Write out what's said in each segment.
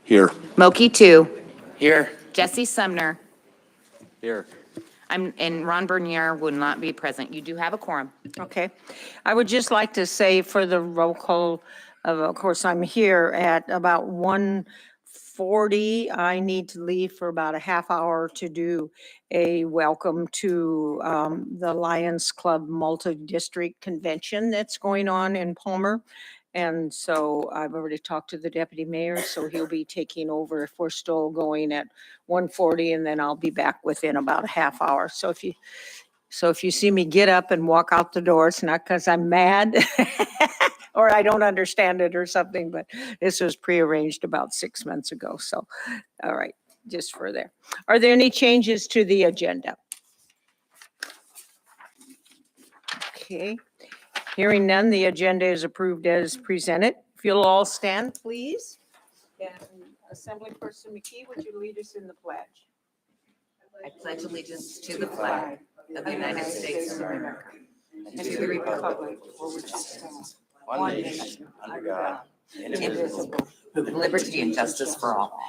Here. Moki, 2. Here. Jesse Sumner. Here. And Ron Bernier will not be present. You do have a quorum. Okay. I would just like to say for the roll call, of course, I'm here at about 1:40. I need to leave for about a half hour to do a welcome to the Lions Club Multi-District Convention that's going on in Palmer. And so I've already talked to the deputy mayor, so he'll be taking over if we're still going at 1:40, and then I'll be back within about a half hour. So if you see me get up and walk out the door, it's not because I'm mad or I don't understand it or something, but this was prearranged about 6 months ago. So, all right, just for there. Are there any changes to the agenda? Okay. Hearing none, the agenda is approved as presented. If you'll all stand, please. And Assemblyperson McKee, would you lead us in the pledge? I pledge allegiance to the flag of the United States of America and to the republic for which it stands, one nation, under God, indivisible, with liberty and justice for all.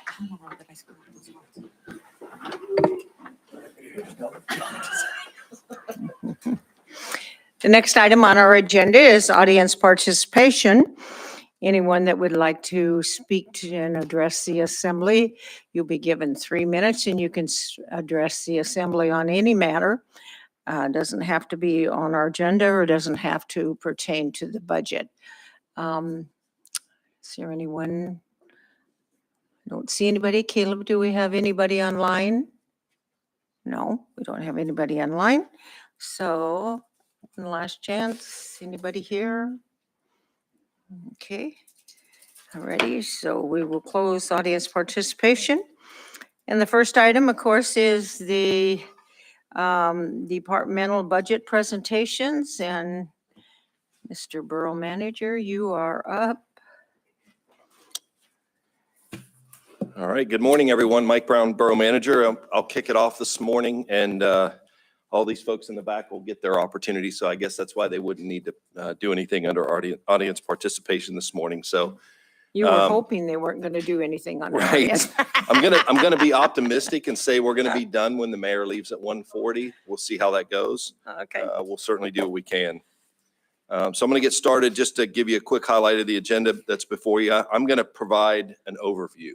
The next item on our agenda is audience participation. Anyone that would like to speak to and address the assembly, you'll be given 3 minutes and you can address the assembly on any matter. Doesn't have to be on our agenda or doesn't have to pertain to the budget. Is there anyone? I don't see anybody. Caleb, do we have anybody online? No, we don't have anybody online. So, last chance. Anybody here? Okay. Alrighty, so we will close audience participation. And the first item, of course, is the departmental budget presentations. And Mr. Borough Manager, you are up. All right. Good morning, everyone. Mike Brown, Borough Manager. I'll kick it off this morning, and all these folks in the back will get their opportunity. So I guess that's why they wouldn't need to do anything under audience participation this morning. So You were hoping they weren't going to do anything on right. audience. I'm gonna be optimistic and say we're gonna be done when the mayor leaves at 1:40. We'll see how that goes. Okay. We'll certainly do what we can. So I'm gonna get started just to give you a quick highlight of the agenda that's before you. I'm gonna provide an overview.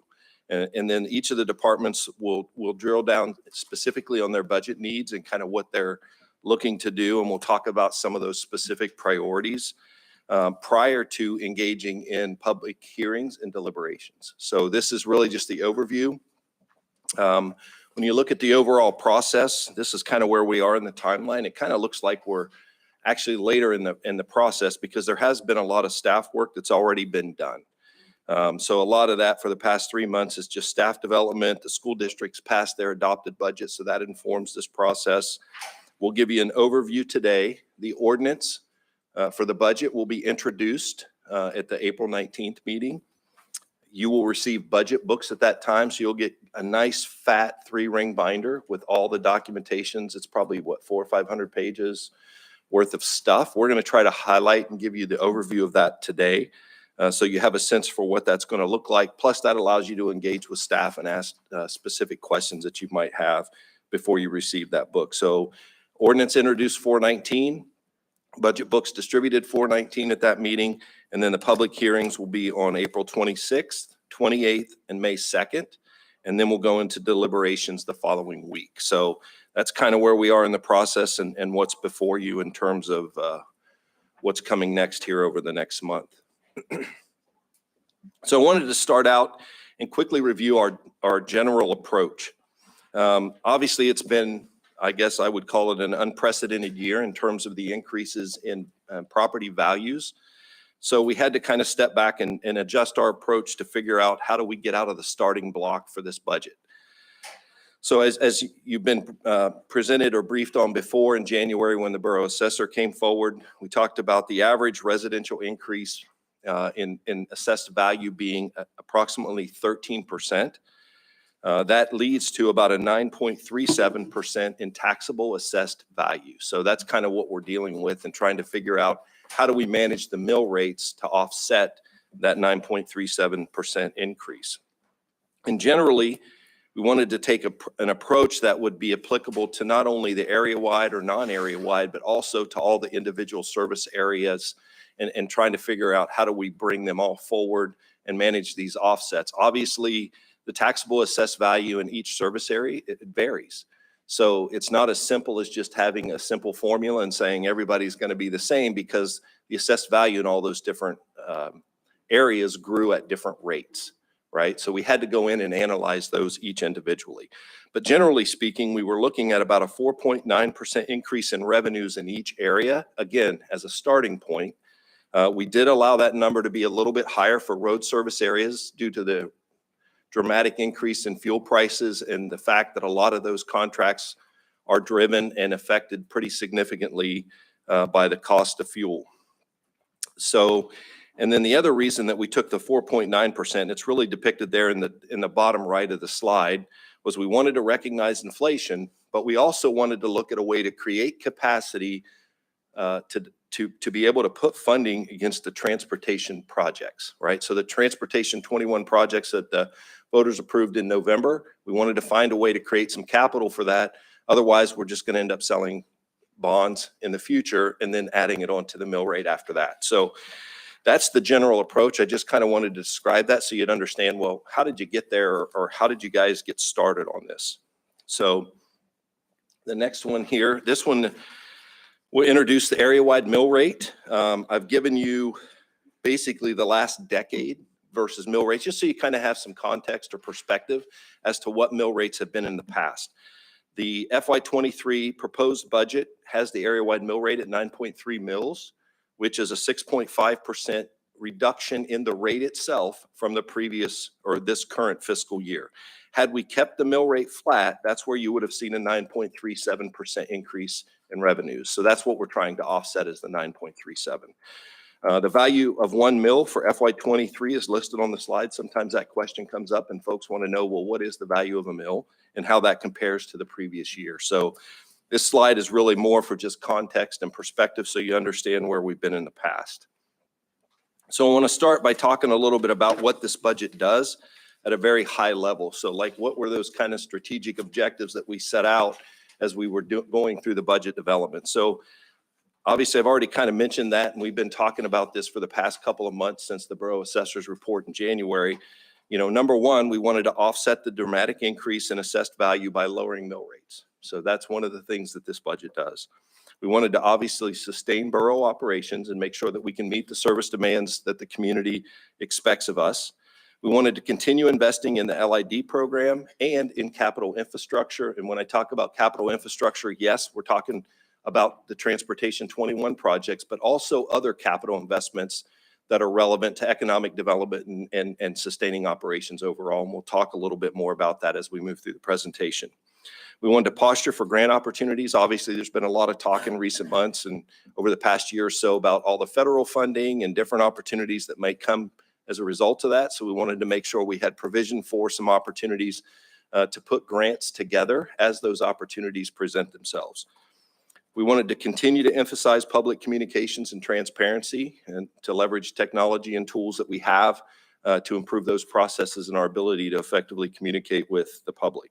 And then each of the departments will drill down specifically on their budget needs and kind of what they're looking to do. And we'll talk about some of those specific priorities prior to engaging in public hearings and deliberations. So this is really just the overview. When you look at the overall process, this is kind of where we are in the timeline. It kind of looks like we're actually later in the process because there has been a lot of staff work that's already been done. So a lot of that for the past 3 months is just staff development. The school districts passed their adopted budget, so that informs this process. We'll give you an overview today. The ordinance for the budget will be introduced at the April 19th meeting. You will receive budget books at that time, so you'll get a nice fat 3-ring binder with all the documentations. It's probably, 400 or 500 pages worth of stuff. We're going to try to highlight and give you the overview of that today. So you have a sense for what that's going to look like. Plus, that allows you to engage with staff and ask specific questions that you might have before you receive that book. So ordinance introduced 4/19, budget books distributed 4/19 at that meeting, and then the public hearings will be on April 26th, 28th, and May 2nd. And then we'll go into deliberations the following week. So that's kind of where we are in the process and what's before you in terms of what's coming next here over the next month. So I wanted to start out and quickly review our general approach. Obviously, it's been, I guess I would call it an unprecedented year in terms of the increases in property values. So we had to kind of step back and adjust our approach to figure out how do we get out of the starting block for this budget. So as you've been presented or briefed on before in January when the borough assessor came forward, we talked about the average residential increase in assessed value being approximately 13%. That leads to about a 9.37% in taxable assessed value. So that's kind of what we're dealing with and trying to figure out how do we manage the mill rates to offset that 9.37% increase. And generally, we wanted to take an approach that would be applicable to not only the area-wide or non-area-wide, but also to all the individual service areas, and trying to figure out how do we bring them all forward and manage these offsets. Obviously, the taxable assessed value in each service area, it varies. So it's not as simple as just having a simple formula and saying everybody's going to be the same, because the assessed value in all those different areas grew at different rates, right? So we had to go in and analyze those each individually. But generally speaking, we were looking at about a 4.9% increase in revenues in each area, again, as a starting point. We did allow that number to be a little bit higher for road service areas due to the dramatic increase in fuel prices and the fact that a lot of those contracts are driven and affected pretty significantly by the cost of fuel. So, and then the other reason that we took the 4.9%, it's really depicted there in the bottom right of the slide, was we wanted to recognize inflation, but we also wanted to look at a way to create capacity to be able to put funding against the transportation projects, right? So the transportation 21 projects that the voters approved in November, we wanted to find a way to create some capital for that. Otherwise, we're just going to end up selling bonds in the future and then adding it onto the mill rate after that. So that's the general approach. I just kind of wanted to describe that so you'd understand, well, how did you get there, or how did you guys get started on this? So the next one here, this one, we'll introduce the area-wide mill rate. I've given you basically the last decade versus mill rates, just so you kind of have some context or perspective as to what mill rates have been in the past. The FY23 proposed budget has the area-wide mill rate at 9.3 mills, which is a 6.5% reduction in the rate itself from the previous or this current fiscal year. Had we kept the mill rate flat, that's where you would have seen a 9.37% increase in revenues. So that's what we're trying to offset, is the 9.37. The value of 1 mil for FY23 is listed on the slide. Sometimes that question comes up and folks want to know, well, what is the value of a mil and how that compares to the previous year? So this slide is really more for just context and perspective so you understand where we've been in the past. So I want to start by talking a little bit about what this budget does at a very high level. So like, what were those kind of strategic objectives that we set out as we were going through the budget development? So obviously, I've already kind of mentioned that, and we've been talking about this for the past couple of months since the Borough Assessor's report in January. You know, number one, we wanted to offset the dramatic increase in assessed value by lowering mill rates. So that's one of the things that this budget does. We wanted to obviously sustain borough operations and make sure that we can meet the service demands that the community expects of us. We wanted to continue investing in the LID program and in capital infrastructure. And when I talk about capital infrastructure, yes, we're talking about the Transportation 21 projects, but also other capital investments that are relevant to economic development and sustaining operations overall. And we'll talk a little bit more about that as we move through the presentation. We wanted to posture for grant opportunities. Obviously, there's been a lot of talk in recent months and over the past year or so about all the federal funding and different opportunities that may come as a result of that. So we wanted to make sure we had provision for some opportunities to put grants together as those opportunities present themselves. We wanted to continue to emphasize public communications and transparency, and to leverage technology and tools that we have to improve those processes and our ability to effectively communicate with the public.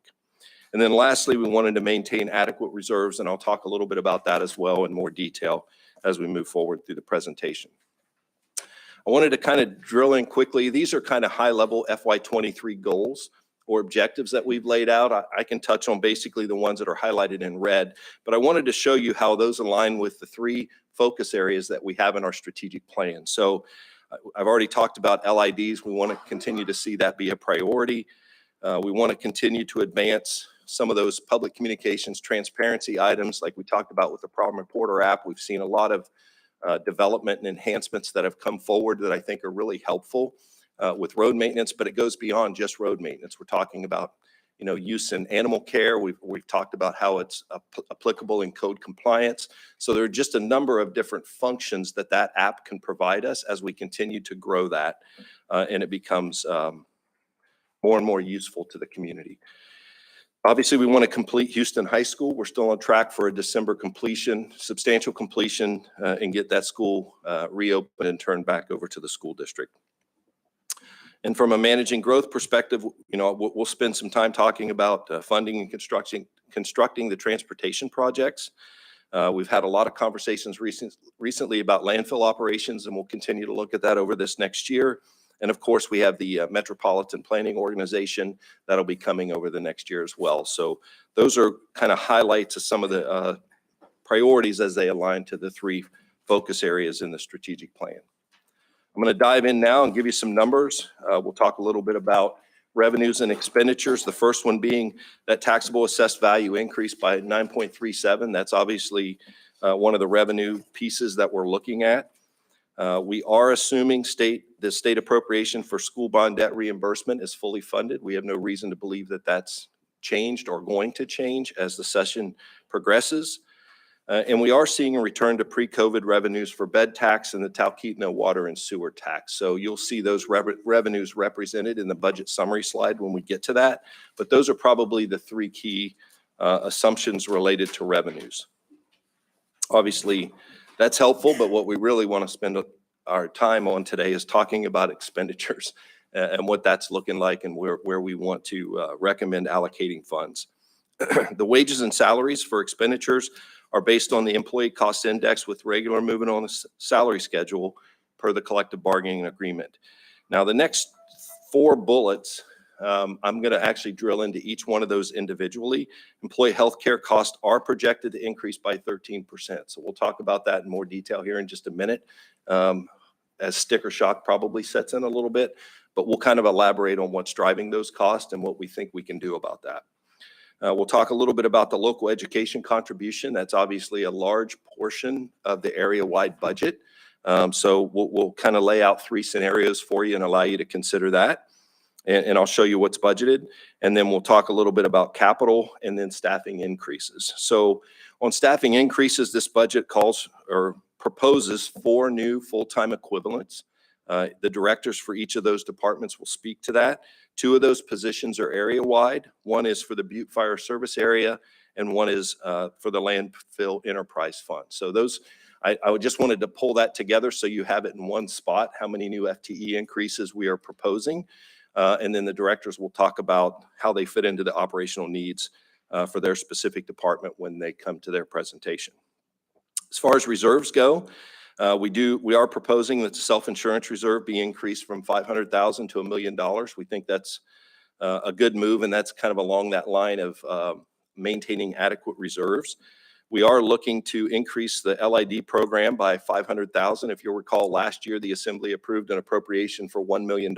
And then lastly, we wanted to maintain adequate reserves, and I'll talk a little bit about that as well in more detail as we move forward through the presentation. I wanted to kind of drill in quickly. These are kind of high-level FY23 goals or objectives that we've laid out. I can touch on basically the ones that are highlighted in red, but I wanted to show you how those align with the 3 focus areas that we have in our strategic plan. So I've already talked about LIDs. We want to continue to see that be a priority. We want to continue to advance some of those public communications transparency items like we talked about with the Problem Reporter app. We've seen a lot of development and enhancements that have come forward that I think are really helpful with road maintenance, but it goes beyond just road maintenance. We're talking about, you know, use in animal care. We've talked about how it's applicable in code compliance. So there are just a number of different functions that that app can provide us as we continue to grow that, and it becomes more and more useful to the community. Obviously, we want to complete Houston High School. We're still on track for a December completion, substantial completion, and get that school reopened and turned back over to the school district. And from a managing growth perspective, we'll spend some time talking about funding and constructing the transportation projects. We've had a lot of conversations recently about landfill operations, and we'll continue to look at that over this next year. And of course, we have the Metropolitan Planning Organization that'll be coming over the next year as well. So those are kind of highlights of some of the priorities as they align to the 3 focus areas in the strategic plan. I'm going to dive in now and give you some numbers. We'll talk a little bit about revenues and expenditures. The first one being that taxable assessed value increased by 9.37. That's obviously one of the revenue pieces that we're looking at. We are assuming the state appropriation for school bond debt reimbursement is fully funded. We have no reason to believe that that's changed or going to change as the session progresses. And we are seeing a return to pre-COVID revenues for bed tax and the Talkeetna water and sewer tax. So you'll see those revenues represented in the budget summary slide when we get to that. But those are probably the 3 key assumptions related to revenues. Obviously, that's helpful, but what we really want to spend our time on today is talking about expenditures and what that's looking like and where we want to recommend allocating funds. The wages and salaries for expenditures are based on the employee cost index with regular movement on the salary schedule per the collective bargaining agreement. Now, the next 4 bullets, I'm going to actually drill into each one of those individually. Employee health care costs are projected to increase by 13%. So we'll talk about that in more detail here in just a minute, as sticker shock probably sets in a little bit, but we'll kind of elaborate on what's driving those costs and what we think we can do about that. We'll talk a little bit about the local education contribution. That's obviously a large portion of the area-wide budget. So we'll kind of lay out 3 scenarios for you and allow you to consider that. And I'll show you what's budgeted. And then we'll talk a little bit about capital and then staffing increases. So on staffing increases, this budget calls or proposes 4 new full-time equivalents. The directors for each of those departments will speak to that. 2 of those positions are area-wide. One is for the Butte Fire Service area, and one is for the Landfill Enterprise Fund. So those, I just wanted to pull that together so you have it in one spot, how many new FTE increases we are proposing. And then the directors will talk about how they fit into the operational needs for their specific department when they come to their presentation. As far as reserves go, we are proposing that the self-insurance reserve be increased from $500,000 to $1 million. We think that's a good move, and that's kind of along that line of maintaining adequate reserves. We are looking to increase the LID program by $500,000. If you'll recall, last year the Assembly approved an appropriation for $1 million.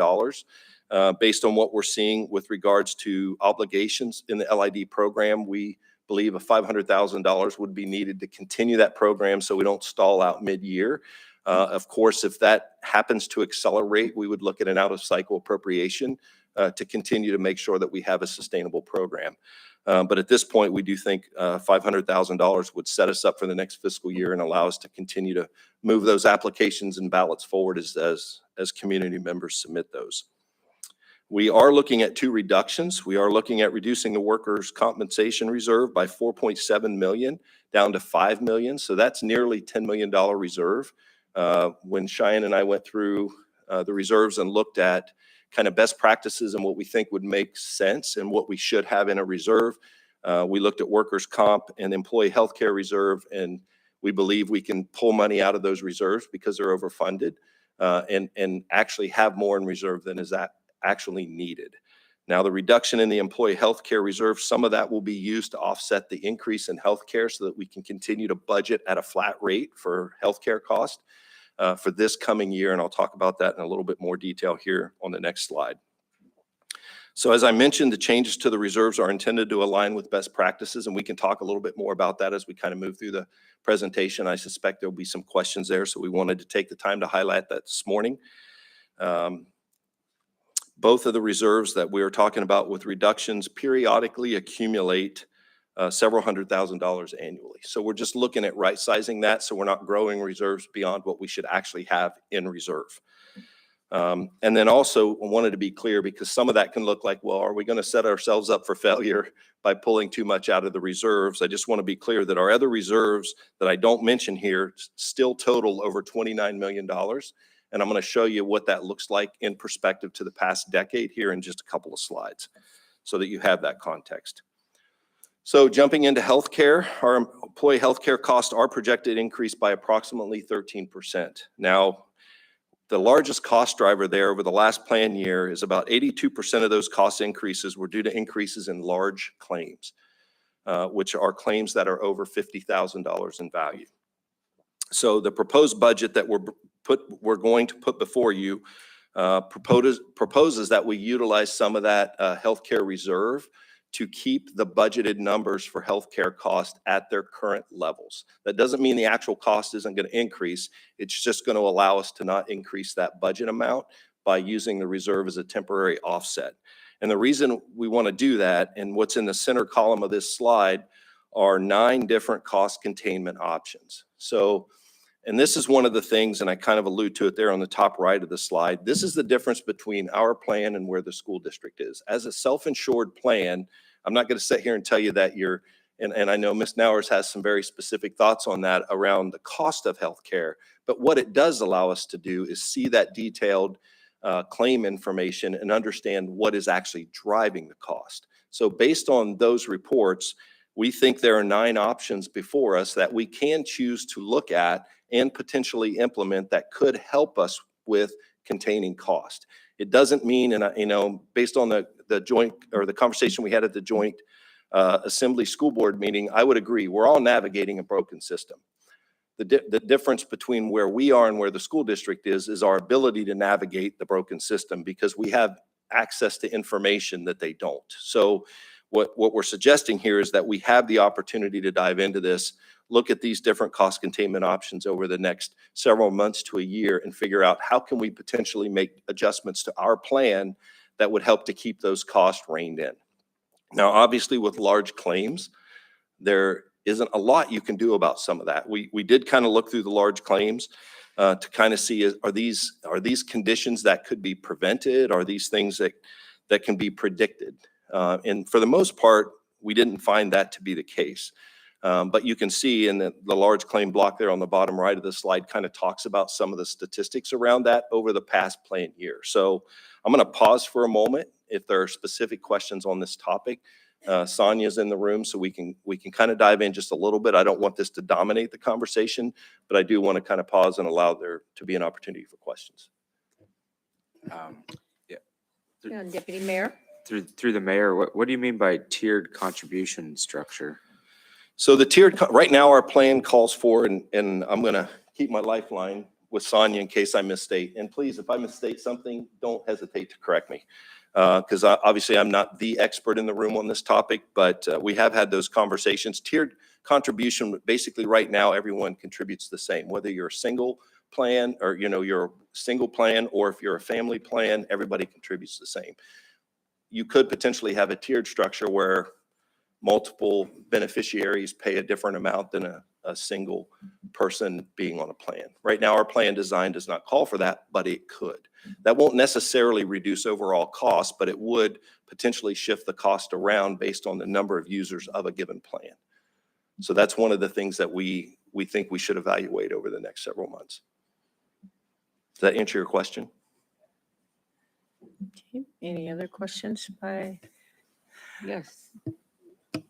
Based on what we're seeing with regards to obligations in the LID program, we believe a $500,000 would be needed to continue that program so we don't stall out mid-year. Of course, if that happens to accelerate, we would look at an out-of-cycle appropriation to continue to make sure that we have a sustainable program. But at this point, we do think $500,000 would set us up for the next fiscal year and allow us to continue to move those applications and ballots forward as community members submit those. We are looking at 2 reductions. We are looking at reducing the workers' compensation reserve by $4.7 million down to $5 million. So that's nearly $10 million reserve. When Cheyenne and I went through the reserves and looked at kind of best practices and what we think would make sense and what we should have in a reserve, we looked at workers' comp and employee health care reserve, and we believe we can pull money out of those reserves because they're overfunded and actually have more in reserve than is that actually needed. Now, the reduction in the employee health care reserve, some of that will be used to offset the increase in health care so that we can continue to budget at a flat rate for health care cost for this coming year. And I'll talk about that in a little bit more detail here on the next slide. So as I mentioned, the changes to the reserves are intended to align with best practices, and we can talk a little bit more about that as we kind of move through the presentation. I suspect there'll be some questions there, so we wanted to take the time to highlight that this morning. Both of the reserves that we are talking about with reductions periodically accumulate several $100,000 annually. So we're just looking at right sizing that so we're not growing reserves beyond what we should actually have in reserve. And then also I wanted to be clear because some of that can look like, well, are we going to set ourselves up for failure by pulling too much out of the reserves? I just want to be clear that our other reserves that I don't mention here still total over $29 million. And I'm going to show you what that looks like in perspective to the past decade here in just a couple of slides so that you have that context. So jumping into healthcare, our employee healthcare costs are projected to increase by approximately 13%. Now, the largest cost driver there over the last plan year is about 82% of those cost increases were due to increases in large claims, which are claims that are over $50,000 in value. So the proposed budget that we're going to put before you proposes that we utilize some of that healthcare reserve to keep the budgeted numbers for healthcare costs at their current levels. That doesn't mean the actual cost isn't going to increase. It's just going to allow us to not increase that budget amount by using the reserve as a temporary offset. And the reason we want to do that, and what's in the center column of this slide, are 9 different cost containment options. So, and this is one of the things, and I kind of allude to it there on the top right of the slide, this is the difference between our plan and where the school district is. As a self-insured plan, I'm not going to sit here and tell you that you're, and I know Ms. Nowers has some very specific thoughts on that around the cost of healthcare, but what it does allow us to do is see that detailed claim information and understand what is actually driving the cost. So based on those reports, we think there are 9 options before us that we can choose to look at and potentially implement that could help us with containing cost. It doesn't mean, and based on the joint or the conversation we had at the joint assembly school board meeting, I would agree, we're all navigating a broken system. The difference between where we are and where the school district is our ability to navigate the broken system because we have access to information that they don't. So what we're suggesting here is that we have the opportunity to dive into this, look at these different cost containment options over the next several months to a year and figure out how can we potentially make adjustments to our plan that would help to keep those costs reined in. Now, obviously with large claims, there isn't a lot you can do about some of that. We did kind of look through the large claims to kind of see, are these conditions that could be prevented? Are these things that can be predicted? And for the most part, we didn't find that to be the case. But you can see in the large claim block there on the bottom right of the slide kind of talks about some of the statistics around that over the past plan year. So I'm going to pause for a moment. If there are specific questions on this topic, Sonia's in the room, so we can kind of dive in just a little bit. I don't want this to dominate the conversation, but I do want to kind of pause and allow there to be an opportunity for questions. Yeah, Deputy Mayor. Through the mayor, what do you mean by tiered contribution structure? So the tiered, right now our plan calls for, and I'm going to keep my lifeline with Sonia in case I misstate. And please, if I misstate something, don't hesitate to correct me. Because obviously I'm not the expert in the room on this topic, but we have had those conversations. Tiered contribution, basically right now, everyone contributes the same, whether you're a single plan or, you're a single plan, or if you're a family plan, everybody contributes the same. You could potentially have a tiered structure where multiple beneficiaries pay a different amount than a single person being on a plan. Right now, our plan design does not call for that, but it could. That won't necessarily reduce overall cost, but it would potentially shift the cost around based on the number of users of a given plan. So that's one of the things that we think we should evaluate over the next several months. Does that answer your question? Okay. Any other questions by? Yes.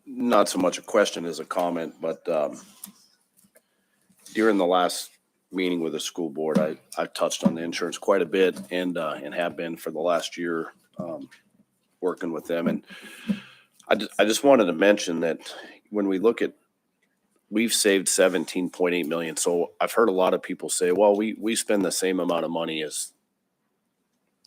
Not so much a question as a comment, but during the last meeting with the school board, I touched on the insurance quite a bit and have been for the last year working with them. And I just wanted to mention that when we look at, we've saved $17.8 million. So I've heard a lot of people say, well, we spend the same amount of money as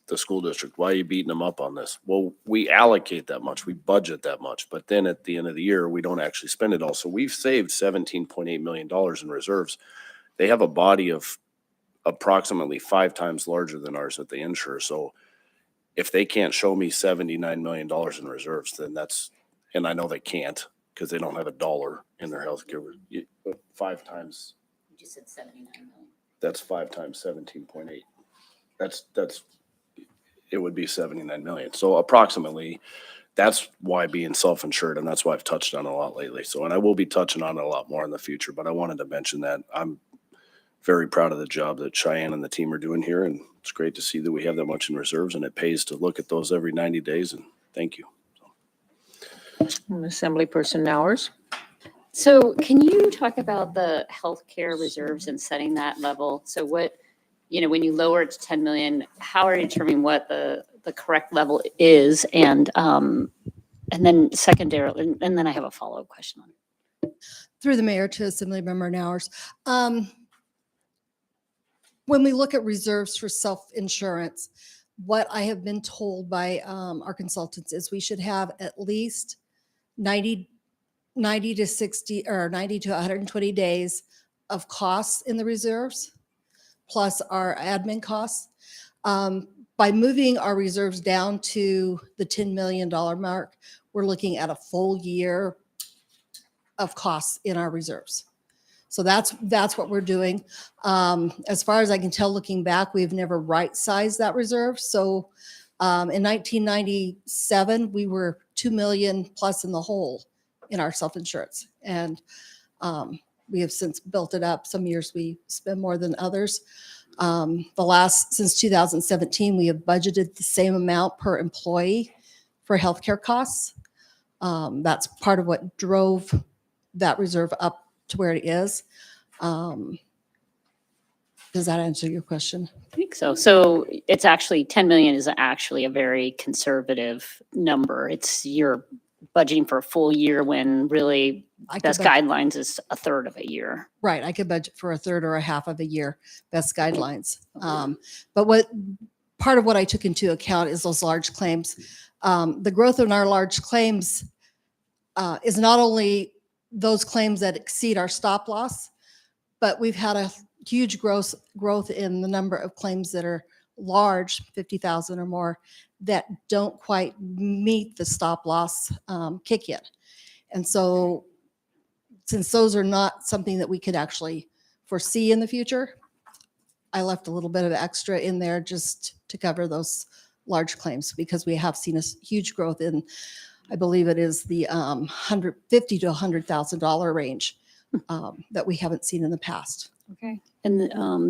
the school district. Why are you beating them up on this? Well, we allocate that much, we budget that much, but then at the end of the year, we don't actually spend it all. So we've saved $17.8 million in reserves. They have a body of approximately 5 times larger than ours that they insure. So if they can't show me $79 million in reserves, then that's, and I know they can't because they don't have a dollar in their healthcare. 5 times. You just said 79 million. That's 5 times 17.8. That's it would be 79 million. So approximately, that's why being self-insured, and that's why I've touched on it a lot lately. So, and I will be touching on it a lot more in the future, but I wanted to mention that very proud of the job that Cheyenne and the team are doing here. And it's great to see that we have that much in reserves, and it pays to look at those every 90 days. And thank you. Assemblyperson Nowers. So can you talk about the healthcare reserves and setting that level? So what, when you lower it to 10 million, how are you determining what the correct level is? And then secondarily, and then I have a follow-up question on it. Through the mayor to Assemblymember Nowers. When we look at reserves for self-insurance, what I have been told by our consultants is we should have at least 90 to 60 or 90 to 120 days of costs in the reserves, plus our admin costs. By moving our reserves down to the $10 million mark, we're looking at a full year of costs in our reserves. So that's what we're doing. As far as I can tell, looking back, we've never right-sized that reserve. So in 1997, we were 2 million plus in the hole in our self-insurance. And we have since built it up. Some years we spend more than others. Since 2017, we have budgeted the same amount per employee for healthcare costs. That's part of what drove that reserve up to where it is. Does that answer your question? I think so. So it's actually 10 million is actually a very conservative number. You're budgeting for a full year when really best guidelines is a third of a year. Right. I could budget for a third or a half of a year, best guidelines. But part of what I took into account is those large claims. The growth in our large claims is not only those claims that exceed our stop loss, but we've had a huge growth in the number of claims that are large, 50,000 or more, that don't quite meet the stop loss kick in. And so since those are not something that we could actually foresee in the future, I left a little bit of extra in there just to cover those large claims, because we have seen a huge growth in, I believe it is the $150,000 to $100,000 range that we haven't seen in the past. Okay. And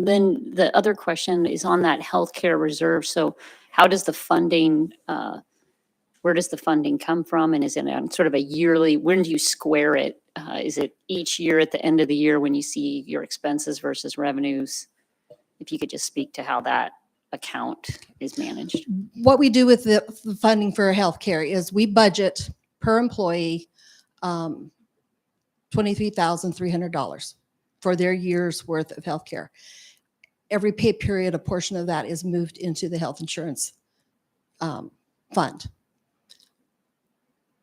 then the other question is on that healthcare reserve. So how does the funding, where does the funding come from? And is it on sort of a yearly, when do you square it? Is it each year at the end of the year when you see your expenses versus revenues? If you could just speak to how that account is managed. What we do with the funding for healthcare is we budget per employee $23,300 for their year's worth of healthcare. Every pay period, a portion of that is moved into the health insurance fund.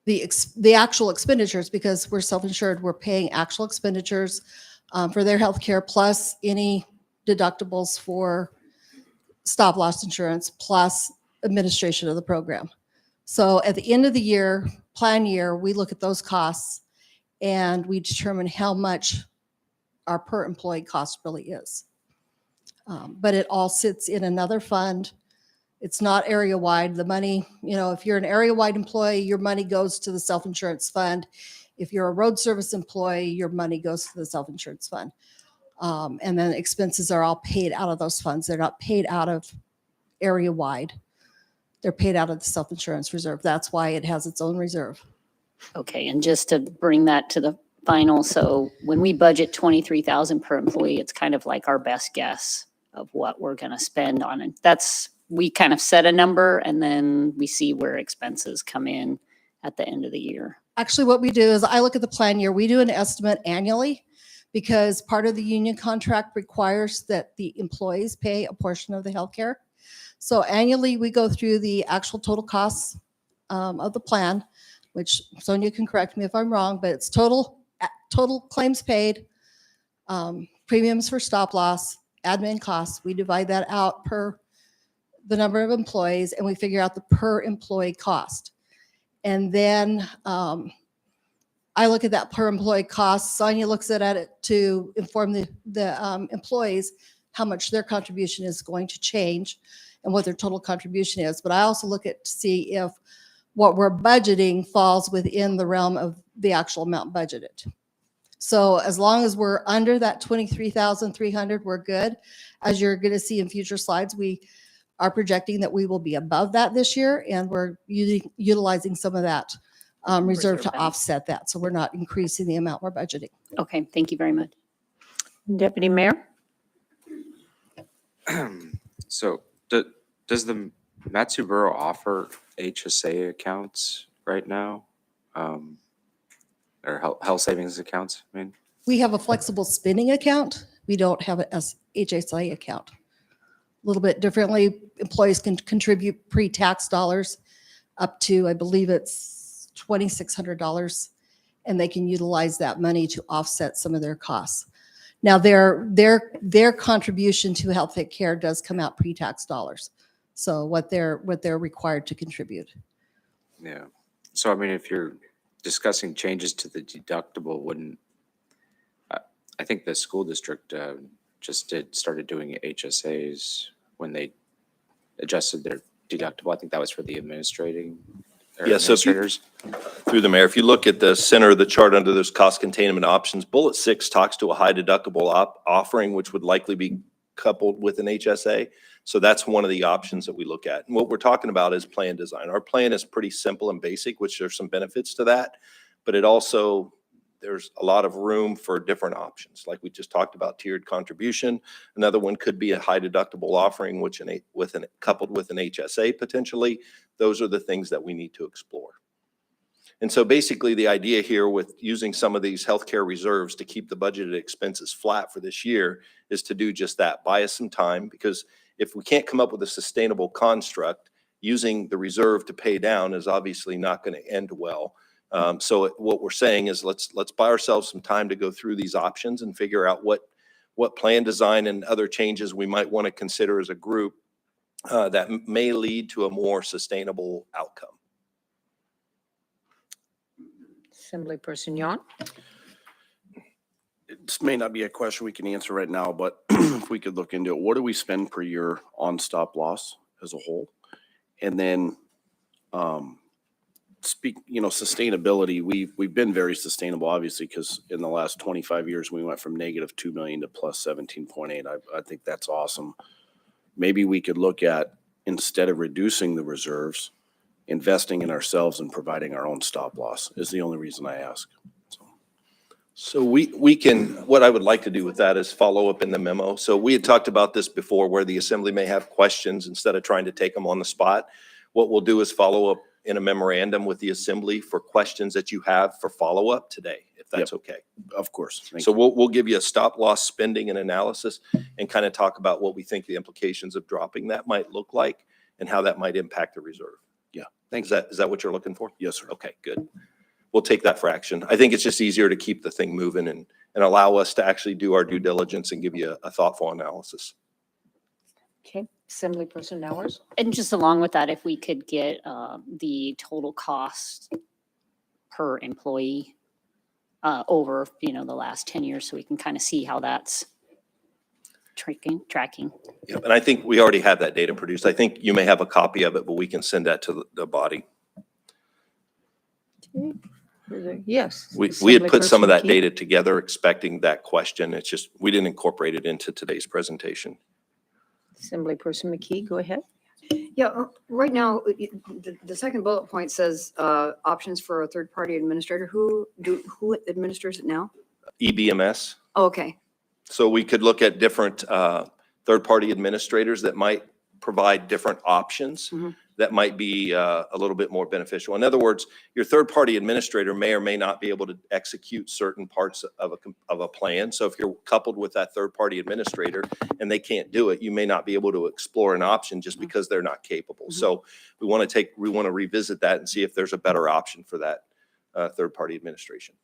The actual expenditures, because we're self-insured, we're paying actual expenditures for their healthcare, plus any deductibles for stop loss insurance, plus administration of the program. So at the end of the year, plan year, we look at those costs and we determine how much our per employee cost really is. But it all sits in another fund. It's not area wide. The money, if you're an area wide employee, your money goes to the self-insurance fund. If you're a road service employee, your money goes to the self-insurance fund. And then expenses are all paid out of those funds. They're not paid out of area wide. They're paid out of the self-insurance reserve. That's why it has its own reserve. Okay. And just to bring that to the final. So when we budget 23,000 per employee, it's kind of like our best guess of what we're going to spend on it. We kind of set a number and then we see where expenses come in at the end of the year. Actually, what we do is I look at the plan year. We do an estimate annually because part of the union contract requires that the employees pay a portion of the healthcare. So annually, we go through the actual total costs of the plan, which Sonia can correct me if I'm wrong, but it's total claims paid, premiums for stop loss, admin costs. We divide that out per the number of employees and we figure out the per employee cost. And then I look at that per employee cost. Sonia looks at it to inform the employees how much their contribution is going to change and what their total contribution is. But I also look at to see if what we're budgeting falls within the realm of the actual amount budgeted. So as long as we're under that 23,300, we're good. As you're going to see in future slides, we are projecting that we will be above that this year, and we're utilizing some of that reserve to funds. offset that. So we're not increasing the amount we're budgeting. Okay, thank you very much. Deputy Mayor? So does the Matsu Borough offer HSA accounts right now? Or health savings accounts, I mean? We have a flexible spending account. We don't have an HSA account. A little bit differently, employees can contribute pre-tax dollars up to, I believe it's $2,600, and they can utilize that money to offset some of their costs. Now, their contribution to health care does come out pre-tax dollars. So what they're required to contribute. Yeah. So I mean, if you're discussing changes to the deductible, wouldn't, I think the school district just started doing HSAs when they adjusted their deductible. I think that was for the administrating or Yeah, so if you- administrators. Through the mayor, if you look at the center of the chart under those cost containment options, bullet 6 talks to a high deductible offering, which would likely be coupled with an HSA. So that's one of the options that we look at. And what we're talking about is plan design. Our plan is pretty simple and basic, which there's some benefits to that, but it also, there's a lot of room for different options. Like we just talked about tiered contribution. Another one could be a high deductible offering, which coupled with an HSA potentially. Those are the things that we need to explore. And so basically the idea here with using some of these healthcare reserves to keep the budgeted expenses flat for this year is to do just that, buy us some time, because if we can't come up with a sustainable construct, using the reserve to pay down is obviously not going to end well. So what we're saying is let's buy ourselves some time to go through these options and figure out what plan design and other changes we might want to consider as a group that may lead to a more sustainable outcome. Assemblyperson Yuan? This may not be a question we can answer right now, but if we could look into it, what do we spend per year on stop loss as a whole? And then sustainability, we've been very sustainable, obviously, because in the last 25 years, we went from -2 million to plus 17.8. I think that's awesome. Maybe we could look at, instead of reducing the reserves, investing in ourselves and providing our own stop loss is the only reason I ask. So we can, what I would like to do with that is follow up in the memo. So we had talked about this before where the assembly may have questions instead of trying to take them on the spot. What we'll do is follow up in a memorandum with the assembly for questions that you have for follow-up today, if that's okay. Of course. Thank So you. we'll give you a stop loss spending and analysis and kind of talk about what we think the implications of dropping that might look like and how that might impact the reserve. Yeah. Is that what you're looking for? Yes, sir. Okay, good. We'll take that for action. I think it's just easier to keep the thing moving and allow us to actually do our due diligence and give you a thoughtful analysis. Okay, Assemblyperson Nowers? And just along with that, if we could get the total cost per employee over, the last 10 years, so we can kind of see how that's tracking. Yep, and I think we already have that data produced. I think you may have a copy of it, but we can send that to the body. Yes. We had put some of that Assemblyperson Key? data together expecting that question. It's just, we didn't incorporate it into today's presentation. Assemblyperson McKee, go ahead. Yeah, right now, the second bullet point says options for a third-party administrator. Who administers it now? EBMS. Oh, okay. So we could look at different third-party administrators that might provide different options Mhm. that might be a little bit more beneficial. In other words, your third-party administrator may or may not be able to execute certain parts of a plan. So if you're coupled with that third-party administrator and they can't do it, you may not be able to explore an option just because they're not capable. Mhm. So we want to revisit that and see if there's a better option for that third-party administration.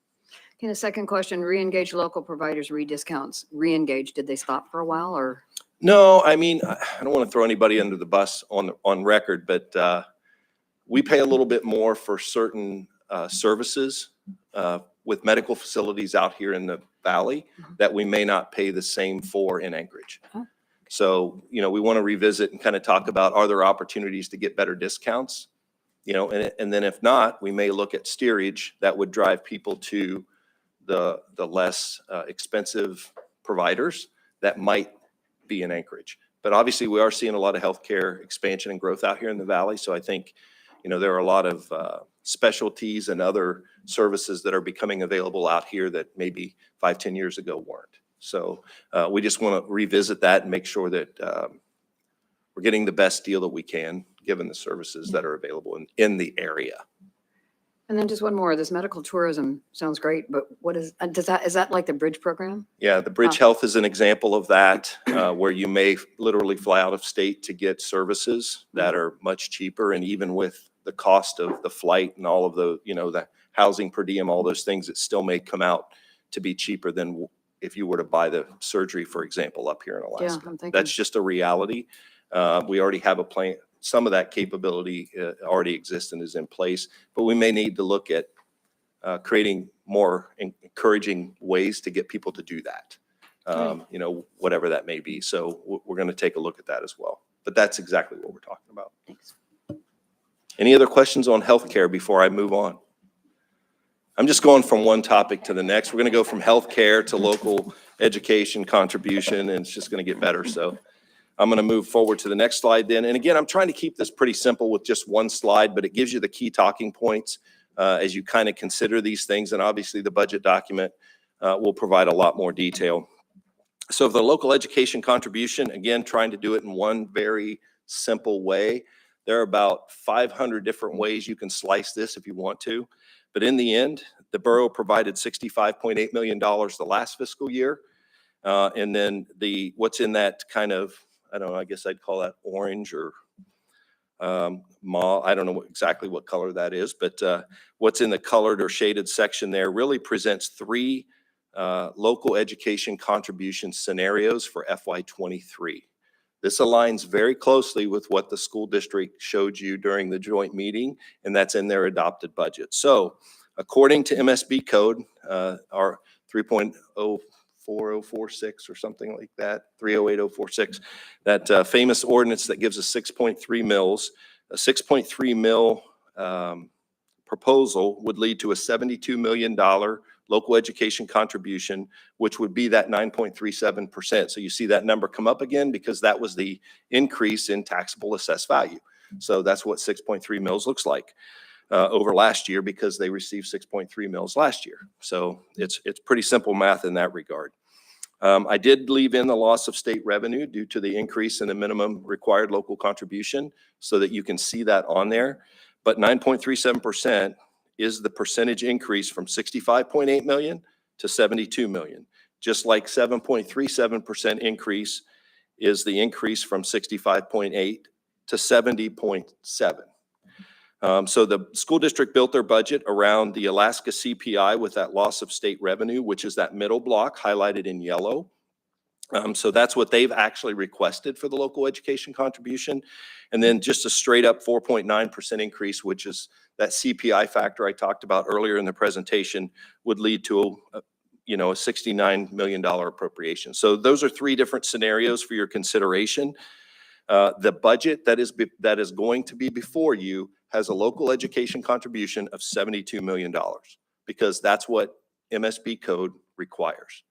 Okay, the second question, re-engage local providers, re-discounts. Re-engage, did they stop for a while or? No, I mean, I don't want to throw anybody under the bus on record, but we pay a little bit more for certain services with medical facilities out here in the valley that we may not pay the same for in Anchorage. Oh. So, we want to revisit and kind of talk about, are there opportunities to get better discounts? And then if not, we may look at steerage that would drive people to the less expensive providers that might be in Anchorage. But obviously, we are seeing a lot of healthcare expansion and growth out here in the valley. So I think, there are a lot of specialties and other services that are becoming available out here that maybe 5-10 years ago weren't. So we just want to revisit that and make sure that we're getting the best deal that we can, given the services that are available in the area. And then just one more, this medical tourism sounds great, but what is that like the bridge program? Yeah, the Bridge Health is an example of that, where you may literally fly out of state to get services that are much cheaper. And even with the cost of the flight and all of the, the housing per diem, all those things, it still may come out to be cheaper than if you were to buy the surgery, for example, up here in Yeah, Alaska. I'm thinking. That's just a reality. We already have a plan. Some of that capability already exists and is in place, but we may need to look at creating more encouraging ways to get people to do that, whatever that may be. So we're going to take a look at that as well. But that's exactly what we're talking about. Thanks. Any other questions on healthcare before I move on? I'm just going from one topic to the next. We're going to go from healthcare to local education contribution, and it's just going to get better. So I'm going to move forward to the next slide then. And again, I'm trying to keep this pretty simple with just one slide, but it gives you the key talking points as you kind of consider these things. And obviously the budget document will provide a lot more detail. So for the local education contribution, again, trying to do it in one very simple way. There are about 500 different ways you can slice this if you want to. But in the end, the borough provided $65.8 million the last fiscal year. And then what's in that kind of, I don't know, I guess I'd call that orange or mauve. I don't know exactly what color that is, but what's in the colored or shaded section there really presents 3 local education contribution scenarios for FY23. This aligns very closely with what the school district showed you during the joint meeting, and that's in their adopted budget. So according to MSB code, our 3.04046 or something like that, 308046, that famous ordinance that gives us 6.3 mils. A 6.3 mil proposal would lead to a $72 million local education contribution, which would be that 9.37%. So you see that number come up again because that was the increase in taxable assessed value. So that's what 6.3 mils looks like over last year, because they received 6.3 mils last year. So it's pretty simple math in that regard. I did leave in the loss of state revenue due to the increase in the minimum required local contribution so that you can see that on there. But 9.37% is the percentage increase from 65.8 million to 72 million. Just like 7.37% increase is the increase from 65.8 to 70.7. So the school district built their budget around the Alaska CPI with that loss of state revenue, which is that middle block highlighted in yellow. So that's what they've actually requested for the local education contribution. And then just a straight up 4.9% increase, which is that CPI factor I talked about earlier in the presentation, would lead to a $69 million appropriation. So those are 3 different scenarios for your consideration. The budget that is going to be before you has a local education contribution of $72 million because that's what MSB code requires.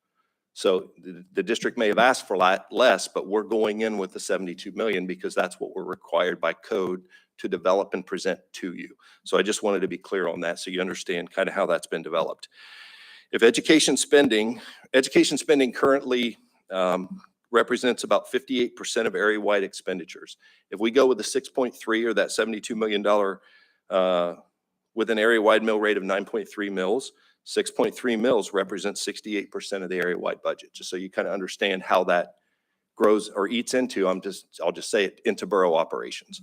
So the district may have asked for less, but we're going in with the 72 million because that's what we're required by code to develop and present to you. So I just wanted to be clear on that so you understand kind of how that's been developed. If education spending currently represents about 58% of area-wide expenditures. If we go with the 6.3 or that $72 million with an area-wide mill rate of 9.3 mils, 6.3 mils represents 68% of the area-wide budget, just so you kind of understand how that grows or eats into, I'll just say it, into borough operations.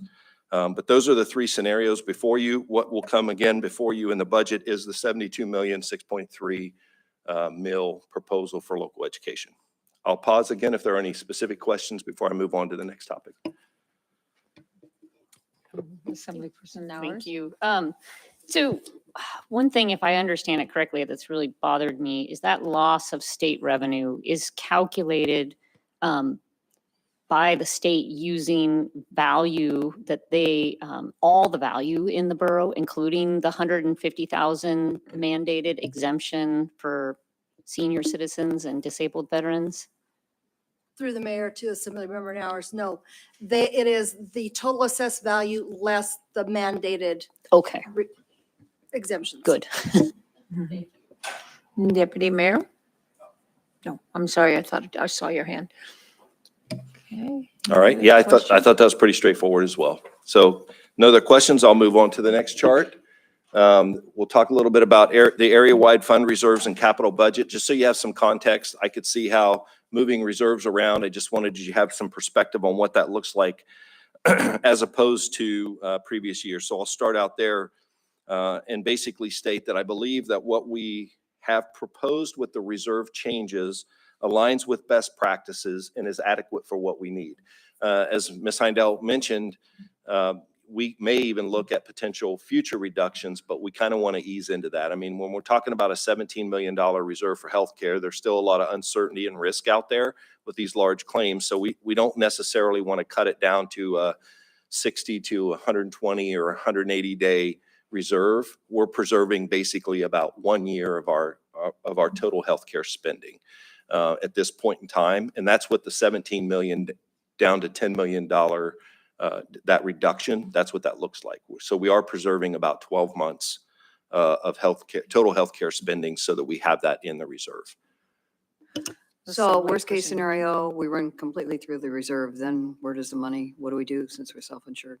But those are the 3 scenarios before you. What will come again before you in the budget is the 72 million, 6.3 mil proposal for local education. I'll pause again if there are any specific questions before I move on to the next topic. Assembly Person Hours. Thank you. So one thing, if I understand it correctly, that's really bothered me is that loss of state revenue is calculated by the state using value that they, all the value in the borough, including the 150,000 mandated exemption for senior citizens and disabled veterans? Through the mayor to assembly member and hours, no. It is the total assessed value less the mandated Okay, exemptions. good. Deputy Mayor? No, I'm sorry, I thought I saw your hand. Okay. All right, Any yeah, I other thought that was pretty straightforward as well. So no other questions, I'll move on to the next chart. We'll talk a little bit about the area-wide fund reserves and capital budget, just so you have some context. I could see how moving reserves around, I just wanted you to have some perspective on what that looks like as opposed to previous years. So I'll start out there and basically state that I believe that what we have proposed with the reserve changes aligns with best practices and is adequate for what we need. As Ms. Heindel mentioned, we may even look at potential future reductions, but we kind of want to ease into that. I mean, when we're talking about a $17 million reserve for healthcare, there's still a lot of uncertainty and risk out there with these large claims. So we don't necessarily want to cut it down to a 60 to 120 or 180 day reserve. We're preserving basically about 1 year of our total healthcare spending at this point in time. And that's what the 17 million down to $10 million that reduction, that's what that looks like. So we are preserving about 12 months of healthcare, total healthcare spending so that we have that in the reserve. So worst case scenario, we run completely through the reserve, then where does the money, what do we do since we're self-insured?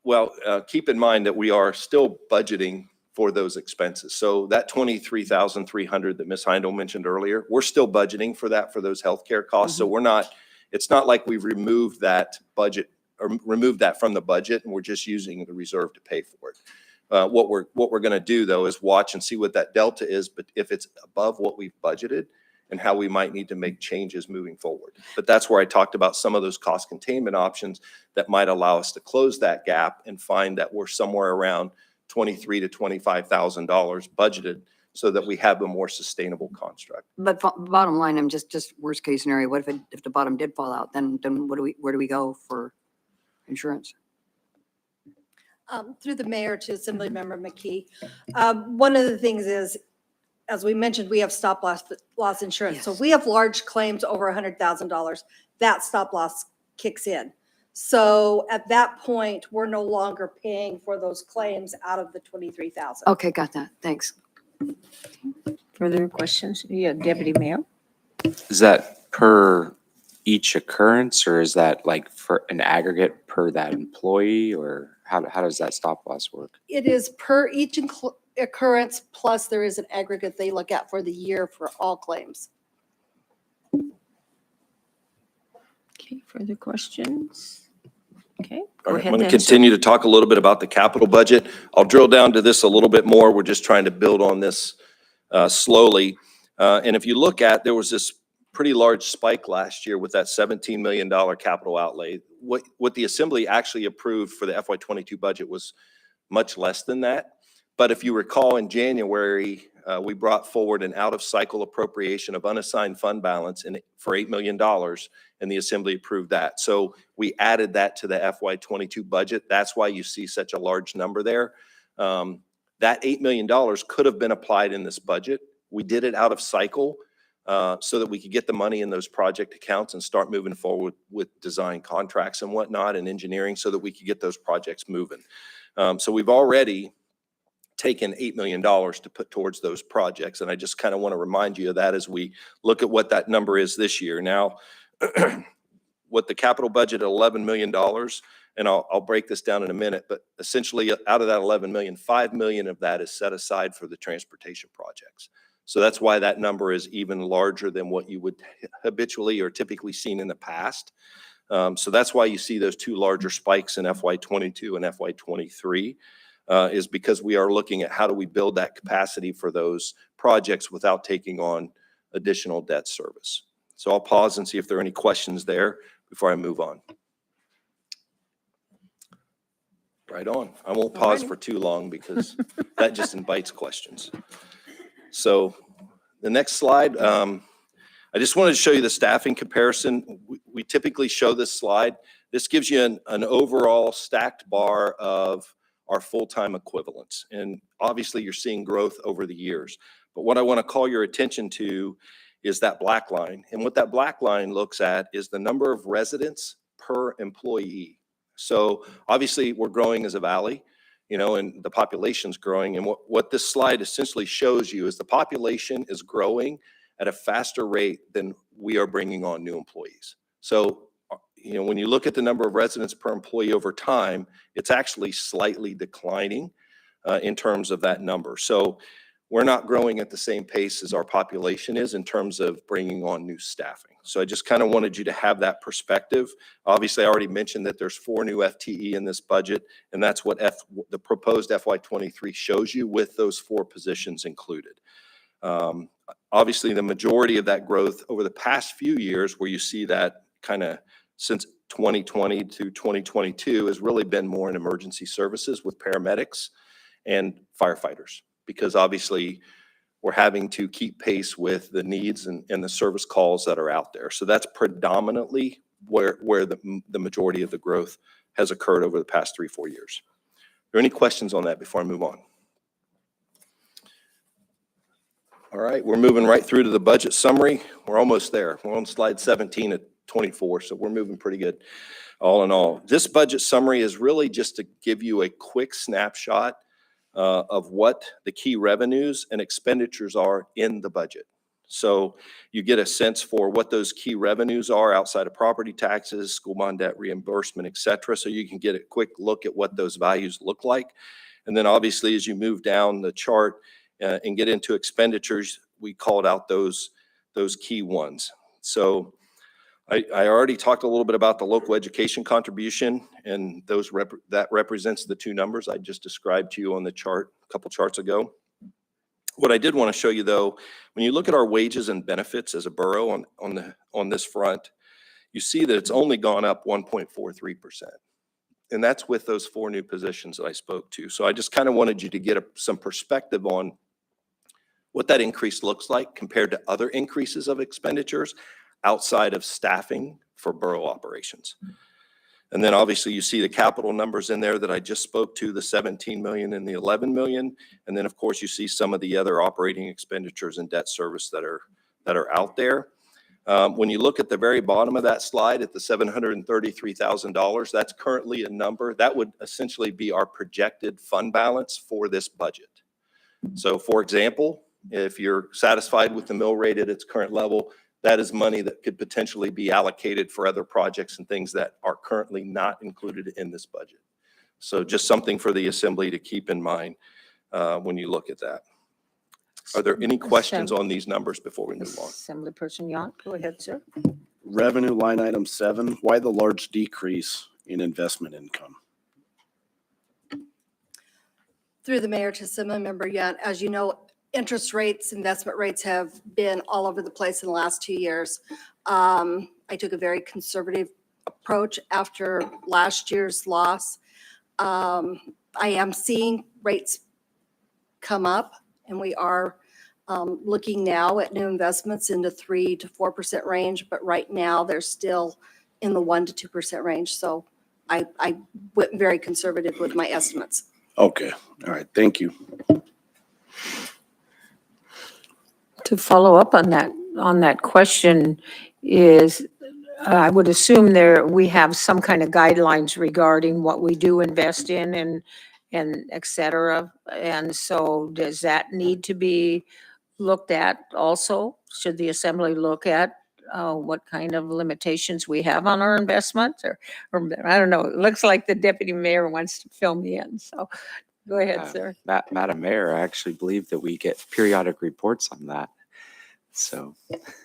Well, keep in mind that we are still budgeting for those expenses. So that 23,300 that Ms. Heindel mentioned earlier, we're still budgeting for that, for those healthcare costs. So we're not, it's not like we've removed that budget or removed that from the budget and we're just using the reserve to pay for it. What we're going to do though is watch and see what that delta is, but if it's above what we've budgeted and how we might need to make changes moving forward. But that's where I talked about some of those cost containment options that might allow us to close that gap and find that we're somewhere around $23,000 to $25,000 budgeted so that we have a more sustainable construct. But bottom line, I'm just worst case scenario, what if the bottom did fall out, then where do we go for insurance? Through the mayor to assembly member McKee. One of the things is, as we mentioned, we have stop loss insurance. So if we have large claims over $100,000, that stop loss kicks in. So at that point, we're no longer paying for those claims out of the 23,000. Okay, got that. Thanks. Further questions? Yeah, Deputy Mayor? Is that per each occurrence or is that like for an aggregate per that employee or how does that stop loss work? It is per each occurrence, plus there is an aggregate they look at for the year for all claims. Okay, further questions? Okay, All go right, ahead. I'm going to then, sir. continue to talk a little bit about the capital budget. I'll drill down to this a little bit more. We're just trying to build on this slowly. And if you look at, there was this pretty large spike last year with that $17 million capital outlay. What the Assembly actually approved for the FY22 budget was much less than that. But if you recall in January, we brought forward an out-of-cycle appropriation of unassigned fund balance for $8 million, and the Assembly approved that. So we added that to the FY22 budget. That's why you see such a large number there. That $8 million could have been applied in this budget. We did it out of cycle so that we could get the money in those project accounts and start moving forward with design contracts and whatnot and engineering so that we could get those projects moving. So we've already taken $8 million to put towards those projects. And I just kind of want to remind you of that as we look at what that number is this year. Now, what the capital budget at $11 million, and I'll break this down in a minute, but essentially out of that 11 million, 5 million of that is set aside for the transportation projects. So that's why that number is even larger than what you would habitually or typically seen in the past. So that's why you see those two larger spikes in FY22 and FY23. Is because we are looking at how do we build that capacity for those projects without taking on additional debt service. So I'll pause and see if there are any questions there before I move on. Right on. I won't pause for too long because that just invites questions. So the next slide, I just wanted to show you the staffing comparison. We typically show this slide. This gives you an overall stacked bar of our full-time equivalents. And obviously you're seeing growth over the years. But what I want to call your attention to is that black line. And what that black line looks at is the number of residents per employee. So obviously we're growing as a valley, and the population's growing. And what this slide essentially shows you is the population is growing at a faster rate than we are bringing on new employees. So, when you look at the number of residents per employee over time, it's actually slightly declining in terms of that number. So we're not growing at the same pace as our population is in terms of bringing on new staffing. So I just kind of wanted you to have that perspective. Obviously, I already mentioned that there's 4 new FTE in this budget, and that's what the proposed FY23 shows you with those 4 positions included. Obviously, the majority of that growth over the past few years, where you see that kind of since 2020 to 2022, has really been more in emergency services with paramedics and firefighters, because obviously we're having to keep pace with the needs and the service calls that are out there. So that's predominantly where the majority of the growth has occurred over the past 3-4 years. Are there any questions on that before I move on? All right, we're moving right through to the budget summary. We're almost there. We're on slide 17 at 24, so we're moving pretty good all in all. This budget summary is really just to give you a quick snapshot of what the key revenues and expenditures are in the budget. So you get a sense for what those key revenues are outside of property taxes, school bond debt reimbursement, et cetera. So you can get a quick look at what those values look like. And then obviously, as you move down the chart and get into expenditures, we called out those key ones. So I already talked a little bit about the local education contribution, and that represents the 2 numbers I just described to you on the chart a couple charts ago. What I did want to show you, though, when you look at our wages and benefits as a borough on this front, you see that it's only gone up 1.43%. And that's with those 4 new positions that I spoke to. So I just kind of wanted you to get some perspective on what that increase looks like compared to other increases of expenditures outside of staffing for borough operations. And then obviously you see the capital numbers in there that I just spoke to, the 17 million and the 11 million. And then of course you see some of the other operating expenditures and debt service that are out there. When you look at the very bottom of that slide at the $733,000, that's currently a number that would essentially be our projected fund balance for this budget. So for example, if you're satisfied with the mill rate at its current level, that is money that could potentially be allocated for other projects and things that are currently not included in this budget. So just something for the assembly to keep in mind when you look at that. Are there any questions on these numbers before we move on? Assemblyperson Yount, go ahead, sir. Revenue line item 7, why the large decrease in investment income? Through the mayor to Assemblymember Yount, as you know, interest rates, investment rates have been all over the place in the last 2 years. I took a very conservative approach after last year's loss. I am seeing rates come up, and we are looking now at new investments in the 3 to 4% range, but right now they're still in the 1 to 2% range. So I went very conservative with my estimates. Okay, all right, thank you. To follow up on that question is, I would assume we have some kind of guidelines regarding what we do invest in and et cetera. And so does that need to be looked at also? Should the assembly look at what kind of limitations we have on our investments or I don't know, it looks like the deputy mayor wants to fill me in. So go ahead, sir. Madam Mayor, I actually believe that we get periodic reports on that. So.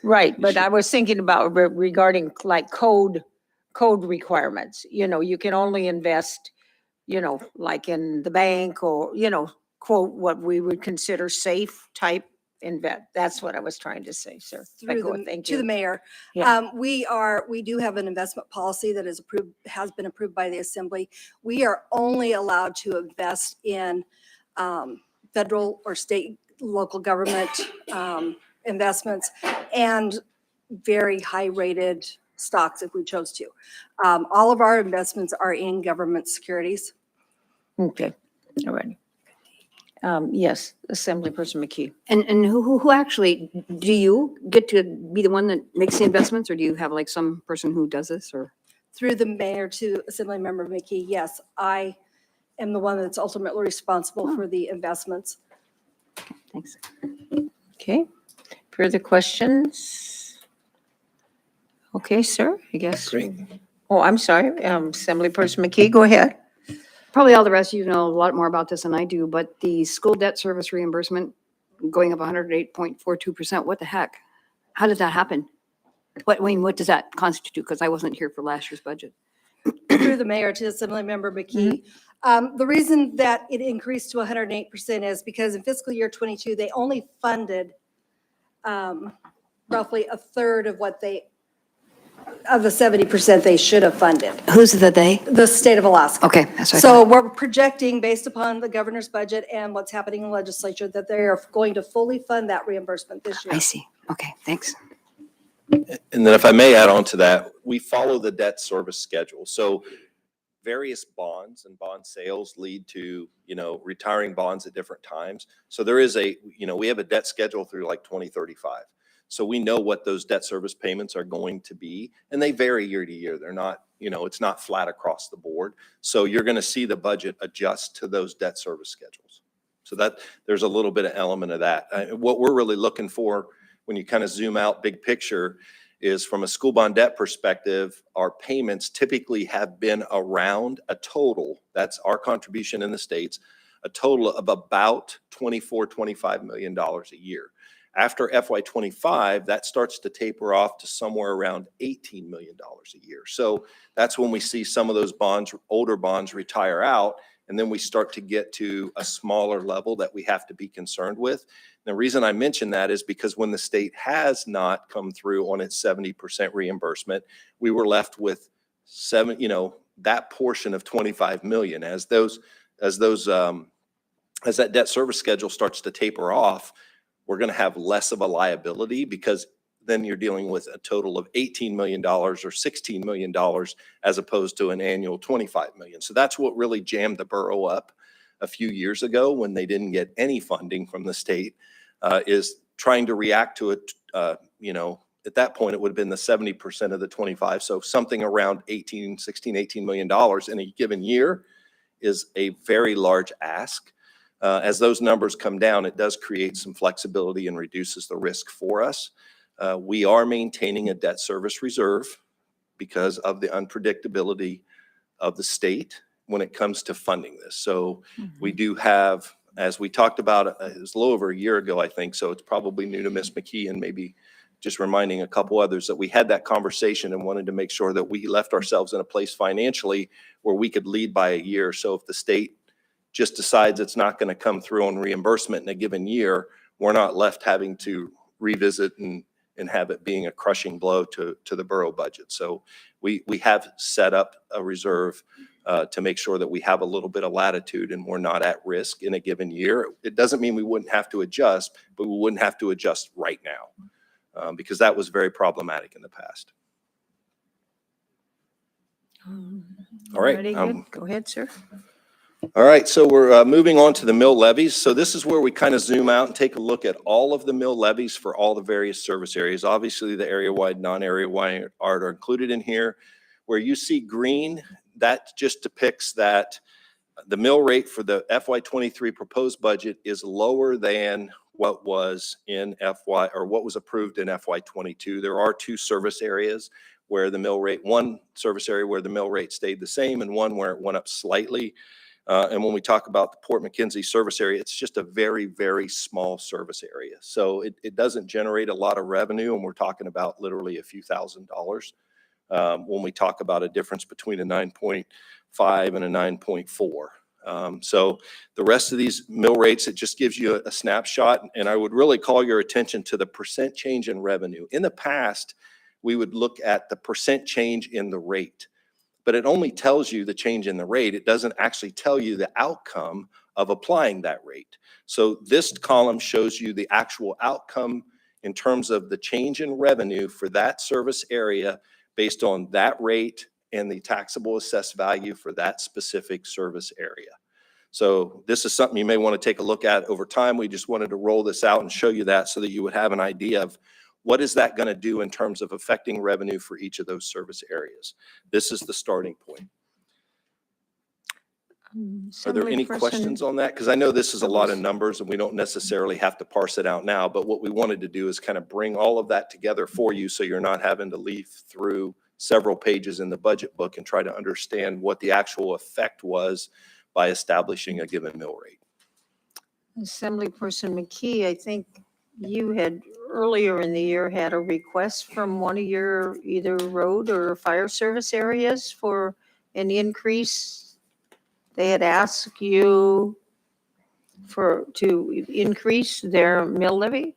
Right, but I was thinking about regarding like code requirements. You can only invest, like in the bank or, quote, what we would consider safe type invest. That's what I was trying to say, sir. Thank you. To the mayor. Yeah. We do have an investment policy that has been approved by the assembly. We are only allowed to invest in federal or state, local government investments and very high rated stocks if we chose to. All of our investments are in government securities. Okay, all right. Yes, Assemblyperson McKee. And who actually, do you get to be the one that makes the investments, or do you have like some person who does this, or? Through the mayor to Assemblymember McKee, yes, I am the one that's ultimately responsible for the investments. Thanks. Okay, further questions? Okay, sir, I guess. Great. Oh, I'm sorry, Assemblyperson McKee, go ahead. Probably all the rest of you know a lot more about this than I do, but the school debt service reimbursement going up 108.42%, what the heck? How did that happen? What does that constitute? Because I wasn't here for last year's budget. Through the mayor to Assemblymember McKee. The reason that it increased to 108% is because in fiscal year 22, they only funded roughly a third of what of the 70% they should have funded, Who's the they? the state of Alaska. Okay, that's what I So thought. we're projecting, based upon the governor's budget and what's happening in the legislature, that they are going to fully fund that reimbursement this year. I see. Okay, thanks. And then if I may add on to that, we follow the debt service schedule. So various bonds and bond sales lead to, retiring bonds at different times. So there is we have a debt schedule through like 2035. So we know what those debt service payments are going to be, and they vary year to year. They're not, it's not flat across the board. So you're going to see the budget adjust to those debt service schedules. So that there's a little bit of element of that. What we're really looking for when you kind of zoom out big picture is from a school bond debt perspective, our payments typically have been around a total, that's our contribution in the states, a total of about $24-25 million a year. After FY25, that starts to taper off to somewhere around $18 million a year. So that's when we see some of those bonds, older bonds, retire out, and then we start to get to a smaller level that we have to be concerned with. The reason I mention that is because when the state has not come through on its 70% reimbursement, we were left with that portion of 25 million. As that debt service schedule starts to taper off, we're going to have less of a liability, because then you're dealing with a total of $18 million or $16 million as opposed to an annual $25 million. So that's what really jammed the borough up a few years ago when they didn't get any funding from the state, is trying to react to it. At that point, it would have been the 70% of the 25. So something around $18 million in a given year is a very large ask. As those numbers come down, it does create some flexibility and reduces the risk for us. We are maintaining a debt service reserve because of the unpredictability of the state when it comes to funding this. So we do have, as we talked about, it was a little over a year ago, I think, so it's probably new to Ms. McKee, and maybe just reminding a couple others that we had that conversation and wanted to make sure that we left ourselves in a place financially where we could lead by a year. So if the state just decides it's not going to come through on reimbursement in a given year, we're not left having to revisit and have it being a crushing blow to the borough budget. So we have set up a reserve to make sure that we have a little bit of latitude and we're not at risk in a given year. It doesn't mean we wouldn't have to adjust, but we wouldn't have to adjust right now because that was very problematic in the past. All right. Alrighty, good. Go ahead, sir. All right, so we're moving on to the mill levies. So this is where we kind of zoom out and take a look at all of the mill levies for all the various service areas. Obviously, the area-wide, non-area-wide are included in here. Where you see green, that just depicts that the mill rate for the FY23 proposed budget is lower than what was in what was approved in FY22. There are two service areas where the mill rate, one service area where the mill rate stayed the same and one where it went up slightly. And when we talk about the Port McKenzie service area, it's just a very, very small service area. So it doesn't generate a lot of revenue, and we're talking about literally a few $1,000s when we talk about a difference between a 9.5 and a 9.4. So the rest of these mill rates, it just gives you a snapshot, and I would really call your attention to the percent change in revenue. In the past, we would look at the percent change in the rate, but it only tells you the change in the rate. It doesn't actually tell you the outcome of applying that rate. So this column shows you the actual outcome in terms of the change in revenue for that service area based on that rate and the taxable assessed value for that specific service area. So this is something you may want to take a look at over time. We just wanted to roll this out and show you that so that you would have an idea of what is that going to do in terms of affecting revenue for each of those service areas. This is the starting point. Are there any questions on that? Because I know this is a lot of numbers and we don't necessarily have to parse it out now, but what we wanted to do is kind of bring all of that together for you so you're not having to leaf through several pages in the budget book and try to understand what the actual effect was by establishing a given mill rate. Assemblyperson McKee, I think you had earlier in the year had a request from one of your either road or fire service areas for an increase. They had asked you to increase their mill levy?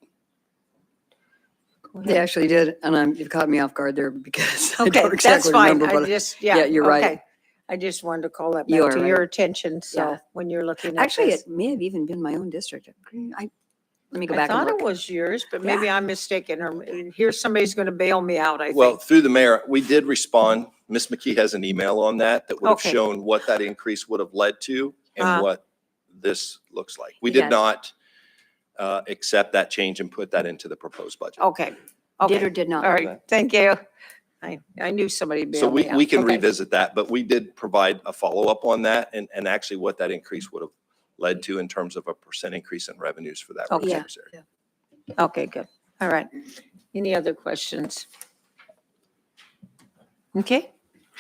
Go They ahead. actually did, and you've caught me off guard there because I Okay, don't that's exactly fine. remember. I but just, yeah, you're right. okay. I just wanted to call that You back are to your right. attention. So Yeah. when you're looking at Actually, this. it may have even been my own district. Let me go I back and thought it look. was yours, but maybe I'm mistaken, or here's somebody's going to bail me out, I Well, think. through the mayor, we did respond. Ms. McKee has an email on that would have Okay. shown what that increase would have led to and Uh-huh. what this looks like. We Yes. did not accept that change and put that into the proposed budget. Okay. Did or Okay. did not? All right. Thank you. I knew somebody So bailed me out. we can Okay. revisit that, but we did provide a follow-up on that and actually what that increase would have led to in terms of a percent increase in revenues for that Okay. service area. Okay, good. All right. Any other questions? Okay.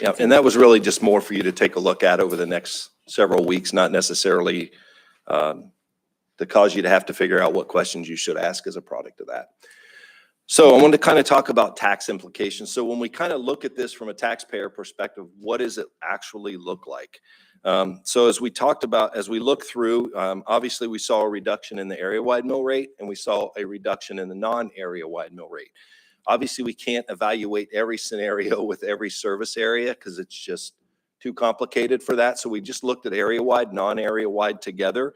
Yeah, and that was really just more for you to take a look at over the next several weeks, not necessarily to cause you to have to figure out what questions you should ask as a product of that. So I wanted to kind of talk about tax implications. So when we kind of look at this from a taxpayer perspective, what does it actually look like? So as we talked about, as we look through, obviously we saw a reduction in the area-wide mill rate and we saw a reduction in the non-area-wide mill rate. Obviously, we can't evaluate every scenario with every service area because it's just too complicated for that. So we just looked at area-wide, non-area-wide together.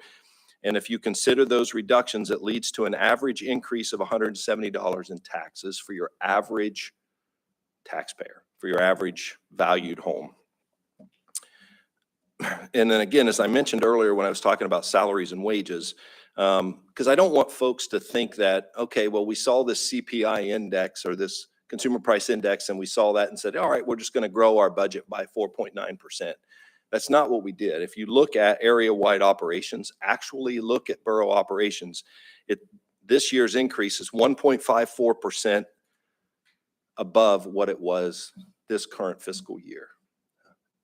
And if you consider those reductions, it leads to an average increase of $170 in taxes for your average taxpayer, for your average valued home. And then again, as I mentioned earlier when I was talking about salaries and wages, because I don't want folks to think that, okay, well, we saw this CPI index or this consumer price index and we saw that and said, all right, we're just going to grow our budget by 4.9%. That's not what we did. If you look at area-wide operations, actually look at borough operations, this year's increase is 1.54% above what it was this current fiscal year.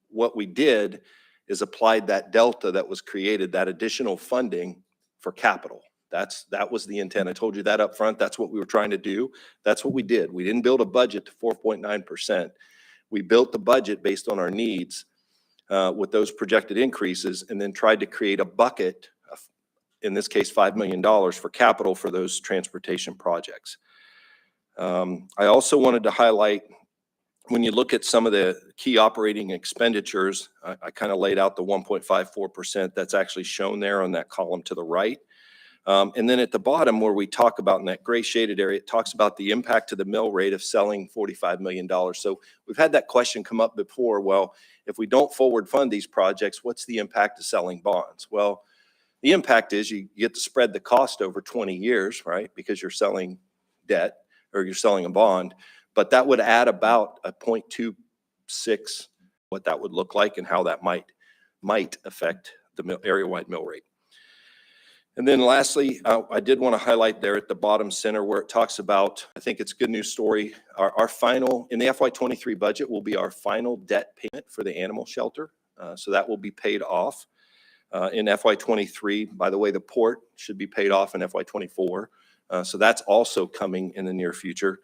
What we did is applied that delta that was created, that additional funding for capital. That was the intent. I told you that up front. That's what we were trying to do. That's what we did. We didn't build a budget to 4.9%. We built the budget based on our needs with those projected increases and then tried to create a bucket, in this case, $5 million for capital for those transportation projects. I also wanted to highlight, when you look at some of the key operating expenditures, I kind of laid out the 1.54% that's actually shown there on that column to the right. And then at the bottom where we talk about in that gray shaded area, it talks about the impact to the mill rate of selling $45 million. So we've had that question come up before. Well, if we don't forward fund these projects, what's the impact of selling bonds? Well, the impact is you get to spread the cost over 20 years, right? Because you're selling debt or you're selling a bond, but that would add about a 0.26, what that would look like and how that might affect the area-wide mill rate. And then lastly, I did want to highlight there at the bottom center where it talks about, I think it's a good news story. Our final, in the FY23 budget will be our final debt payment for the animal shelter. So that will be paid off in FY23. By the way, the port should be paid off in FY24. So that's also coming in the near future.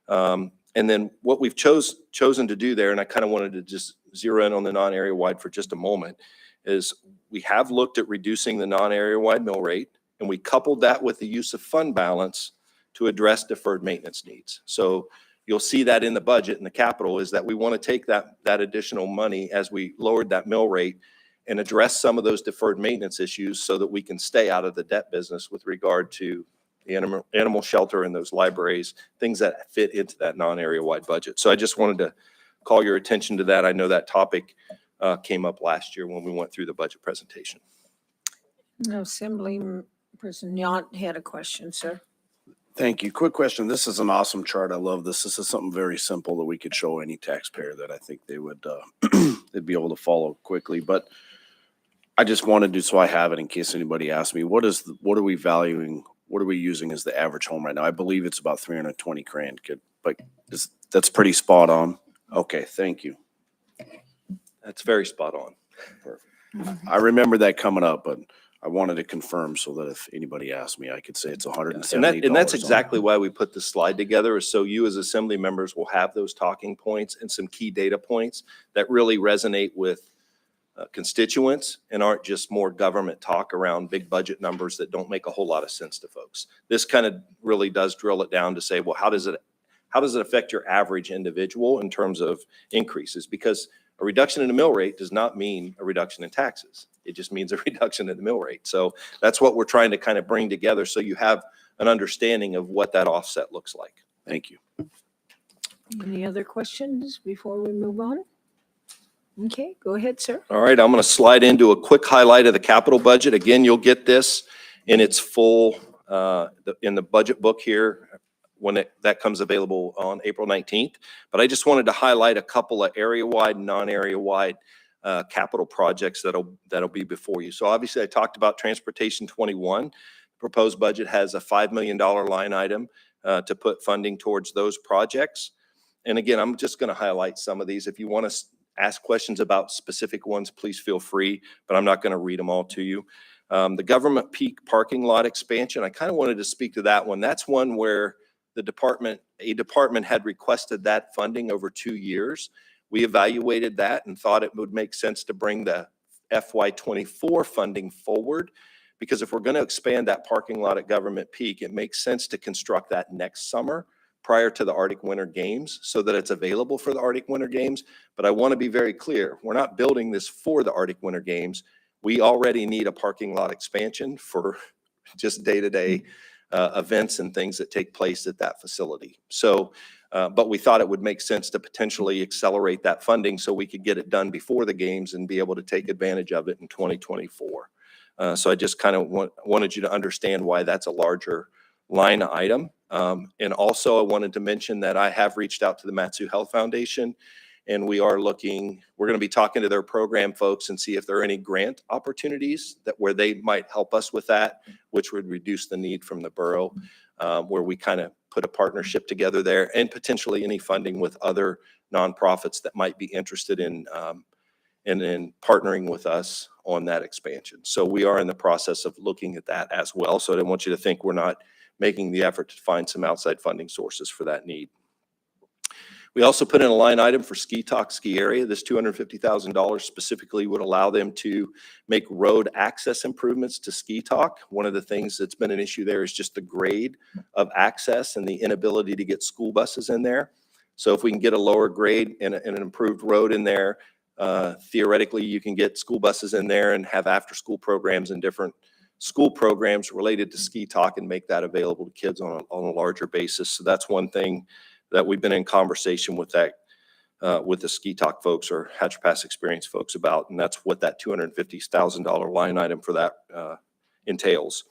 And then what we've chosen to do there, and I kind of wanted to just zero in on the non-area wide for just a moment, is we have looked at reducing the non-area wide mill rate, and we coupled that with the use of fund balance to address deferred maintenance needs. So you'll see that in the budget and the capital is that we want to take that additional money as we lowered that mill rate and address some of those deferred maintenance issues so that we can stay out of the debt business with regard to the animal shelter and those libraries, things that fit into that non-area wide budget. So I just wanted to call your attention to that. I know that topic came up last year when we went through the budget presentation. Assemblyperson Yount had a question, sir. Thank you. Quick question. This is an awesome chart. I love this. This is something very simple that we could show any taxpayer that I think they would, they'd be able to follow quickly. But I just wanted to, so I have it in case anybody asks me, what are we valuing? What are we using as the average home right now? I believe it's about 320 grand, but that's pretty spot on. Okay, thank you. That's very spot on. I remember that coming up, but I wanted to confirm so that if anybody asked me, I could say it's $170. And that's exactly why we put this slide together, is so you as assembly members will have those talking points and some key data points that really resonate with constituents and aren't just more government talk around big budget numbers that don't make a whole lot of sense to folks. This kind of really does drill it down to say, well, how does it affect your average individual in terms of increases? Because a reduction in the mill rate does not mean a reduction in taxes. It just means a reduction in the mill rate. So that's what we're trying to kind of bring together so you have an understanding of what that offset looks like. Thank you. Any other questions before we move on? Okay, go ahead, sir. All right, I'm going to slide into a quick highlight of the capital budget. Again, you'll get this in its full, in the budget book here when that comes available on April 19th. But I just wanted to highlight a couple of area-wide, non-area-wide capital projects that'll be before you. So obviously I talked about Transportation 21. Proposed budget has a $5 million line item to put funding towards those projects. And again, I'm just going to highlight some of these. If you want to ask questions about specific ones, please feel free, but I'm not going to read them all to you. The Government Peak parking lot expansion, I kind of wanted to speak to that one. That's one where a department had requested that funding over 2 years. We evaluated that and thought it would make sense to bring the FY24 funding forward, because if we're going to expand that parking lot at Government Peak, it makes sense to construct that next summer prior to the Arctic Winter Games so that it's available for the Arctic Winter Games. But I want to be very clear, we're not building this for the Arctic Winter Games. We already need a parking lot expansion for just day-to-day events and things that take place at that facility. So, but we thought it would make sense to potentially accelerate that funding so we could get it done before the games and be able to take advantage of it in 2024. So I just kind of wanted you to understand why that's a larger line item. And also I wanted to mention that I have reached out to the Matsu Health Foundation, and we're going to be talking to their program folks and see if there are any grant opportunities where they might help us with that, which would reduce the need from the borough, where we kind of put a partnership together there, and potentially any funding with other nonprofits that might be interested in partnering with us on that expansion. So we are in the process of looking at that as well. So I didn't want you to think we're not making the effort to find some outside funding sources for that need. We also put in a line item for Ski Talk Ski Area. This $250,000 specifically would allow them to make road access improvements to Ski Talk. One of the things that's been an issue there is just the grade of access and the inability to get school buses in there. So if we can get a lower grade and an improved road in there, theoretically you can get school buses in there and have after-school programs and different school programs related to Ski Talk and make that available to kids on a larger basis. So that's one thing that we've been in conversation with with the Ski Talk folks or Hatcher Pass Experience folks about, and that's what that $250,000 line item for that entails.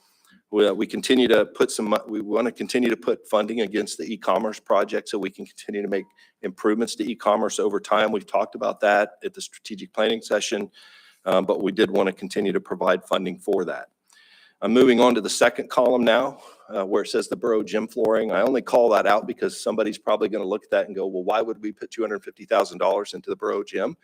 We continue to put we want to continue to put funding against the e-commerce project so we can continue to make improvements to e-commerce over time. We've talked about that at the strategic planning session, but we did want to continue to provide funding for that. I'm moving on to the second column now, where it says the Borough Gym Flooring. I only call that out because somebody's probably going to look at that and go, well, why would we put $250,000 into the Borough Gym?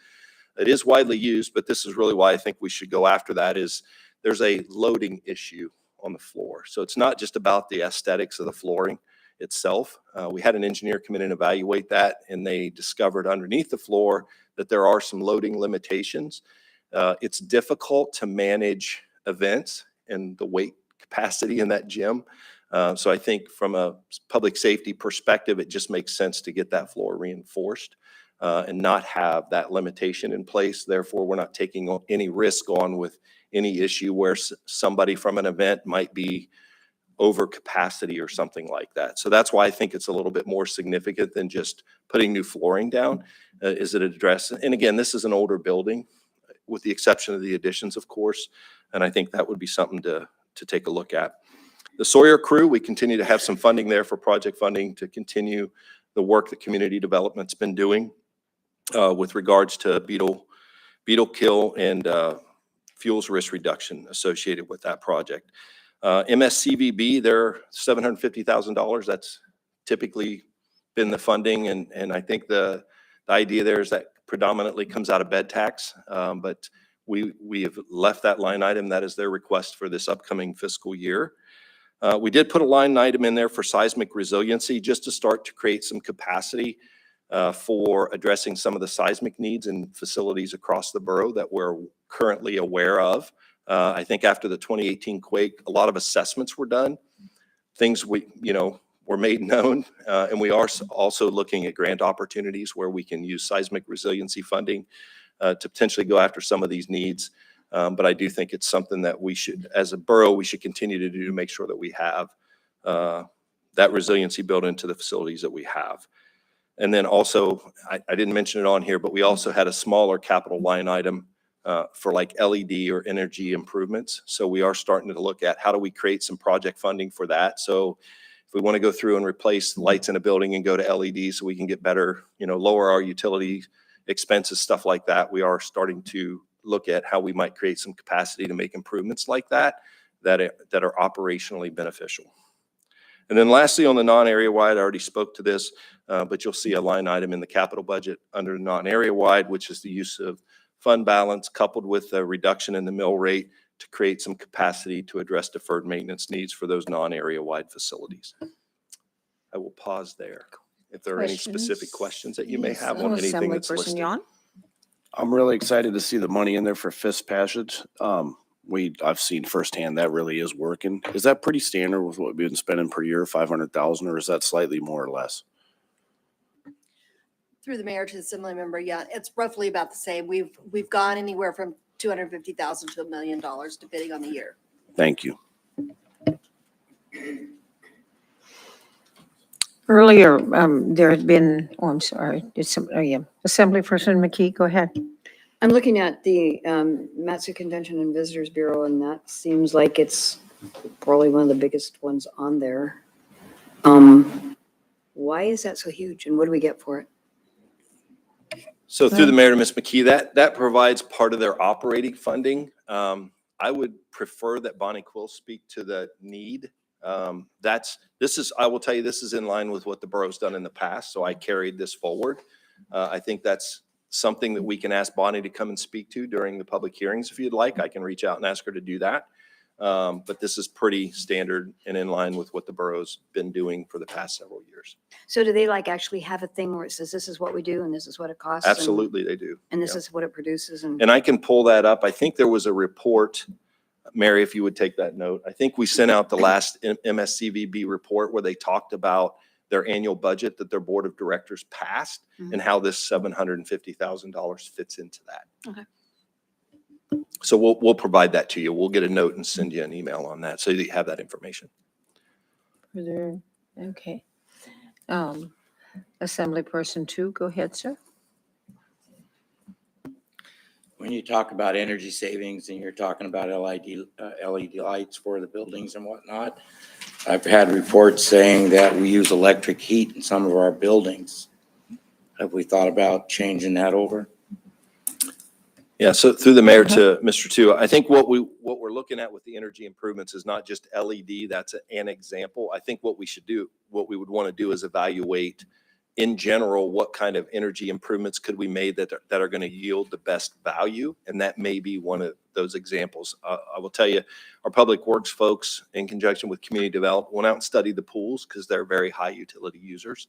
It is widely used, but this is really why I think we should go after that. Is there's a loading issue on the floor. So it's not just about the aesthetics of the flooring itself. We had an engineer come in and evaluate that, and they discovered underneath the floor that there are some loading limitations. It's difficult to manage events and the weight capacity in that gym. So I think from a public safety perspective, it just makes sense to get that floor reinforced and not have that limitation in place. Therefore, we're not taking any risk on with any issue where somebody from an event might be over capacity or something like that. So that's why I think it's a little bit more significant than just putting new flooring down, is it address. And again, this is an older building. with the exception of the additions, of course. And I think that would be something to take a look at. The Sawyer crew, we continue to have some funding there for project funding to continue the work that community development's been doing with regards to beetle kill and fuels risk reduction associated with that project. MSCVB, they're $750,000. That's typically been the funding. And I think the idea there is that predominantly comes out of bed tax. But we have left that line item. That is their request for this upcoming fiscal year. We did put a line item in there for seismic resiliency just to start to create some capacity for addressing some of the seismic needs in facilities across the borough that we're currently aware of. I think after the 2018 quake, a lot of assessments were done. Things were made known, and we are also looking at grant opportunities where we can use seismic resiliency funding to potentially go after some of these needs. But I do think it's something that we should, as a borough, we should continue to do to make sure that we have that resiliency built into the facilities that we have. And then also, I didn't mention it on here, but we also had a smaller capital line item for like LED or energy improvements. So we are starting to look at how do we create some project funding for that. So if we want to go through and replace lights in a building and go to LED so we can get better, lower our utility expenses, stuff like that, we are starting to look at how we might create some capacity to make improvements like that are operationally beneficial. And then lastly, on the non-area wide, I already spoke to this, but you'll see a line item in the capital budget under non-area wide, which is the use of fund balance coupled with a reduction in the mill rate to create some capacity to address deferred maintenance needs for those non-area wide facilities. I will pause there. If there are any specific questions that you may have on anything that's listed. Assemblyperson Yuan? I'm really excited to see the money in there for FIST passage. I've seen firsthand that really is working. Is that pretty standard with what we've been spending per year, 500,000, or is that slightly more or less? Through the mayor to the assembly member, yeah, it's roughly about the same. We've gone anywhere from 250,000 to $1 million, depending on the year. Thank you. Earlier, there had been, I'm sorry, Assemblyperson McKee, go ahead. I'm looking at the Matsu Convention and Visitors Bureau, and that seems like it's probably one of the biggest ones on there. Why is that so huge, and what do we get for it? So through the mayor to Ms. McKee, that provides part of their operating funding. I would prefer that Bonnie Quill speak to the need. I will tell you, this is in line with what the borough's done in the past, so I carried this forward. I think that's something that we can ask Bonnie to come and speak to during the public hearings if you'd like. I can reach out and ask her to do that. But this is pretty standard and in line with what the borough's been doing for the past several years. So do they actually have a thing where it says, this is what we do and this is what it costs? Absolutely, they do. And this Yeah. is what it produces? And I can pull that up. I think there was a report, Mary, if you would take that note. I think we sent out the last MSCVB report where they talked about their annual budget that their board of directors passed and how this $750,000 fits into that. Okay. So we'll provide that to you. We'll get a note and send you an email on that so that you have that information. Okay. Assemblyperson 2, go ahead, sir. When you talk about energy savings and you're talking about LED lights for the buildings and whatnot, I've had reports saying that we use electric heat in some of our buildings. Have we thought about changing that over? Yeah, so through the mayor to Mr. Tu, I think what we're looking at with the energy improvements is not just LED, that's an example. I think what we would want to do is evaluate in general, what kind of energy improvements could we make that are going to yield the best value? And that may be one of those examples. I will tell you, our public works folks, in conjunction with community development, went out and studied the pools because they're very high utility users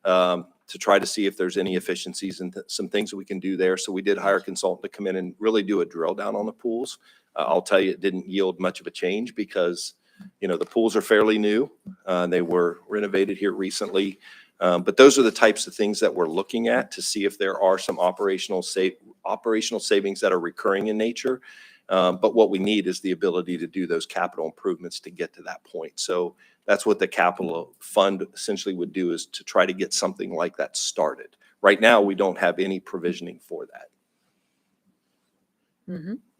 to try to see if there's any efficiencies and some things that we can do there. So we did hire a consultant to come in and really do a drill down on the pools. I'll tell you, it didn't yield much of a change because, the pools are fairly new. They were renovated here recently. But those are the types of things that we're looking at to see if there are some operational savings that are recurring in nature. But what we need is the ability to do those capital improvements to get to that point. So that's what the capital fund essentially would do, is to try to get something like that started. Right now, we don't have any provisioning for that.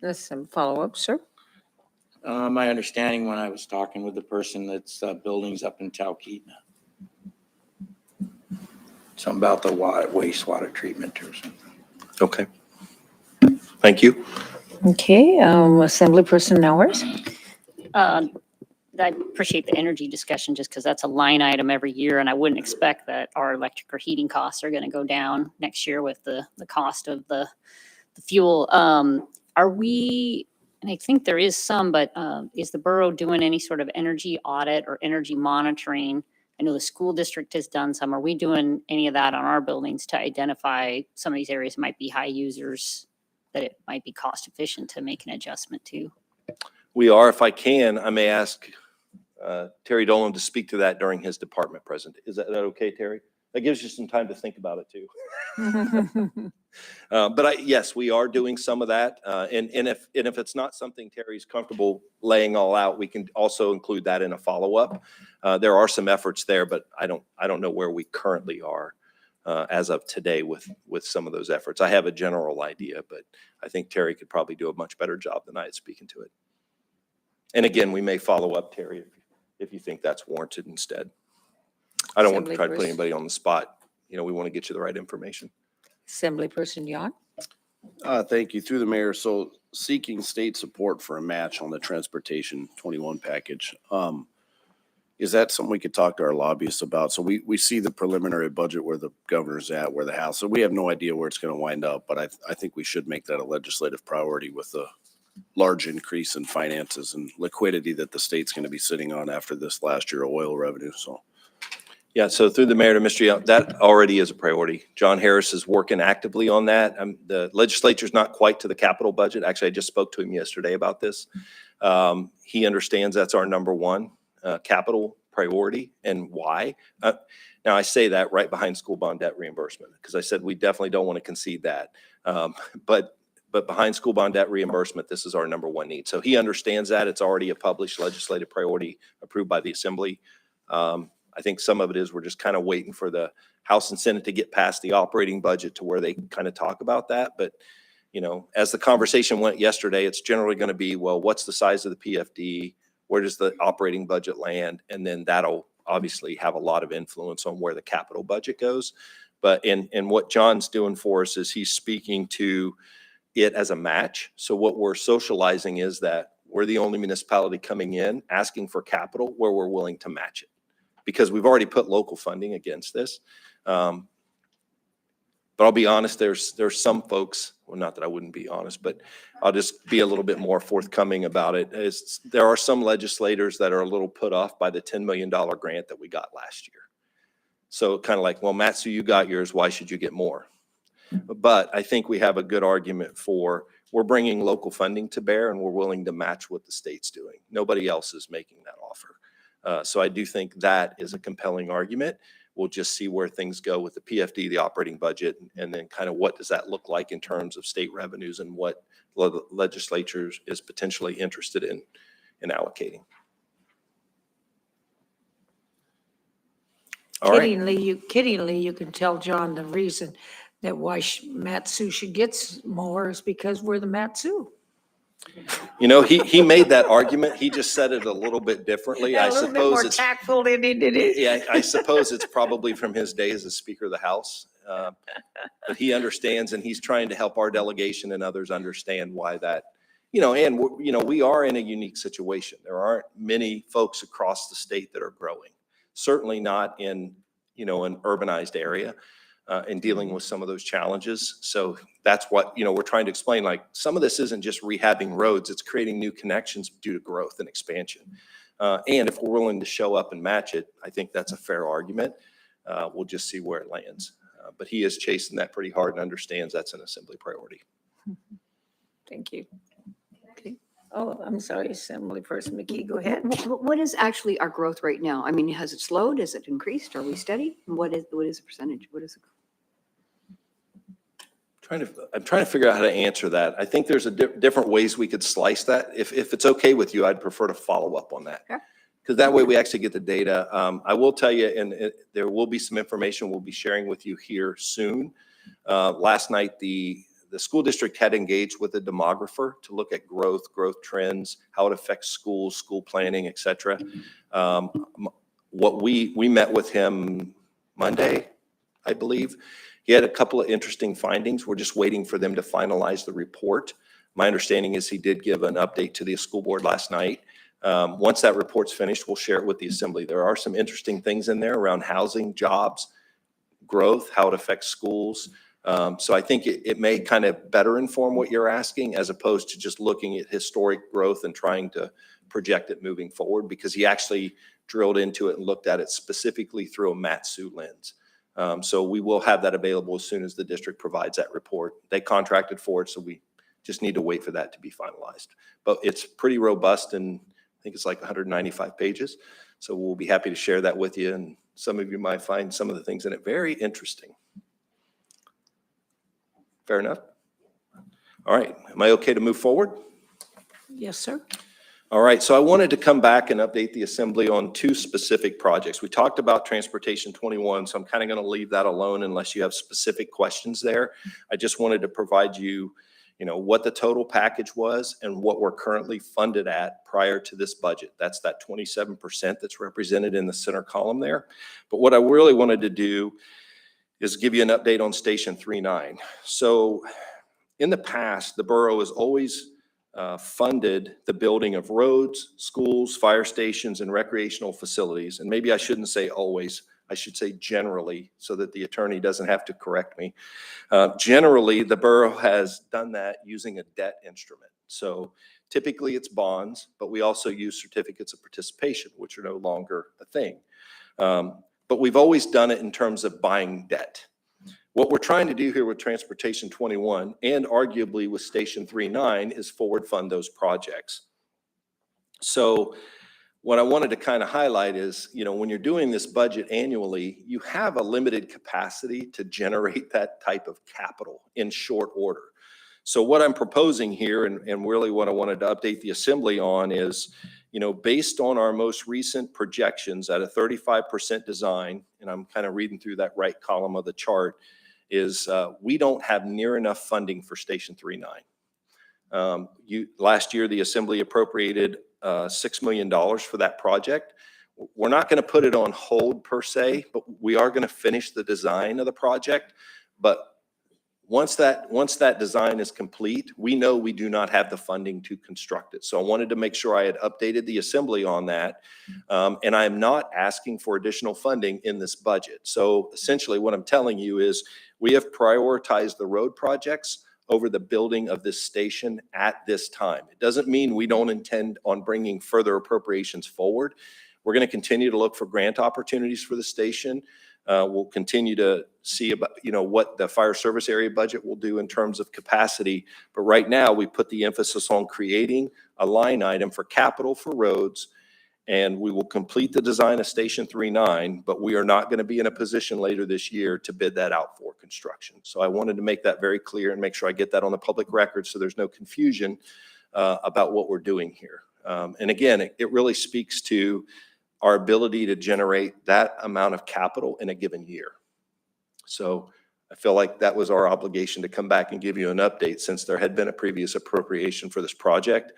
That's some follow-up, sir. My understanding when I was talking with the person that's buildings up in Talkeetna. Something about the wastewater treatment or something. Okay. Thank you. Okay, Assemblyperson Nowers. I appreciate the energy discussion just because that's a line item every year, and I wouldn't expect that our electric or heating costs are going to go down next year with the cost of the fuel. Are we, and I think there is some, but is the borough doing any sort of energy audit or energy monitoring? I know the school district has done some. Are we doing any of that on our buildings to identify some of these areas that might be high users, that it might be cost efficient to make an adjustment to? We are, if I can, I may ask Terry Dolan to speak to that during his department present. Is that okay, Terry? That gives you some time to think about it too. But yes, we are doing some of that. And if it's not something Terry's comfortable laying all out, we can also include that in a follow-up. There are some efforts there, but I don't know where we currently are as of today with some of those efforts. I have a general idea, but I think Terry could probably do a much better job than I at speaking to it. And again, we may follow up, Terry, if you think that's warranted instead. I don't want to try to put anybody on the spot. We want to get you the right information. Assemblyperson Yacht. Thank you. Through the mayor. So seeking state support for a match on the transportation 21 package. Is that something we could talk to our lobbyists about? So we see the preliminary budget where the governor's at, where the House, so we have no idea where it's going to wind up, but I think we should make that a legislative priority with the large increase in finances and liquidity that the state's going to be sitting on after this last year of oil revenue. So. Yeah, so through the mayor to Mr. Young, that already is a priority. John Harris is working actively on that. The legislature's not quite to the capital budget. Actually, I just spoke to him yesterday about this. He understands that's our number one capital priority and why. Now, I say that right behind school bond debt reimbursement because I said we definitely don't want to concede that. But behind school bond debt reimbursement, this is our number one need. So he understands that. It's already a published legislative priority approved by the Assembly. I think some of it is we're just kind of waiting for the House and Senate to get past the operating budget to where they kind of talk about that. But, as the conversation went yesterday, it's generally going to be, well, what's the size of the PFD? Where does the operating budget land? And then that'll obviously have a lot of influence on where the capital budget goes. But and what John's doing for us is he's speaking to it as a match. So what we're socializing is that we're the only municipality coming in asking for capital where we're willing to match it. Because we've already put local funding against this. But I'll be honest, there's some folks, well, not that I wouldn't be honest, but I'll just be a little bit more forthcoming about it. There are some legislators that are a little put off by the $10 million grant that we got last year. So kind of like, well, Matsu, you got yours, why should you get more? But I think we have a good argument for we're bringing local funding to bear and we're willing to match what the state's doing. Nobody else is making that offer. So I do think that is a compelling argument. We'll just see where things go with the PFD, the operating budget, and then kind of what does that look like in terms of state revenues and what the legislature is potentially interested in allocating. All right. Kiddingly, you can tell John the reason that why Matsu should get more is because we're the Matsu. He made that argument. He just said it a little bit differently. A I little bit suppose more it's tactful than he did it. yeah. I suppose it's probably from his days as Speaker of the House, but he understands, and he's trying to help our delegation and others understand why that. And we are in a unique situation. There aren't many folks across the state that are growing. Certainly not in an urbanized area. And dealing with some of those challenges. So that's what, we're trying to explain, like some of this isn't just rehabbing roads, it's creating new connections due to growth and expansion. And if we're willing to show up and match it, I think that's a fair argument. We'll just see where it lands. But he is chasing that pretty hard and understands that's an Assembly priority. Thank you. Okay. Oh, I'm sorry, Assemblyperson McKee, go ahead. What is actually our growth rate now? I mean, has it slowed? Has it increased? Are we steady? And what is the percentage? What is it? I'm trying to figure out how to answer that. I think there's different ways we could slice that. If it's okay with you, I'd prefer to follow up on that. Sure. Because that way we actually get the data. I will tell you, and there will be some information we'll be sharing with you here soon. Last night, the the school district had engaged with a demographer to look at growth trends, how it affects schools, school planning, et cetera. What we met with him Monday, I believe. He had a couple of interesting findings. We're just waiting for them to finalize the report. My understanding is he did give an update to the school board last night. Once that report's finished, we'll share it with the assembly. There are some interesting things in there around housing, jobs, growth, how it affects schools. So I think it may kind of better inform what you're asking as opposed to just looking at historic growth and trying to project it moving forward, because he actually drilled into it and looked at it specifically through a Matsu lens. So we will have that available as soon as the district provides that report. They contracted for it, so we just need to wait for that to be finalized. But it's pretty robust, and I think it's like 195 pages. So we'll be happy to share that with you, and some of you might find some of the things in it very interesting. Fair enough? All right, am I okay to move forward? Yes, sir. All right, so I wanted to come back and update the assembly on two specific projects. We talked about Transportation 21, so I'm kind of going to leave that alone unless you have specific questions there. I just wanted to provide you, what the total package was and what we're currently funded at prior to this budget. That's that 27% that's represented in the center column there. But what I really wanted to do is give you an update on Station 39. So in the past, the borough has always funded the building of roads, schools, fire stations, and recreational facilities. And maybe I shouldn't say always, I should say generally, so that the attorney doesn't have to correct me. Generally, the borough has done that using a debt instrument. So typically it's bonds, but we also use certificates of participation, which are no longer a thing. But we've always done it in terms of buying debt. What we're trying to do here with Transportation 21 and arguably with Station 39 is forward fund those projects. So what I wanted to kind of highlight is, when you're doing this budget annually, you have a limited capacity to generate that type of capital in short order. So what I'm proposing here, and really what I wanted to update the assembly on is, based on our most recent projections at a 35% design, and I'm kind of reading through that right column of the chart, is we don't have near enough funding for Station 39. Last year, the assembly appropriated $6 million for that project. We're not going to put it on hold per se, but we are going to finish the design of the project. But once that design is complete, we know we do not have the funding to construct it. So I wanted to make sure I had updated the assembly on that. And I am not asking for additional funding in this budget. So essentially what I'm telling you is we have prioritized the road projects over the building of this station at this time. It doesn't mean we don't intend on bringing further appropriations forward. We're going to continue to look for grant opportunities for the station. We'll continue to see about, what the fire service area budget will do in terms of capacity. But right now we put the emphasis on creating a line item for capital for roads, and we will complete the design of Station 39, but we are not going to be in a position later this year to bid that out for construction. So I wanted to make that very clear and make sure I get that on the public record so there's no confusion about what we're doing here. And again, it really speaks to our ability to generate that amount of capital in a given year. So I feel like that was our obligation to come back and give you an update since there had been a previous appropriation for this project.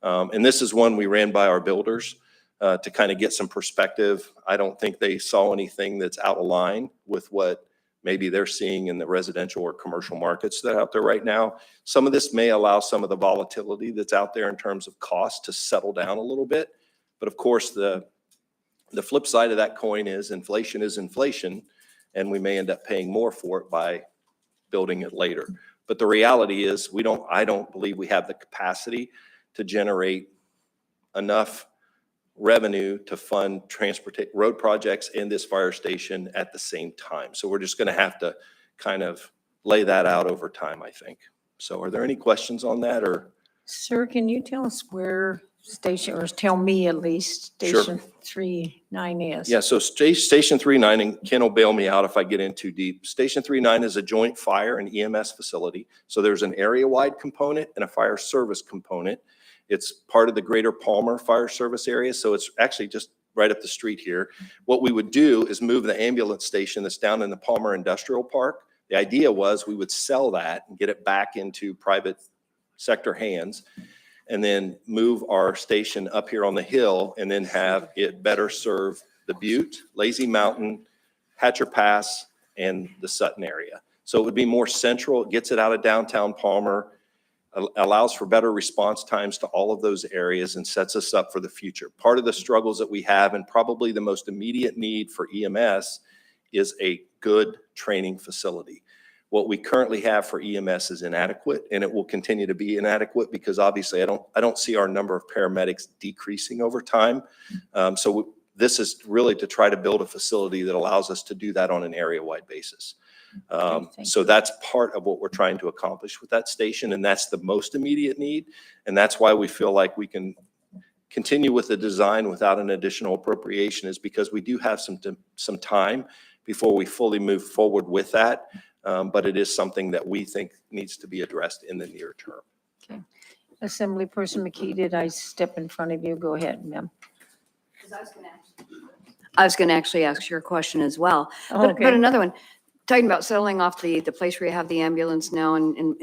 And this is one we ran by our builders to kind of get some perspective. I don't think they saw anything that's out of line with what maybe they're seeing in the residential or commercial markets that are out there right now. Some of this may allow some of the volatility that's out there in terms of cost to settle down a little bit. But of course, the flip side of that coin is inflation, and we may end up paying more for it by building it later. But the reality is I don't believe we have the capacity to generate enough revenue to fund road projects and this fire station at the same time. So we're just going to have to kind of lay that out over time, I think. So are there any questions on that, or? Sir, can you tell us where station, or tell me at least, Sure. Station 39 is? Yeah, so Station 39, and Ken will bail me out if I get in too deep. Station 39 is a joint fire and EMS facility. So there's an area-wide component and a fire service component. It's part of the Greater Palmer Fire Service area, so it's actually just right up the street here. What we would do is move the ambulance station that's down in the Palmer Industrial Park The idea was we would sell that and get it back into private sector hands and then move our station up here on the hill and then have it better serve the Butte, Lazy Mountain, Hatcher Pass, and the Sutton area. So it would be more central. It gets it out of downtown Palmer, allows for better response times to all of those areas and sets us up for the future. Part of the struggles that we have, and probably the most immediate need for EMS, is a good training facility. What we currently have for EMS is inadequate, and it will continue to be inadequate because obviously I don't see our number of paramedics decreasing over time. This is really to try to build a facility that allows us to do that on an area-wide basis. So that's part of what we're trying to accomplish with that station, and that's the most immediate need. And that's why we feel like we can continue with the design without an additional appropriation, is because we do have some time before we fully move forward with that. But it is something that we think needs to be addressed in the near term. Okay. Assemblyperson McKee, did I step in front of you? Go ahead, ma'am. I was going to actually ask your question as well. Oh, But another one, talking about selling off the place where you have the ambulance now, and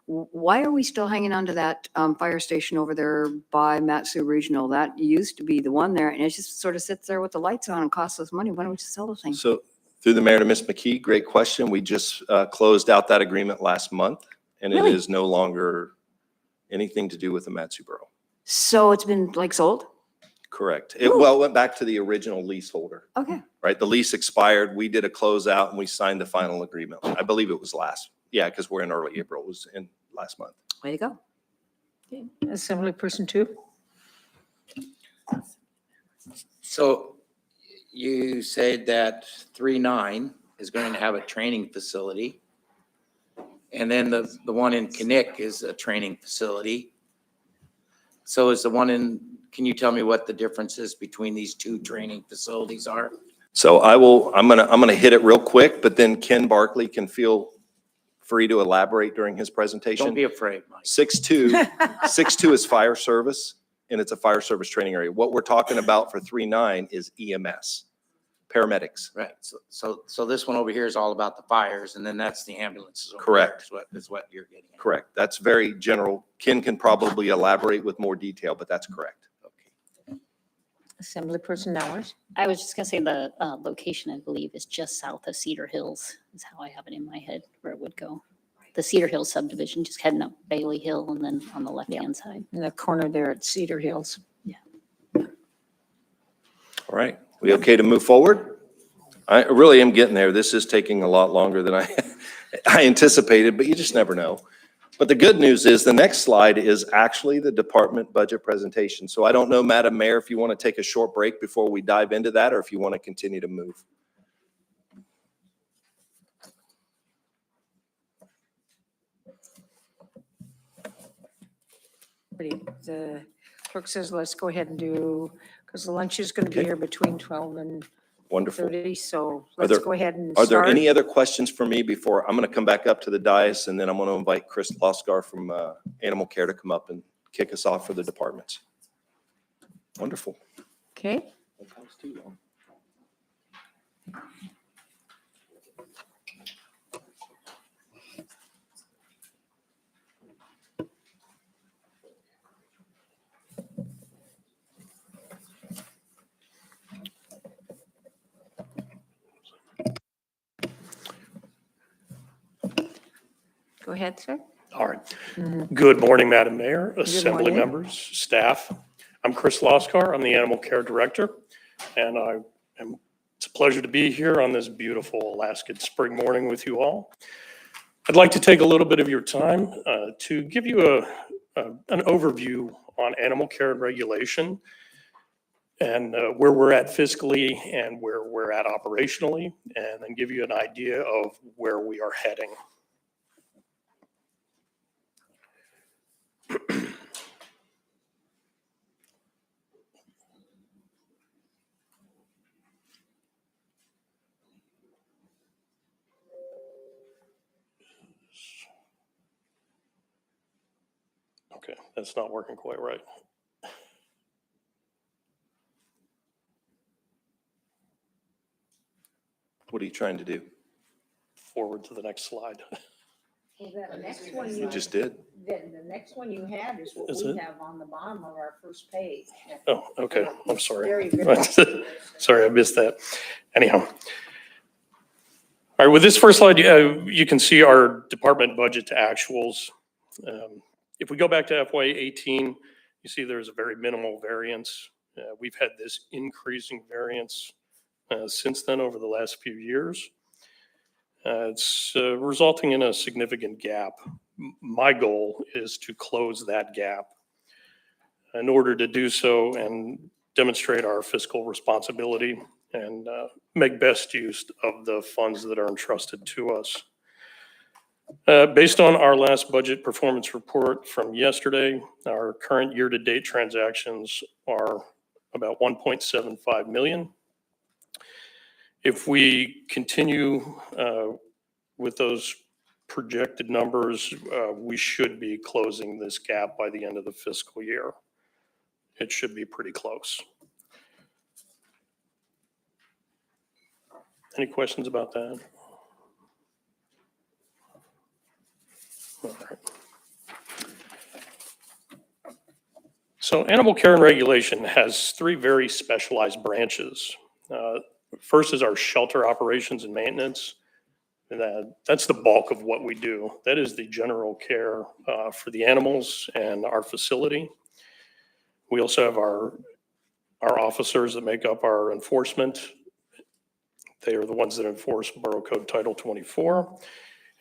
why are we still hanging on to that fire station over there by Matsu Regional? That used to be the one there, and it just sort of sits there with the lights on and costs us money. Why don't we just sell the thing? So through the mayor to Ms. McKee, great question. We just closed out that agreement last month, and it Really? is no longer anything to do with the Matsu Borough. So it's been like sold? Correct. It went back to the original leaseholder, Okay. right? The lease expired. We did a closeout and we signed the final agreement. I believe it was because we're in early April. It was in last month. Way to go. Assemblyperson 2. So you said that 3-9 is going to have a training facility. And then the one in Kinnick is a training facility. So is the one can you tell me what the differences between these two training facilities are? So I'm gonna hit it real quick, but then Ken Barkley can feel free to elaborate during his presentation. Don't be afraid, Mike. 6.2 is fire service, and it's a fire service training area. What we're talking about for 3.9 is EMS, paramedics. Right. So this one over here is all about the fires, and then that's the ambulances. over Correct. there is what you're getting at. Correct. That's very general. Ken can probably elaborate with more detail, but that's correct. Assemblyperson Nowers. I was just gonna say the location, I believe, is just south of Cedar Hills, is how I have it in my head where it would go. The Cedar Hills subdivision, just heading up Bailey Hill and then on the left-hand side. In the corner there at Cedar Hills. All right. We okay to move forward? I really am getting there. This is taking a lot longer than I anticipated, but you just never know. But the good news is the next slide is actually the department budget presentation. So I don't know, Madam Mayor, if you want to take a short break before we dive into that, or if you want to continue to move. The clerk says, let's go ahead and do, because the lunch is going to be Okay. here between 12 and Wonderful. 30. So Are let's there- go ahead and Are there start. any other questions for me before I'm going to come back up to the dais, and then I'm going to invite Chris Loskar from Animal Care to come up and kick us off for the departments. Wonderful. Okay. Go ahead, sir. All right. Good morning, Madam Mayor, Assembly morning. members, staff. I'm Chris Loskar. I'm the Animal Care Director. And it's a pleasure to be here on this beautiful Alaskan spring morning with you all. I'd like to take a little bit of your time to give you an overview on animal care and regulation and where we're at fiscally and where we're at operationally, and then give you an idea of where we are heading. Okay, that's not working quite right. What are you trying to do? forward to the next slide. Well, that next one You just did. the next one you had is what Is we it? have on the bottom of our first page. Oh, okay. I'm sorry. Very good. Sorry, I missed that. Anyhow. All right, with this first slide, you can see our department budget to actuals. If we go back to FY18, you see there's a very minimal variance. We've had this increasing variance since then over the last few years. It's resulting in a significant gap. My goal is to close that gap. In order to do so and demonstrate our fiscal responsibility and make best use of the funds that are entrusted to us. Based on our last budget performance report from yesterday, our current year-to-date transactions are about 1.75 million. If we continue with those projected numbers, we should be closing this gap by the end of the fiscal year. It should be pretty close. Any questions about that? All right. So animal care and regulation has three very specialized branches. First is our shelter operations and maintenance. And that's the bulk of what we do. That is the general care for the animals and our facility. We also have our officers that make up our enforcement. They are the ones that enforce Borough Code Title 24.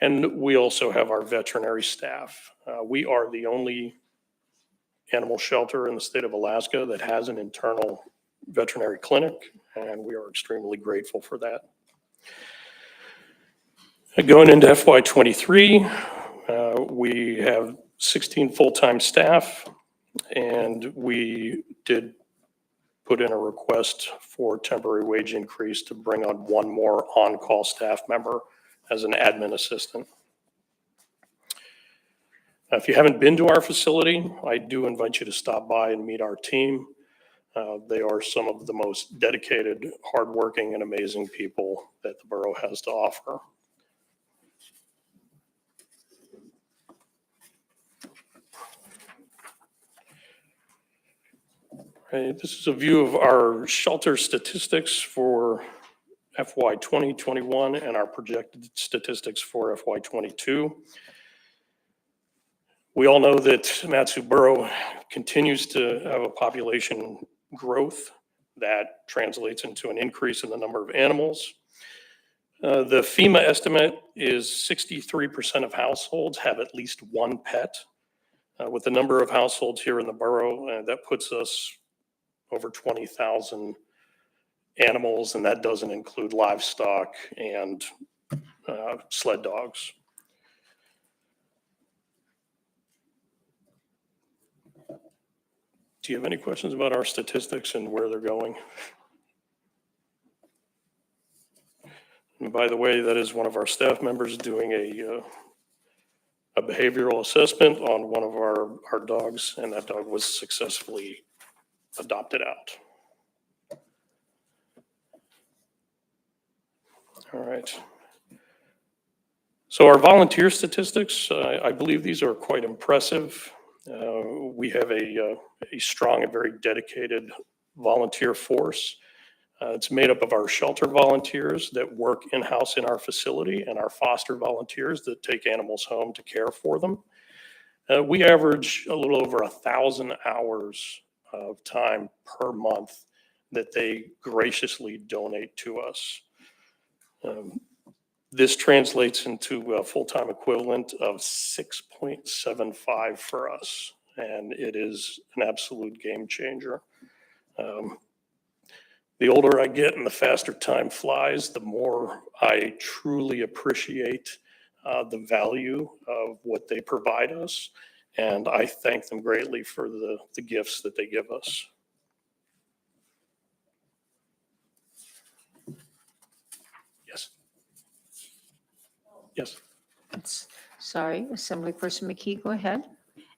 And we also have our veterinary staff. We are the only animal shelter in the state of Alaska that has an internal veterinary clinic, and we are extremely grateful for that. Going into FY23, we have 16 full-time staff, and we did put in a request for temporary wage increase to bring on one more on-call staff member as an admin assistant. If you haven't been to our facility, I do invite you to stop by and meet our team. They are some of the most dedicated, hardworking, and amazing people that the borough has to offer. Right, this is a view of our shelter statistics for FY 2021 and our projected statistics for FY 22. We all know that Matsu Borough continues to have a population growth that translates into an increase in the number of animals. The FEMA estimate is 63% of households have at least one pet. With the number of households here in the borough, that puts us over 20,000 animals, and that doesn't include livestock and sled dogs. Do you have any questions about our statistics and where they're going? And by the way, that is one of our staff members doing a behavioral assessment on one of our dogs, and that dog was successfully adopted out. All right. So our volunteer statistics, I believe these are quite impressive. We have a strong and very dedicated volunteer force. It's made up of our shelter volunteers that work in-house in our facility and our foster volunteers that take animals home to care for them. We average a little over 1,000 hours of time per month that they graciously donate to us. This translates into a full-time equivalent of 6.75 for us, and it is an absolute game changer. The older I get and the faster time flies, the more I truly appreciate the value of what they provide us, and I thank them greatly for the gifts that they give us. Yes. Yes. Sorry, Assemblyperson McKee, go ahead.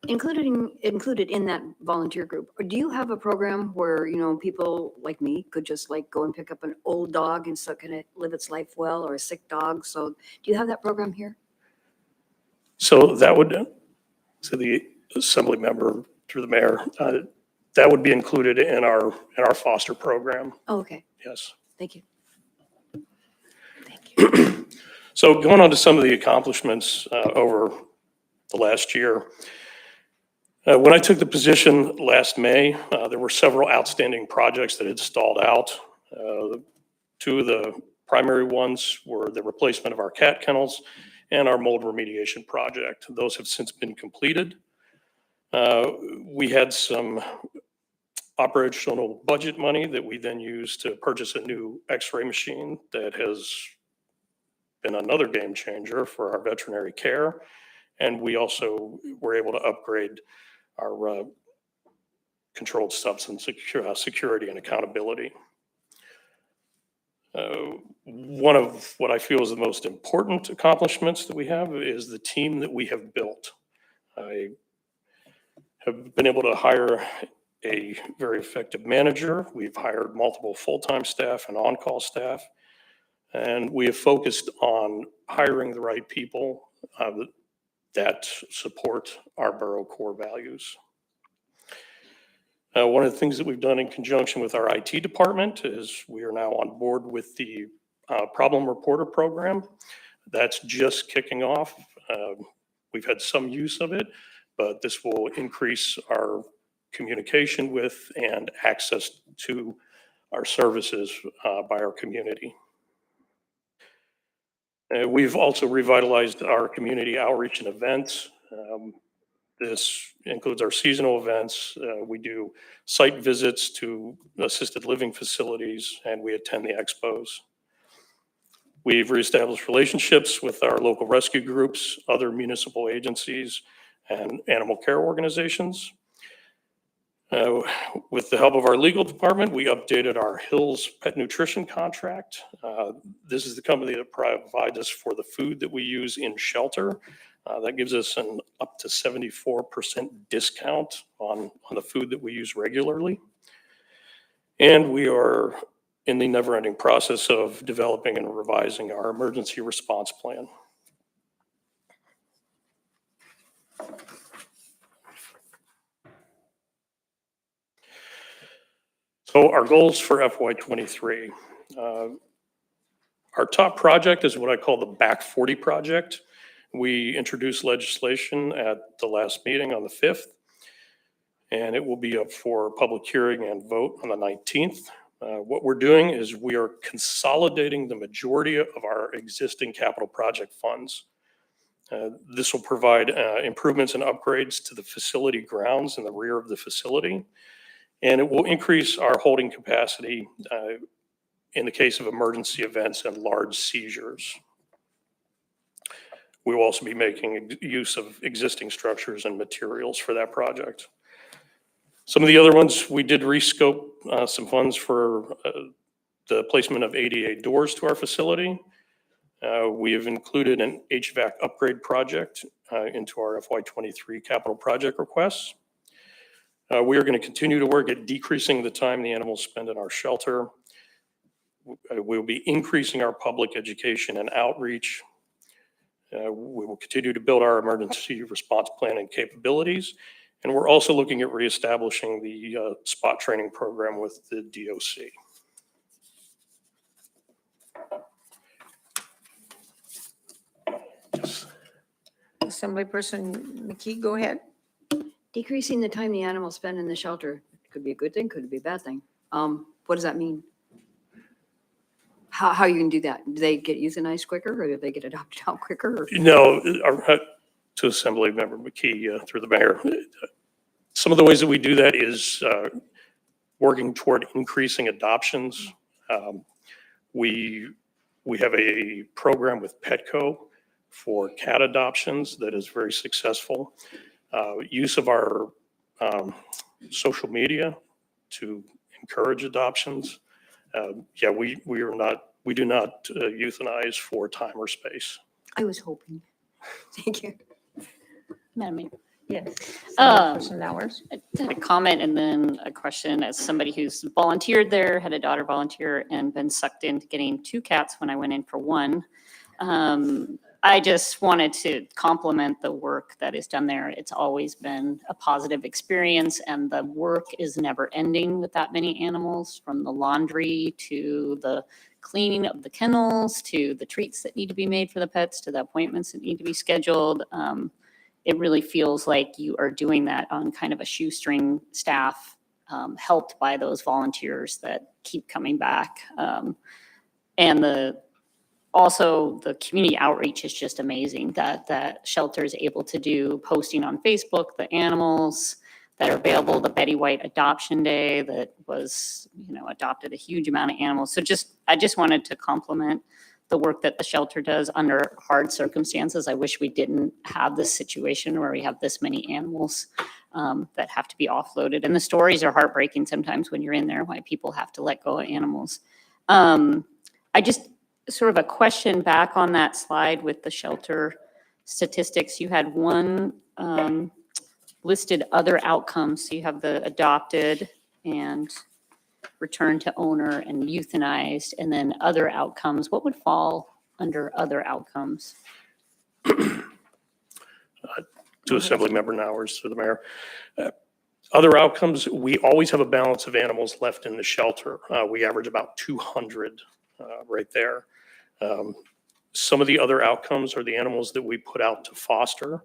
Included in that volunteer group, or do you have a program where, people like me could just like go and pick up an old dog and so can it live its life well, or a sick dog? So do you have that program here? So that would, to the assembly member through the mayor, that would be included in our foster program. Oh, okay. Yes. Thank you. So going on to some of the accomplishments over the last year. When I took the position last May, there were several outstanding projects that had stalled out. Two of the primary ones were the replacement of our cat kennels and our mold remediation project. Those have since been completed. We had some operational budget money that we then used to purchase a new x-ray machine that has been another game changer for our veterinary care. And we also were able to upgrade our controlled substance security and accountability. One of what I feel is the most important accomplishments that we have is the team that we have built. I have been able to hire a very effective manager. We've hired multiple full-time staff and on-call staff. And we have focused on hiring the right people that support our borough core values. One of the things that we've done in conjunction with our IT department is we are now on board with the problem reporter program. That's just kicking off. We've had some use of it, but this will increase our communication with and access to our services by our community. We've also revitalized our community outreach and events. This includes our seasonal events. We do site visits to assisted living facilities, and we attend the expos. We've reestablished relationships with our local rescue groups, other municipal agencies, and animal care organizations. With the help of our legal department, we updated our Hills Pet Nutrition contract. This is the company that provides us for the food that we use in shelter. That gives us an up to 74% discount on the food that we use regularly. And we are in the never-ending process of developing and revising our emergency response plan. So our goals for FY23. Our top project is what I call the Back 40 project. We introduced legislation at the last meeting on the 5th, and it will be up for public hearing and vote on the 19th. What we're doing is we are consolidating the majority of our existing capital project funds. This will provide improvements and upgrades to the facility grounds in the rear of the facility, and it will increase our holding capacity in the case of emergency events and large seizures. We will also be making use of existing structures and materials for that project. Some of the other ones, we did rescope some funds for the placement of ADA doors to our facility. We have included an HVAC upgrade project into our FY23 capital project requests. We are going to continue to work at decreasing the time the animals spend in our shelter. We'll be increasing our public education and outreach. We will continue to build our emergency response planning capabilities. And we're also looking at reestablishing the SPOT training program with the DOC. Yes. Assemblyperson McKee, go ahead. Decreasing the time the animals spend in the shelter could be a good thing, could be a bad thing. What does that mean? How you can do that? Do they get euthanized quicker, or do they get adopted out quicker? Or? No, to Assembly Member McKee through the mayor. Some of the ways that we do that is working toward increasing adoptions. We have a program with Petco for cat adoptions that is very successful. Use of our social media to encourage adoptions. Yeah, we do not euthanize for time or space. I was hoping. Thank you. Madam Mayor. Yes. Um, Hours. A comment and then a question. As somebody who's volunteered there, had a daughter volunteer and been sucked into getting 2 cats when I went in for 1. I just wanted to compliment the work that is done there. It's always been a positive experience, and the work is never ending with that many animals, from the laundry to the cleaning of the kennels to the treats that need to be made for the pets to the appointments that need to be scheduled. It really feels like you are doing that on kind of a shoestring staff, helped by those volunteers that keep coming back. And also the community outreach is just amazing that shelter is able to do, posting on Facebook, the animals that are available, the Betty White Adoption Day that was, adopted a huge amount of animals. So I just wanted to compliment the work that the shelter does under hard circumstances. I wish we didn't have this situation where we have this many animals that have to be offloaded. And the stories are heartbreaking sometimes when you're in there, why people have to let go of animals. I just sort of a question back on that slide with the shelter statistics. You had one listed other outcomes. So you have the adopted and return to owner and euthanized, and then other outcomes. What would fall under other outcomes? To Assembly Member Nowers, through the mayor. Other outcomes, we always have a balance of animals left in the shelter. We average about 200 right there. Some of the other outcomes are the animals that we put out to foster.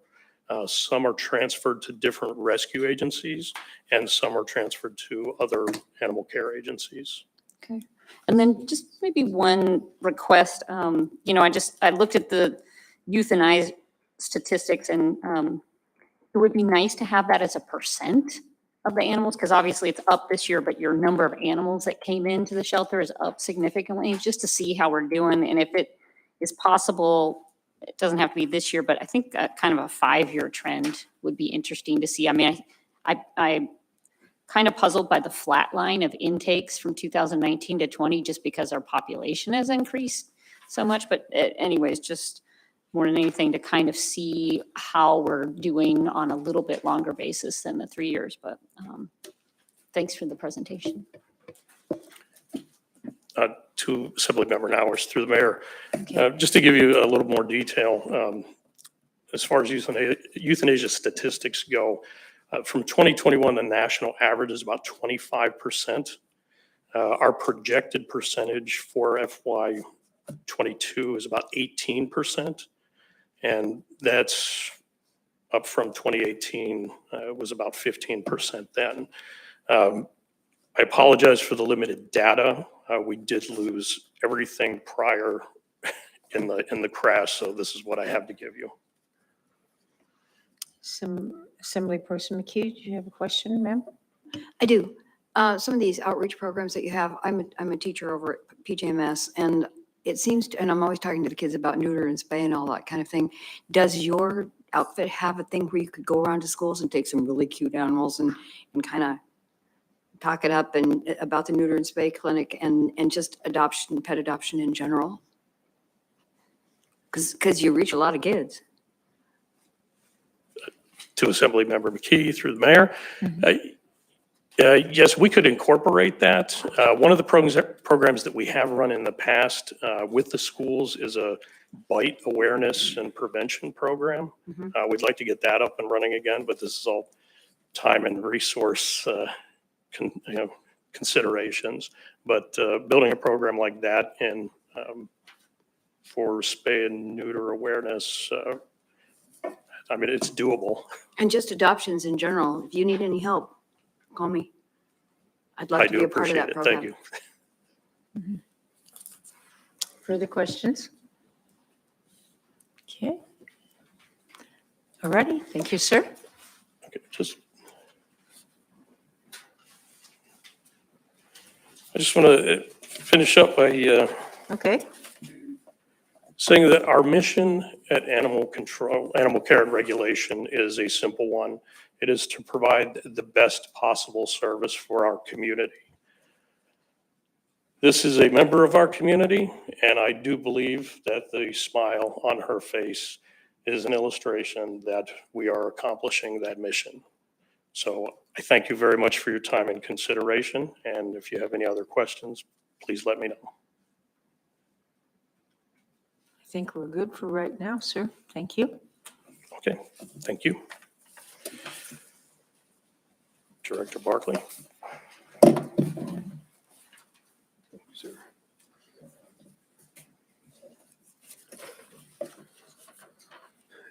Some are transferred to different rescue agencies, and some are transferred to other animal care agencies. Okay. And then just maybe one request, I looked at the euthanized statistics, and it would be nice to have that as a percent of the animals, because obviously it's up this year, but your number of animals that came into the shelter is up significantly, just to see how we're doing. And if it is possible, it doesn't have to be this year, but I think kind of a 5-year trend would be interesting to see. I mean, I'm kind of puzzled by the flat line of intakes from 2019 to 20, just because our population has increased so much. But anyways, just more than anything to kind of see how we're doing on a little bit longer basis than the 3 years. But thanks for the presentation. To Assembly Member Nowers, through the mayor. Just to give you a little more detail, as far as euthanasia statistics go, from 2021, the national average is about 25%. Our projected percentage for FY22 is about 18%. And that's up from 2018. It was about 15% then. I apologize for the limited data. We did lose everything prior in the crash, so this is what I have to give you. Assemblyperson McKee, do you have a question, ma'am? I do. Some of these outreach programs that you have, I'm a teacher over at PJMS, and it seems to, and I'm always talking to the kids about neuter and spay and all that kind of thing. Does your outfit have a thing where you could go around to schools and take some really cute animals and kind of talk it up and about the neuter and spay clinic and just adoption, pet adoption in general? Because you reach a lot of kids. To Assembly Member McKee, through the mayor. Yes, we could incorporate that. One of the programs that we have run in the past with the schools is a bite awareness and prevention program. We'd like to get that up and running again, but this is all time and resource considerations. But building a program like that and for spay and neuter awareness, I mean, it's doable. And just adoptions in general. If you need any help, call me. I'd love to be a part of that program. Thank you. Further questions? Okay. All righty. Thank you, sir. Okay, I just want to finish up by Okay. saying that our mission at Animal Care and Regulation is a simple one. It is to provide the best possible service for our community. This is a member of our community, and I do believe that the smile on her face is an illustration that we are accomplishing that mission. So I thank you very much for your time and consideration. And if you have any other questions, please let me know. I think we're good for right now, sir. Thank you. Okay, thank you. Director Barkley.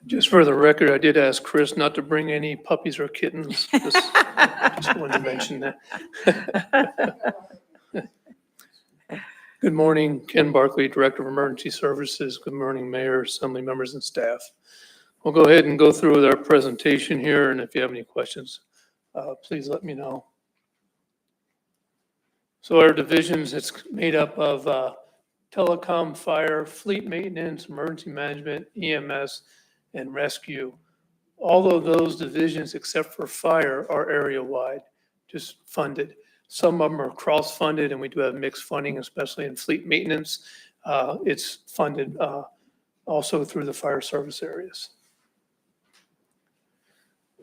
Just for the record, I did ask Chris not to bring any puppies or kittens. Just wanted to mention that. Good morning, Ken Barkley, Director of Emergency Services. Good morning, Mayor, Assembly members, and staff. We'll go ahead and go through with our presentation here, and if you have any questions, please let me know. So our divisions, it's made up of Telecom, Fire, Fleet Maintenance, Emergency Management, EMS, and Rescue. All of those divisions, except for Fire, are area-wide, just funded. Some of them are cross-funded, and we do have mixed funding, especially in Fleet Maintenance. It's funded also through the fire service areas.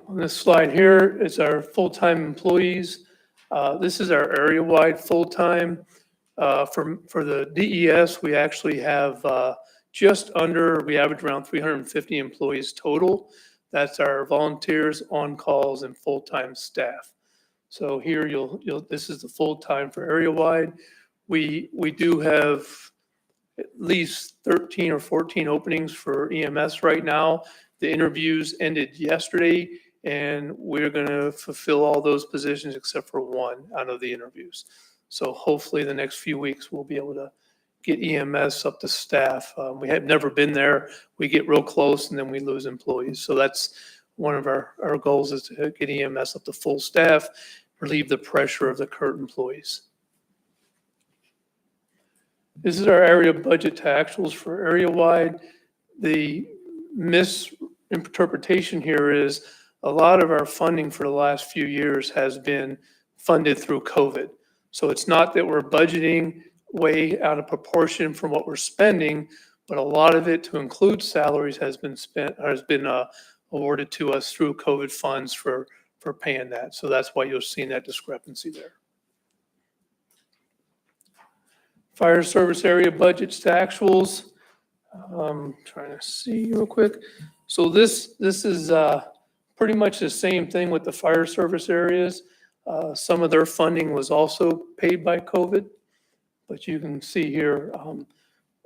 On this slide here is our full-time employees. This is our area-wide full-time. For the DES, we actually have we average around 350 employees total. That's our volunteers, on-calls, and full-time staff. So here this is the full-time for area-wide. We do have at least 13 or 14 openings for EMS right now. The interviews ended yesterday, and we're going to fulfill all those positions except for one out of the interviews. So hopefully the next few weeks we'll be able to get EMS up to staff. We have never been there. We get real close and then we lose employees. So that's one of our goals, is to get EMS up to full staff, relieve the pressure of the current employees. This is our area budget to actuals for area-wide. The misinterpretation here is a lot of our funding for the last few years has been funded through COVID. So it's not that we're budgeting way out of proportion from what we're spending, but a lot of it, to include salaries, has been awarded to us through COVID funds for paying that. So that's why you're seeing that discrepancy there. Fire service area budgets to actuals. Trying to see real quick. So this is pretty much the same thing with the fire service areas. Some of their funding was also paid by COVID, but you can see here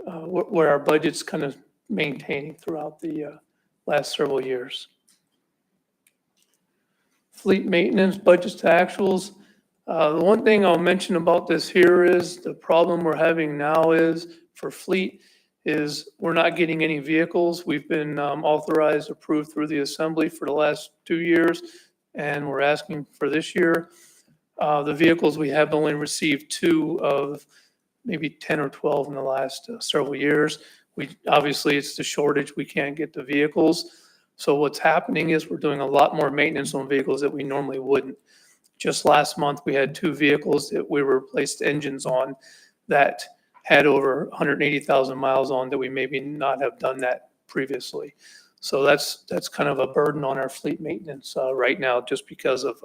where our budget's kind of maintaining throughout the last several years. Fleet maintenance budgets to actuals. The one thing I'll mention about this here is the problem we're having now is for fleet is we're not getting any vehicles. We've been authorized, approved through the assembly for the last 2 years, and we're asking for this year. The vehicles, we have only received 2 of maybe 10 or 12 in the last several years. Obviously it's the shortage, we can't get the vehicles. So what's happening is we're doing a lot more maintenance on vehicles that we normally wouldn't. Just last month, we had 2 vehicles that we replaced engines on that had over 180,000 miles on that we maybe not have done that previously. So that's kind of a burden on our fleet maintenance right now, just because of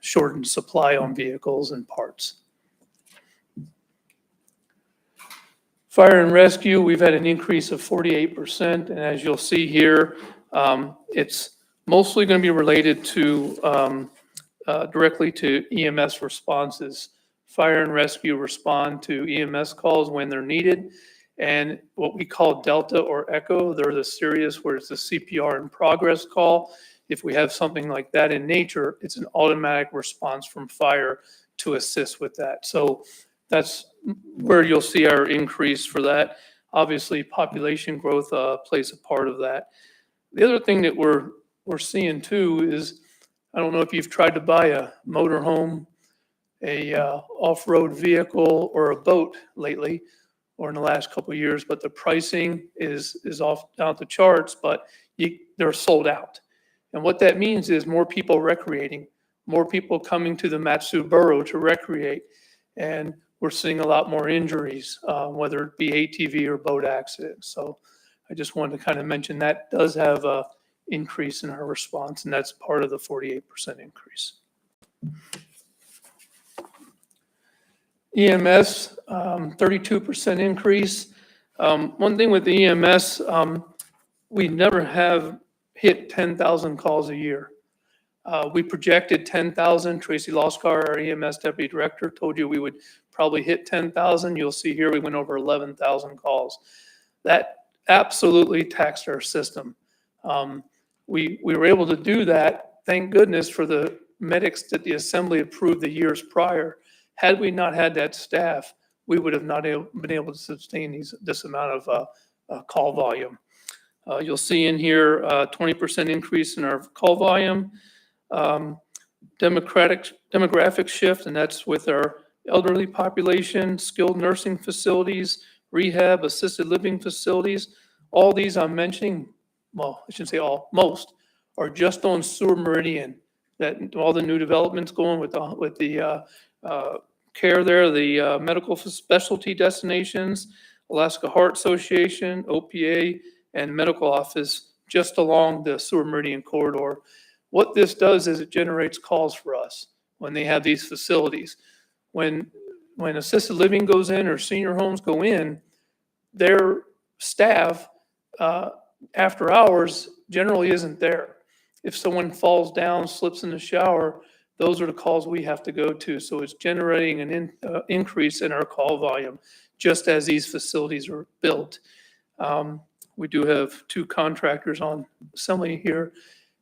shortened supply on vehicles and parts. Fire and rescue, we've had an increase of 48%. And as you'll see here, it's mostly going to be related to directly to EMS responses. Fire and rescue respond to EMS calls when they're needed. And what we call Delta or Echo, they're the serious, where it's the CPR in progress call. If we have something like that in nature, it's an automatic response from fire to assist with that. So that's where you'll see our increase for that. Obviously, population growth plays a part of that. The other thing that we're seeing too is, I don't know if you've tried to buy a motorhome, a off-road vehicle, or a boat lately, or in the last couple of years, but the pricing is off down the charts, but they're sold out. And what that means is more people recreating, more people coming to the Matsu Borough to recreate, and we're seeing a lot more injuries, whether it be ATV or boat accidents. So I just wanted to kind of mention that does have a increase in our response, and that's part of the 48% increase. EMS, 32% increase. One thing with the EMS, we never have hit 10,000 calls a year. We projected 10,000. Tracy Loskar, our EMS Deputy Director, told you we would probably hit 10,000. You'll see here we went over 11,000 calls. That absolutely taxed our system. We were able to do that, thank goodness for the medics that the Assembly approved the years prior. Had we not had that staff, we would have not been able to sustain this amount of call volume. You'll see in here 20% increase in our call volume. Demographic shift, and that's with our elderly population, skilled nursing facilities, rehab, assisted living facilities. All these I'm mentioning, well, I shouldn't say all, most, are just on Sewer Meridian. That all the new developments going with the care there, the medical specialty destinations, Alaska Heart Association, OPA, and medical office just along the Sewer Meridian corridor. What this does is it generates calls for us when they have these facilities. When assisted living goes in or senior homes go in, their staff after hours generally isn't there. If someone falls down, slips in the shower, those are the calls we have to go to. So it's generating an increase in our call volume just as these facilities are built. We do have 2 contractors on Assembly here,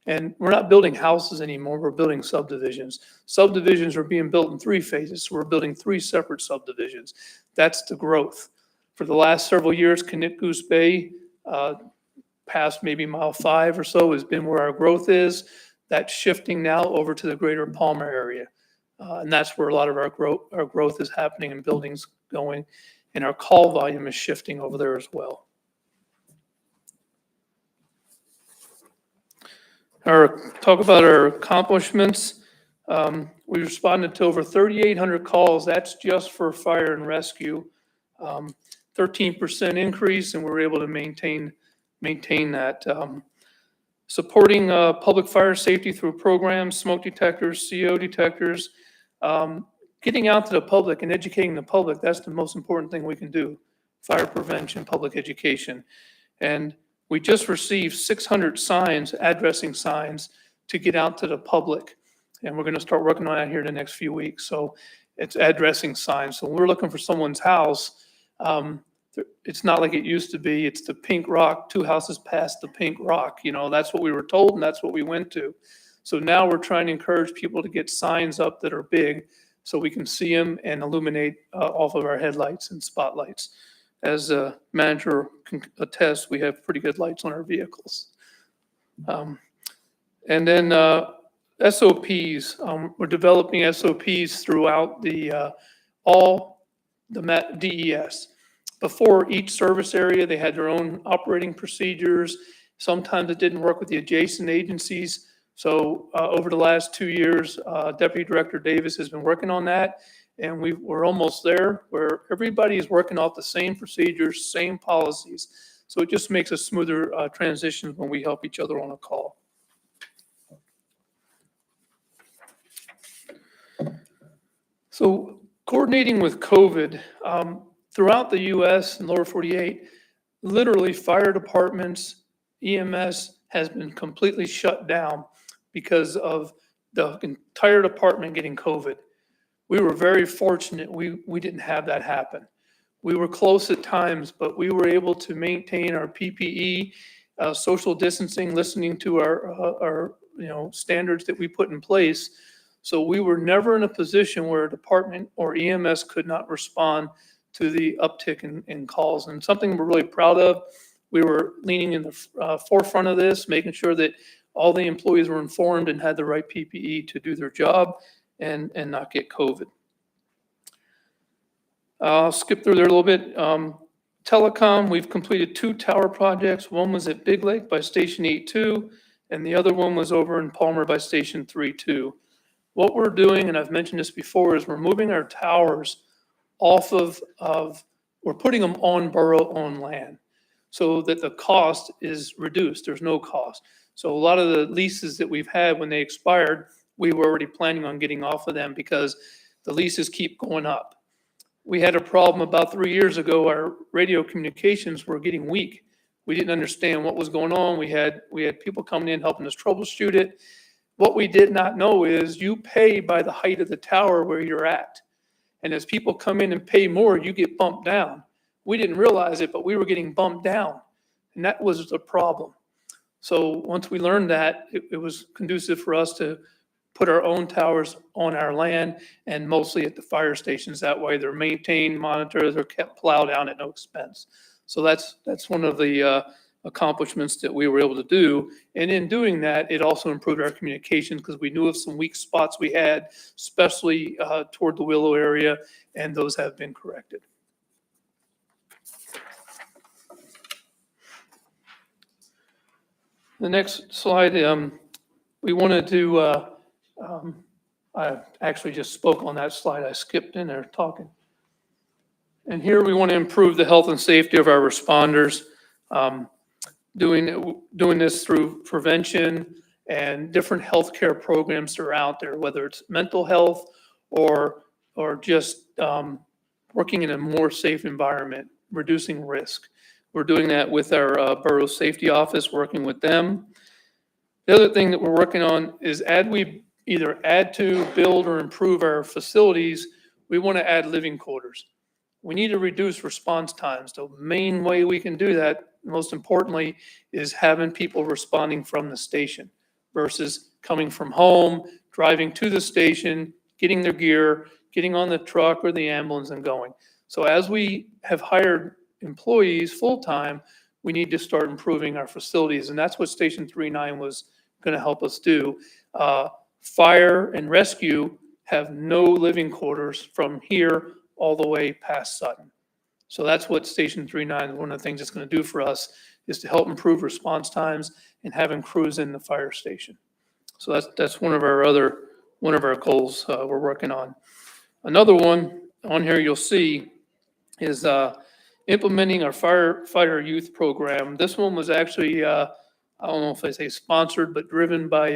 and we're not building houses anymore. We're building subdivisions. Subdivisions are being built in 3 phases. So we're building 3 separate subdivisions. That's the growth. For the last several years, Goose Bay, past maybe mile 5 or so, has been where our growth is. That's shifting now over to the greater Palmer area. And that's where a lot of our growth is happening and buildings going. And our call volume is shifting over there as well. Talk about our accomplishments. We responded to over 3,800 calls. That's just for fire and rescue. 13% increase, and we were able to maintain that. Supporting public fire safety through programs, smoke detectors, CO detectors, getting out to the public and educating the public. That's the most important thing we can do. Fire prevention, public education. And we just received 600 signs, addressing signs, to get out to the public. And we're going to start working on that here in the next few weeks. So it's addressing signs. So when we're looking for someone's house, it's not like it used to be. It's the pink rock, 2 houses past the pink rock. You know, that's what we were told and that's what we went to. So now we're trying to encourage people to get signs up that are big so we can see them and illuminate off of our headlights and spotlights. As a manager can attest, we have pretty good lights on our vehicles. And then SOPs, we're developing SOPs throughout all the DES. Before each service area, they had their own operating procedures. Sometimes it didn't work with the adjacent agencies. So over the last 2 years, Deputy Director Davis has been working on that. And we're almost there where everybody is working off the same procedures, same policies. So it just makes a smoother transition when we help each other on a call. So coordinating with COVID, throughout the US and lower 48, literally fire departments, EMS has been completely shut down because of the entire department getting COVID. We were very fortunate we didn't have that happen. We were close at times, but we were able to maintain our PPE, social distancing, listening to our standards that we put in place. So we were never in a position where a department or EMS could not respond to the uptick in calls. And something we're really proud of, we were leaning in the forefront of this, making sure that all the employees were informed and had the right PPE to do their job and not get COVID. I'll skip through there a little bit. Telecom, we've completed 2 tower projects. One was at Big Lake by Station 8-2, and the other one was over in Palmer by Station 3-2. What we're doing, and I've mentioned this before, is we're moving our towers off of we're putting them on borough-owned land. so that the cost is reduced. There's no cost. So a lot of the leases that we've had when they expired, we were already planning on getting off of them because the leases keep going up. We had a problem about 3 years ago. Our radio communications were getting weak. We didn't understand what was going on. We had people coming in helping us troubleshoot it. What we did not know is you pay by the height of the tower where you're at. And as people come in and pay more, you get bumped down. We didn't realize it, but we were getting bumped down. And that was the problem. So once we learned that, it was conducive for us to put our own towers on our land and mostly at the fire stations. That way they're maintained, monitored, they're kept plowed down at no expense. So that's one of the accomplishments that we were able to do. And in doing that, it also improved our communications because we knew of some weak spots we had, especially toward the Willow area, and those have been corrected. The next slide, we wanted to, I actually just spoke on that slide. I skipped in there talking. And here we want to improve the health and safety of our responders, doing this through prevention and different healthcare programs that are out there, whether it's mental health or just working in a more safe environment, reducing risk. We're doing that with our borough safety office, working with them. The other thing that we're working on is we either add to, build, or improve our facilities, we want to add living quarters. We need to reduce response times. The main way we can do that, most importantly, is having people responding from the station versus coming from home, driving to the station, getting their gear, getting on the truck or the ambulance and going. So as we have hired employees full-time, we need to start improving our facilities. And that's what Station 39 was going to help us do. Fire and rescue have no living quarters from here all the way past Sutton. So that's what Station 39, one of the things it's going to do for us is to help improve response times and having crews in the fire station. So that's one of our goals we're working on. Another one on here you'll see is implementing our firefighter youth program. This one was actually, I don't know if I say sponsored, but driven by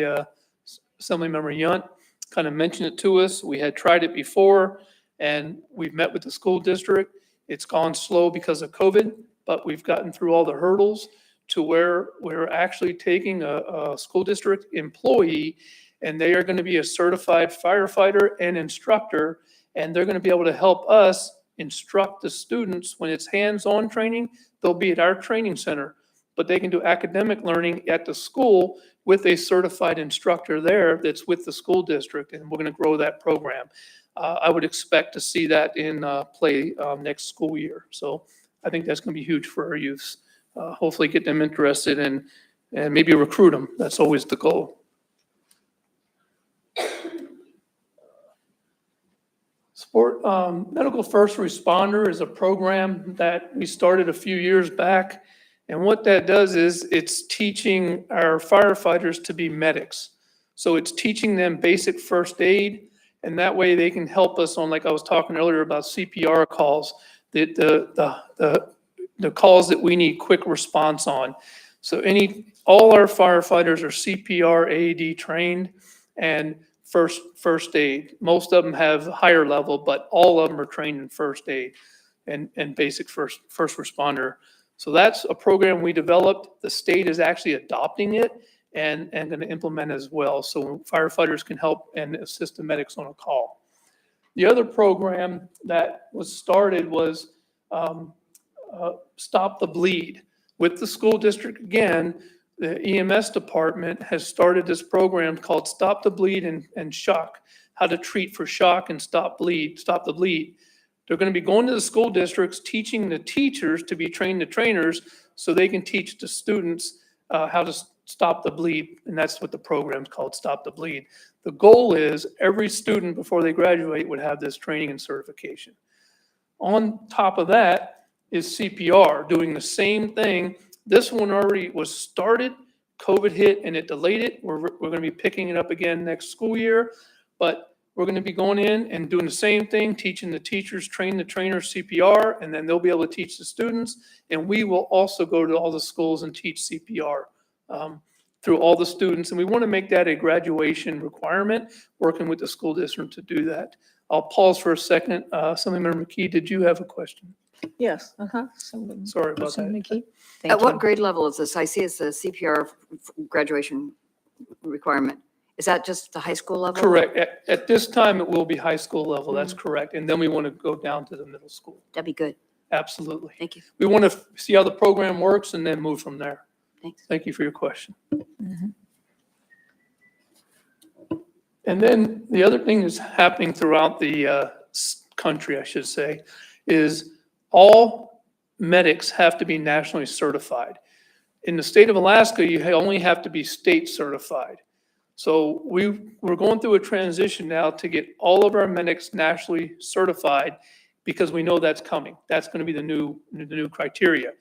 Assemblymember Yunt. Kind of mentioned it to us. We had tried it before and we've met with the school district. It's gone slow because of COVID, but we've gotten through all the hurdles to where we're actually taking a school district employee and they are going to be a certified firefighter and instructor, and they're going to be able to help us instruct the students. When it's hands-on training, they'll be at our training center, but they can do academic learning at the school with a certified instructor there that's with the school district, and we're going to grow that program. I would expect to see that in play next school year. So I think that's going to be huge for our youths. Hopefully get them interested and maybe recruit them. That's always the goal. Medical First Responder is a program that we started a few years back. And what that does is it's teaching our firefighters to be medics. So it's teaching them basic first aid, and that way they can help us on, like I was talking earlier about CPR calls, the calls that we need quick response on. So all our firefighters are CPR, AED trained, and first aid. Most of them have higher level, but all of them are trained in first aid and basic first responder. So that's a program we developed. The state is actually adopting it and going to implement as well. So firefighters can help and assist the medics on a call. The other program that was started was Stop the Bleed. With the school district again, the EMS department has started this program called Stop the Bleed and Shock, how to treat for shock and stop the bleed. They're going to be going to the school districts, teaching the teachers to be trained to trainers so they can teach the students how to stop the bleed. And that's what the program's called, Stop the Bleed. The goal is every student before they graduate would have this training and certification. On top of that is CPR, doing the same thing. This one already was started, COVID hit and it delayed it. We're going to be picking it up again next school year, but we're going to be going in and doing the same thing, teaching the teachers, train the trainers CPR, and then they'll be able to teach the students. And we will also go to all the schools and teach CPR through all the students. And we want to make that a graduation requirement, working with the school district to do that. I'll pause for a second. Assemblymember McKee, did you have a question? Yes, Sorry about that. At what grade level is this? I see it's the CPR graduation requirement. Is that just the high school level? Correct. At this time, it will be high school level. That's correct. And then we want to go down to the middle school. That'd be good. Absolutely. Thank you. We want to see how the program works and then move from there. Thanks. Thank you for your question. And then the other thing that's happening throughout the country, I should say, is all medics have to be nationally certified. In the state of Alaska, you only have to be state certified. So we're going through a transition now to get all of our medics nationally certified because we know that's coming. That's going to be the new criteria.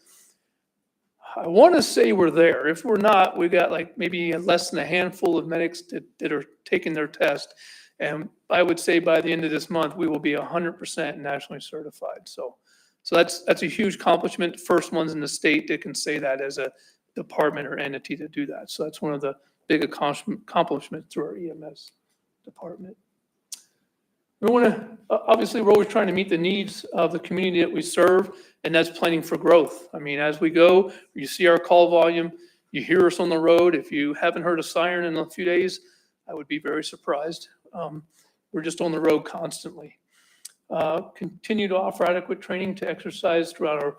I want to say we're there. If we're not, we got like maybe less than a handful of medics that are taking their test. And I would say by the end of this month, we will be 100% nationally certified. So that's a huge accomplishment. First ones in the state that can say that as a department or entity to do that. So that's one of the big accomplishments through our EMS department. We want to, obviously, we're always trying to meet the needs of the community that we serve, and that's planning for growth. I mean, as we go, you see our call volume, you hear us on the road. If you haven't heard a siren in a few days, I would be very surprised. We're just on the road constantly. Continue to offer adequate training to exercise throughout our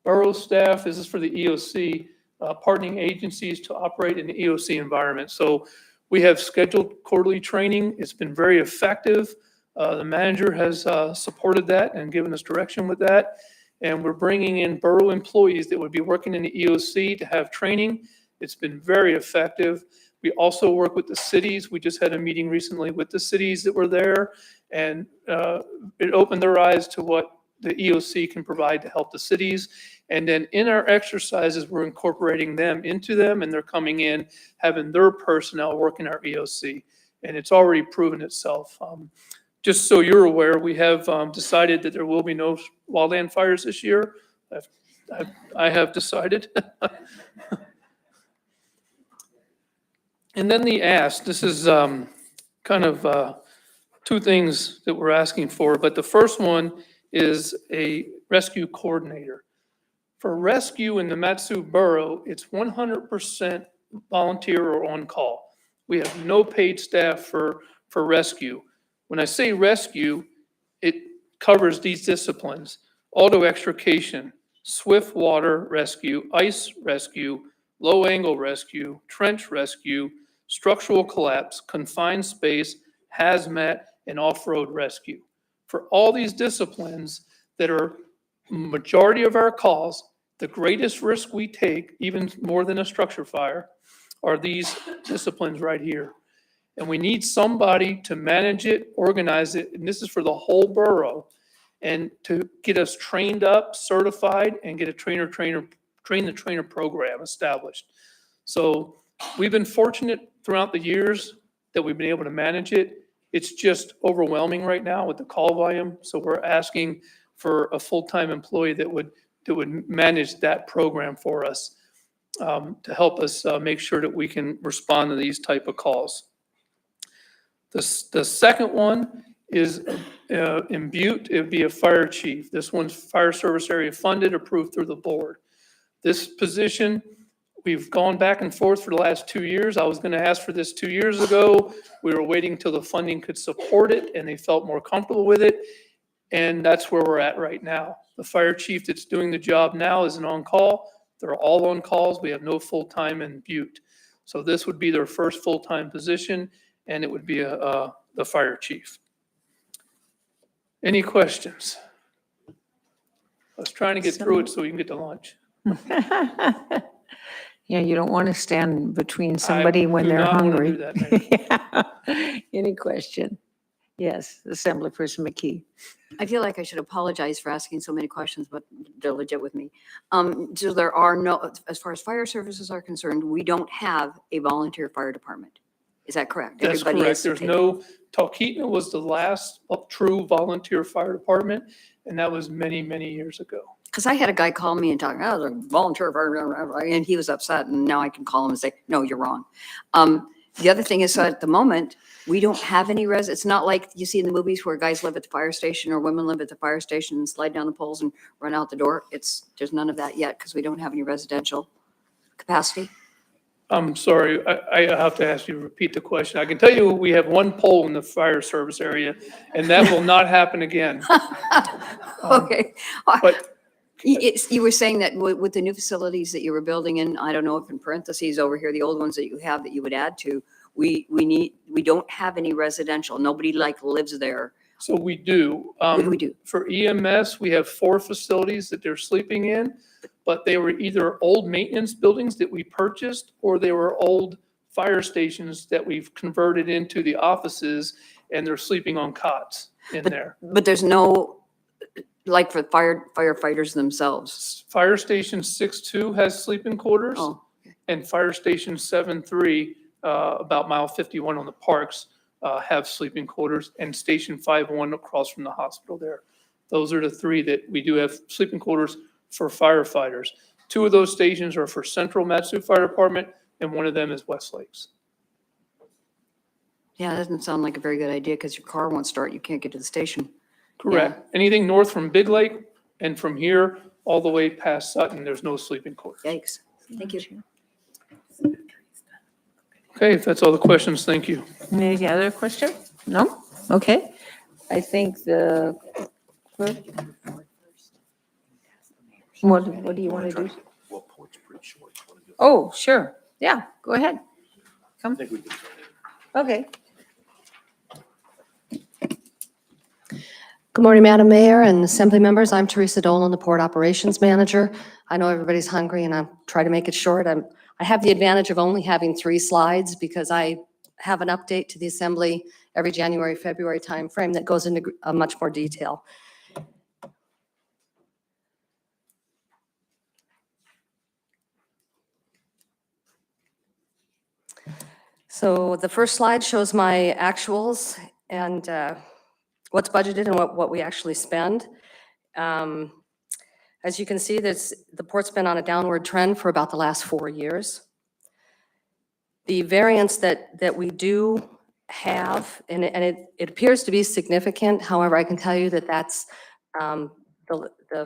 borough staff. This is for the EOC, partnering agencies to operate in the EOC environment. So we have scheduled quarterly training. It's been very effective. The manager has supported that and given us direction with that. And we're bringing in borough employees that would be working in the EOC to have training. It's been very effective. We also work with the cities. We just had a meeting recently with the cities that were there, and it opened their eyes to what the EOC can provide to help the cities. And then in our exercises, we're incorporating them into them, and they're coming in, having their personnel working our EOC. And it's already proven itself. Just so you're aware, we have decided that there will be no wildland fires this year. I have decided. And then the ask, this is kind of two things that we're asking for, but the first one is a rescue coordinator. For rescue in the Matsu Borough, it's 100% volunteer or on call. We have no paid staff for rescue. When I say rescue, it covers these disciplines: auto extrication, swift water rescue, ice rescue, low angle rescue, trench rescue, structural collapse, confined space, hazmat, and off-road rescue. For all these disciplines that are majority of our calls, the greatest risk we take, even more than a structure fire, are these disciplines right here. And we need somebody to manage it, organize it, and this is for the whole borough, and to get us trained up, certified, and get a train the trainer program established. So we've been fortunate throughout the years that we've been able to manage it. It's just overwhelming right now with the call volume. So we're asking for a full-time employee that would manage that program for us, to help us make sure that we can respond to these type of calls. The second one is in Butte. It would be a fire chief. This one's fire service area funded, approved through the board. This position, we've gone back and forth for the last 2 years. I was going to ask for this 2 years ago. We were waiting till the funding could support it and they felt more comfortable with it. And that's where we're at right now. The fire chief that's doing the job now isn't on call. They're all on calls. We have no full-time in Butte. So this would be their first full-time position, and it would be the fire chief. Any questions? I was trying to get through it so we can get to lunch. Yeah, you don't want to stand between somebody when do they're not wanna hungry. do that, Yeah. Any question? Yes, Assemblyperson McKee. I feel like I should apologize for asking so many questions, but they're legit with me. So there are no, as far as fire services are concerned, we don't have a volunteer fire department. Is that correct? That's Everybody correct. is There's paid. no, Talkeetna was the last true volunteer fire department, and that was many, many years ago. Because I had a guy call me and talk, oh, the volunteer, and he was upset, and now I can call him and say, no, you're wrong. The other thing is, so at the moment, we don't have any it's not like you see in the movies where guys live at the fire station or women live at the fire station and slide down the poles and run out the door. There's none of that yet because we don't have any residential capacity. I'm sorry, I have to ask you to repeat the question. I can tell you we have one pole in the fire service area, and that will not happen again. Okay. But You were saying that with the new facilities that you were building in, I don't know if in parentheses over here, the old ones that you have that you would add to, we don't have any residential. Nobody like lives there. so we do. What do we do? For EMS, we have 4 facilities that they're sleeping in, but they were either old maintenance buildings that we purchased, or they were old fire stations that we've converted into the offices, and they're sleeping on cots in there. But there's no, like for firefighters themselves. Fire Station 6-2 has sleeping quarters, Oh, and Fire Station 7-3, about mile 51 on the parks, have sleeping quarters, and Station 5-1 across from the hospital there. Those are the 3 that we do have sleeping quarters for firefighters. 2 of those stations are for Central Matsu Fire Department, and one of them is West Lakes. yeah, that doesn't sound like a very good idea because your car won't start. You can't get to the station. Correct. Anything north from Big Lake and from here all the way past Sutton, there's no sleeping quarters. Yikes. Thank you. Okay, if that's all the questions, thank you. Any other question? No? Okay. I think the clerk. What do you want to do? Oh, sure. Yeah, go ahead. Come. Okay. Good morning, Madam Mayor and Assembly members. I'm Teresa Dolan, the Port Operations Manager. I know everybody's hungry and I'll try to make it short. I have the advantage of only having 3 slides because I have an update to the Assembly every January, February timeframe that goes into much more detail. So the first slide shows my actuals and what's budgeted and what we actually spend. As you can see, the port's been on a downward trend for about the last 4 years. The variance that we do have, and it appears to be significant, however, I can tell you that that's the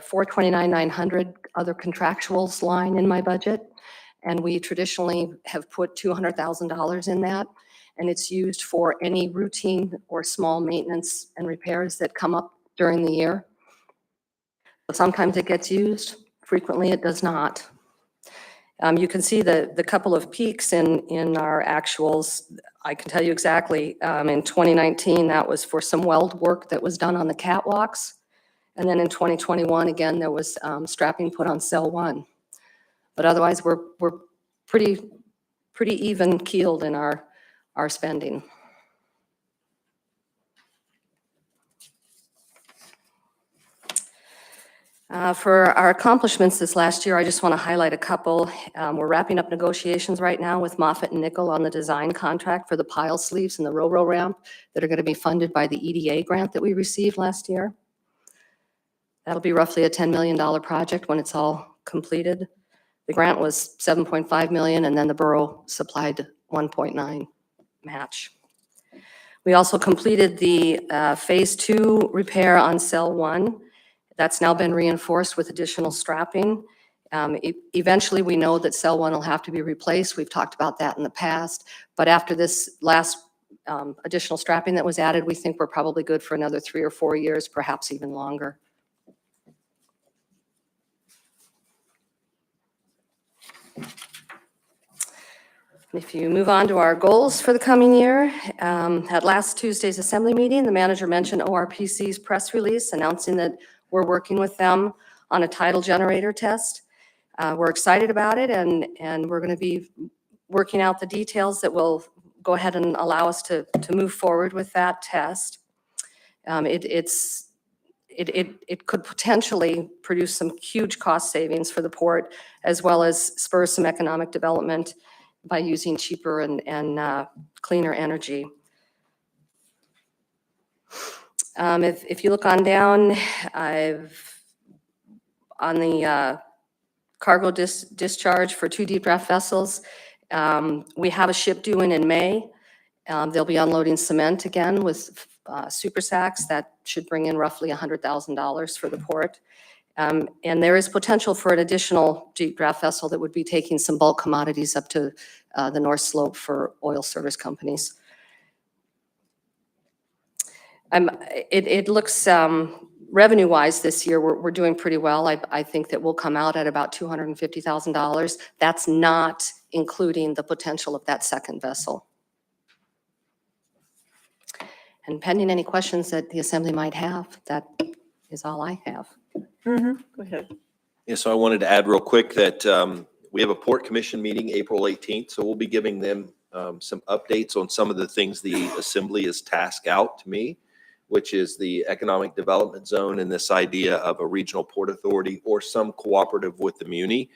429,900 other contractuals line in my budget. And we traditionally have put $200,000 in that. And it's used for any routine or small maintenance and repairs that come up during the year. Sometimes it gets used, frequently it does not. You can see the couple of peaks in our actuals. I can tell you exactly, in 2019, that was for some weld work that was done on the catwalks. And then in 2021, again, there was strapping put on cell 1. But otherwise, we're pretty even keeled in our spending. For our accomplishments this last year, I just want to highlight a couple. We're wrapping up negotiations right now with Moffitt and Nickel on the design contract for the pile sleeves and the ro-ro ramp that are going to be funded by the EDA grant that we received last year. That'll be roughly a $10 million project when it's all completed. The grant was $7.5 million, and then the borough supplied 1.9 match. We also completed the phase 2 repair on cell 1. That's now been reinforced with additional strapping. Eventually, we know that cell 1 will have to be replaced. We've talked about that in the past. But after this last additional strapping that was added, we think we're probably good for another 3 or 4 years, perhaps even longer. If you move on to our goals for the coming year, at last Tuesday's Assembly meeting, the manager mentioned ORPC's press release announcing that we're working with them on a tidal generator test. We're excited about it, and we're going to be working out the details that will go ahead and allow us to move forward with that test. It could potentially produce some huge cost savings for the port, as well as spur some economic development by using cheaper and cleaner energy. If you look on down, on the cargo discharge for 2 deep draft vessels, we have a ship due in May. They'll be unloading cement again with super sacks. That should bring in roughly $100,000 for the port. And there is potential for an additional deep draft vessel that would be taking some bulk commodities up to the North Slope for oil service companies. It looks, revenue-wise this year, we're doing pretty well. I think that we'll come out at about $250,000. That's not including the potential of that second vessel. And pending any questions that the Assembly might have, that is all I have. Go ahead. Yeah, so I wanted to add real quick that we have a Port Commission meeting April 18th, so we'll be giving them some updates on some of the things the Assembly has tasked out to me, which is the economic development zone and this idea of a regional port authority or some cooperative with the muni.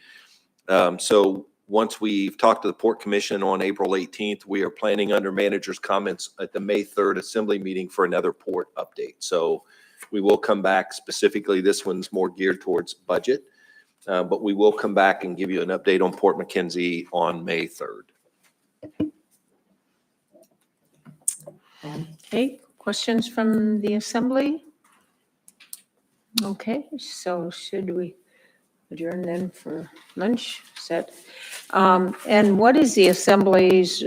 So once we've talked to the Port Commission on April 18th, we are planning under manager's comments at the May 3rd Assembly meeting for another port update. So we will come back specifically. This one's more geared towards budget, but we will come back and give you an update on Port McKenzie on May 3rd. Okay, questions from the Assembly? Okay, so should we adjourn then for lunch? Set. And what is the Assembly's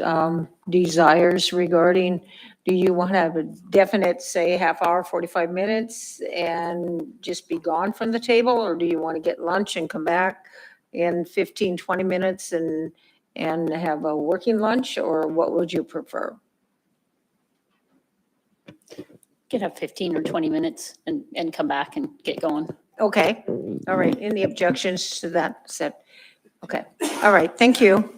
desires regarding, do you want to have a definite, say, half hour, 45 minutes and just be gone from the table? Or do you want to get lunch and come back in 15, 20 minutes and have a working lunch? Or what would you prefer? Could have 15 or 20 minutes and come back and get going. Okay, all right. Any objections to that set? Okay, all right, thank you.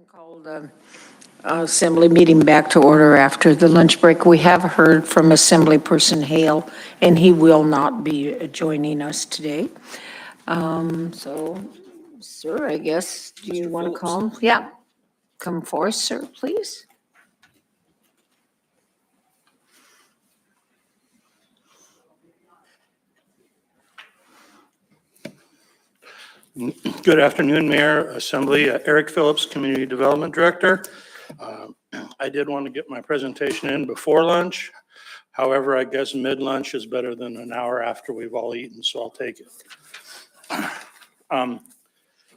Call the Assembly meeting back to order after the lunch break. We have heard from Assemblyperson Hale, and he will not be joining us today. So, sir, I guess, do you Mr. want to Phillips. come? Yeah, come forth, sir, please. Good afternoon, Mayor, Assembly. Eric Phillips, Community Development Director. I did want to get my presentation in before lunch. However, I guess mid-lunch is better than an hour after we've all eaten, so I'll take it.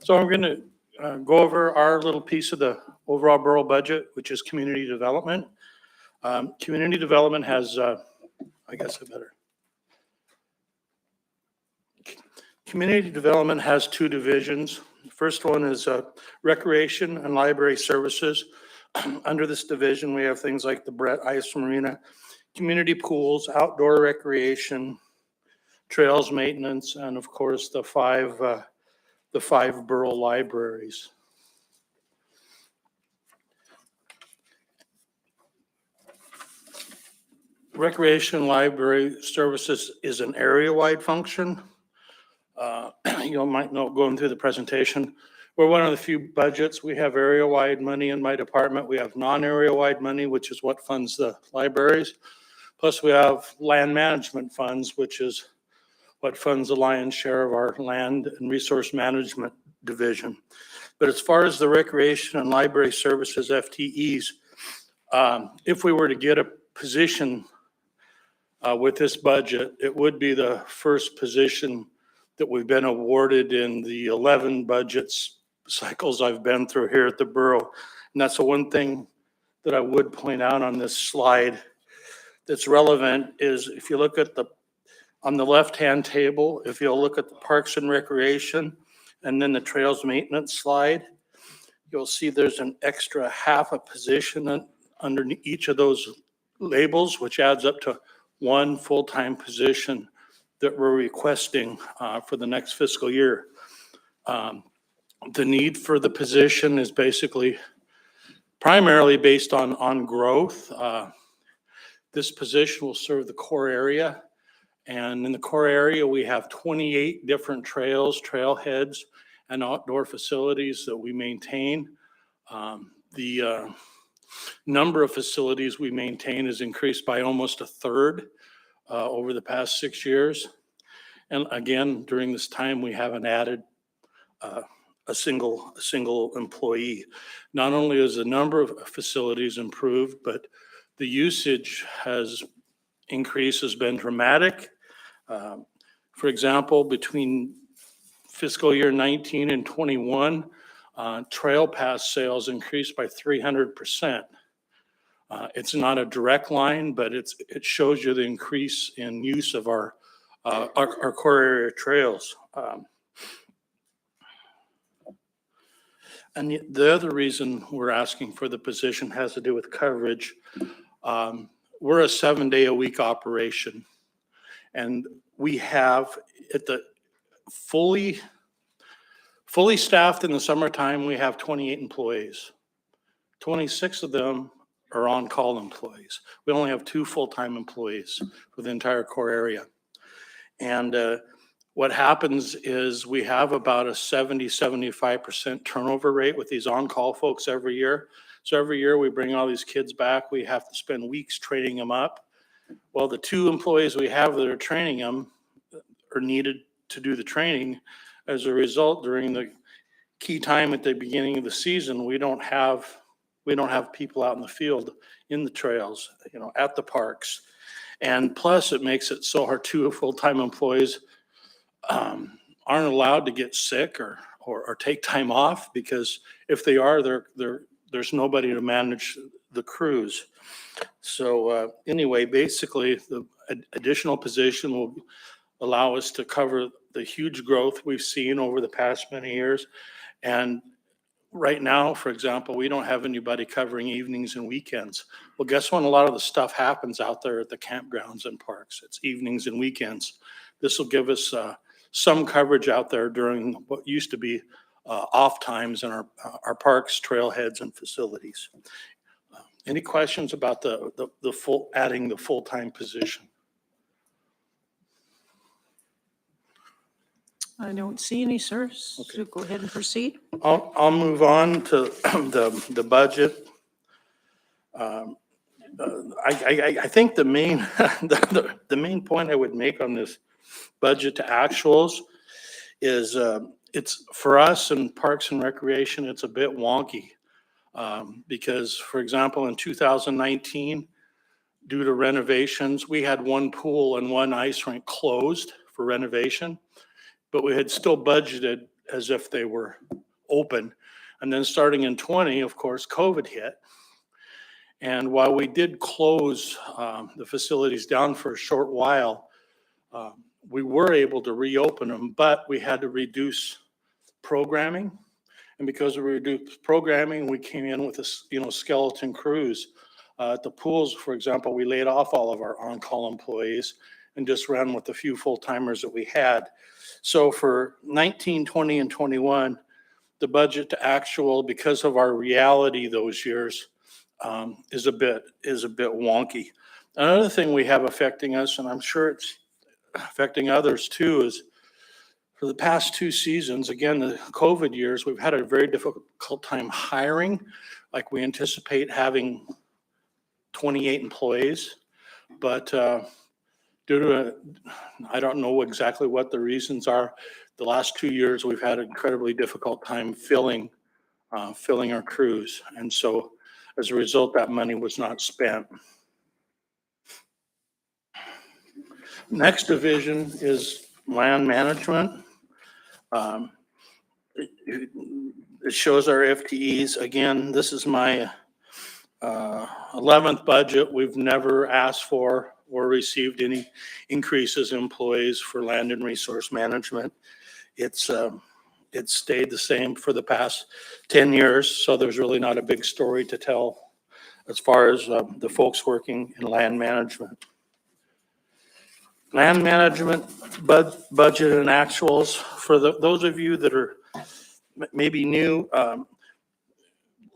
So I'm going to go over our little piece of the overall borough budget, which is community development. Community development has, I guess I better. Community development has two divisions. The first one is recreation and library services. Under this division, we have things like the Brett Ice Marina, community pools, outdoor recreation, trails maintenance, and of course the five borough libraries. Recreation library services is an area-wide function. You might know going through the presentation. We're one of the few budgets. We have area-wide money in my department. We have non-area-wide money, which is what funds the libraries. Plus we have land management funds, which is what funds the lion's share of our land and resource management division. But as far as the recreation and library services FTEs, if we were to get a position with this budget, it would be the first position that we've been awarded in the 11 budgets cycles I've been through here at the borough. And that's the one thing that I would point out on this slide that's relevant is if you look at on the left-hand table, if you'll look at the Parks and Recreation and then the Trails Maintenance slide, you'll see there's an extra half a position under each of those labels, which adds up to one full-time position that we're requesting for the next fiscal year. The need for the position is basically primarily based on growth. This position will serve the core area. And in the core area, we have 28 different trails, trailheads, and outdoor facilities that we maintain. The number of facilities we maintain has increased by almost a third over the past 6 years. And again, during this time, we haven't added a single employee. Not only has the number of facilities improved, but the usage has been dramatic. For example, between fiscal year 19 and 21, trail pass sales increased by 300%. It's not a direct line, but it shows you the increase in use of our core area trails. And the other reason we're asking for the position has to do with coverage. We're a 7-day-a-week operation, and we have at the fully staffed in the summertime, we have 28 employees. 26 of them are on-call employees. We only have 2 full-time employees for the entire core area. And what happens is we have about a 70-75% turnover rate with these on-call folks every year. So every year we bring all these kids back. We have to spend weeks training them up. Well, the 2 employees we have that are training them are needed to do the training. As a result, during the key time at the beginning of the season, we don't have people out in the field, in the trails, at the parks. And plus it makes it so our 2 full-time employees aren't allowed to get sick or take time off, because if they are, there's nobody to manage the crews. So anyway, basically the additional position will allow us to cover the huge growth we've seen over the past many years. And right now, for example, we don't have anybody covering evenings and weekends. Well, guess when a lot of the stuff happens out there at the campgrounds and parks? It's evenings and weekends. This will give us some coverage out there during what used to be off times in our parks, trailheads, and facilities. Any questions about adding the full-time position? I don't see any, sir. So Okay. go ahead and proceed. I'll move on to the budget. I think the main, the main point I would make on this budget to actuals is it's for us in Parks and Recreation, it's a bit wonky. Because for example, in 2019, due to renovations, we had one pool and one ice rink closed for renovation, but we had still budgeted as if they were open. And then starting in 20, of course, COVID hit. And while we did close the facilities down for a short while, we were able to reopen them, but we had to reduce programming. And because we reduced programming, we came in with a skeleton crews. At the pools, for example, we laid off all of our on-call employees and just ran with the few full-timers that we had. So for 19, 20, and 21, the budget to actual, because of our reality those years, is a bit wonky. Another thing we have affecting us, and I'm sure it's affecting others too, is for the past 2 seasons, again, the COVID years, we've had a very difficult time hiring. Like we anticipate having 28 employees, but due to, I don't know exactly what the reasons are. The last 2 years, we've had an incredibly difficult time filling our crews. And so as a result, that money was not spent. Next division is land management. It shows our FTEs. Again, this is my 11th budget. We've never asked for or received any increases in employees for land and resource management. It's stayed the same for the past 10 years, so there's really not a big story to tell as far as the folks working in land management. Land management budget and actuals, for those of you that are maybe new,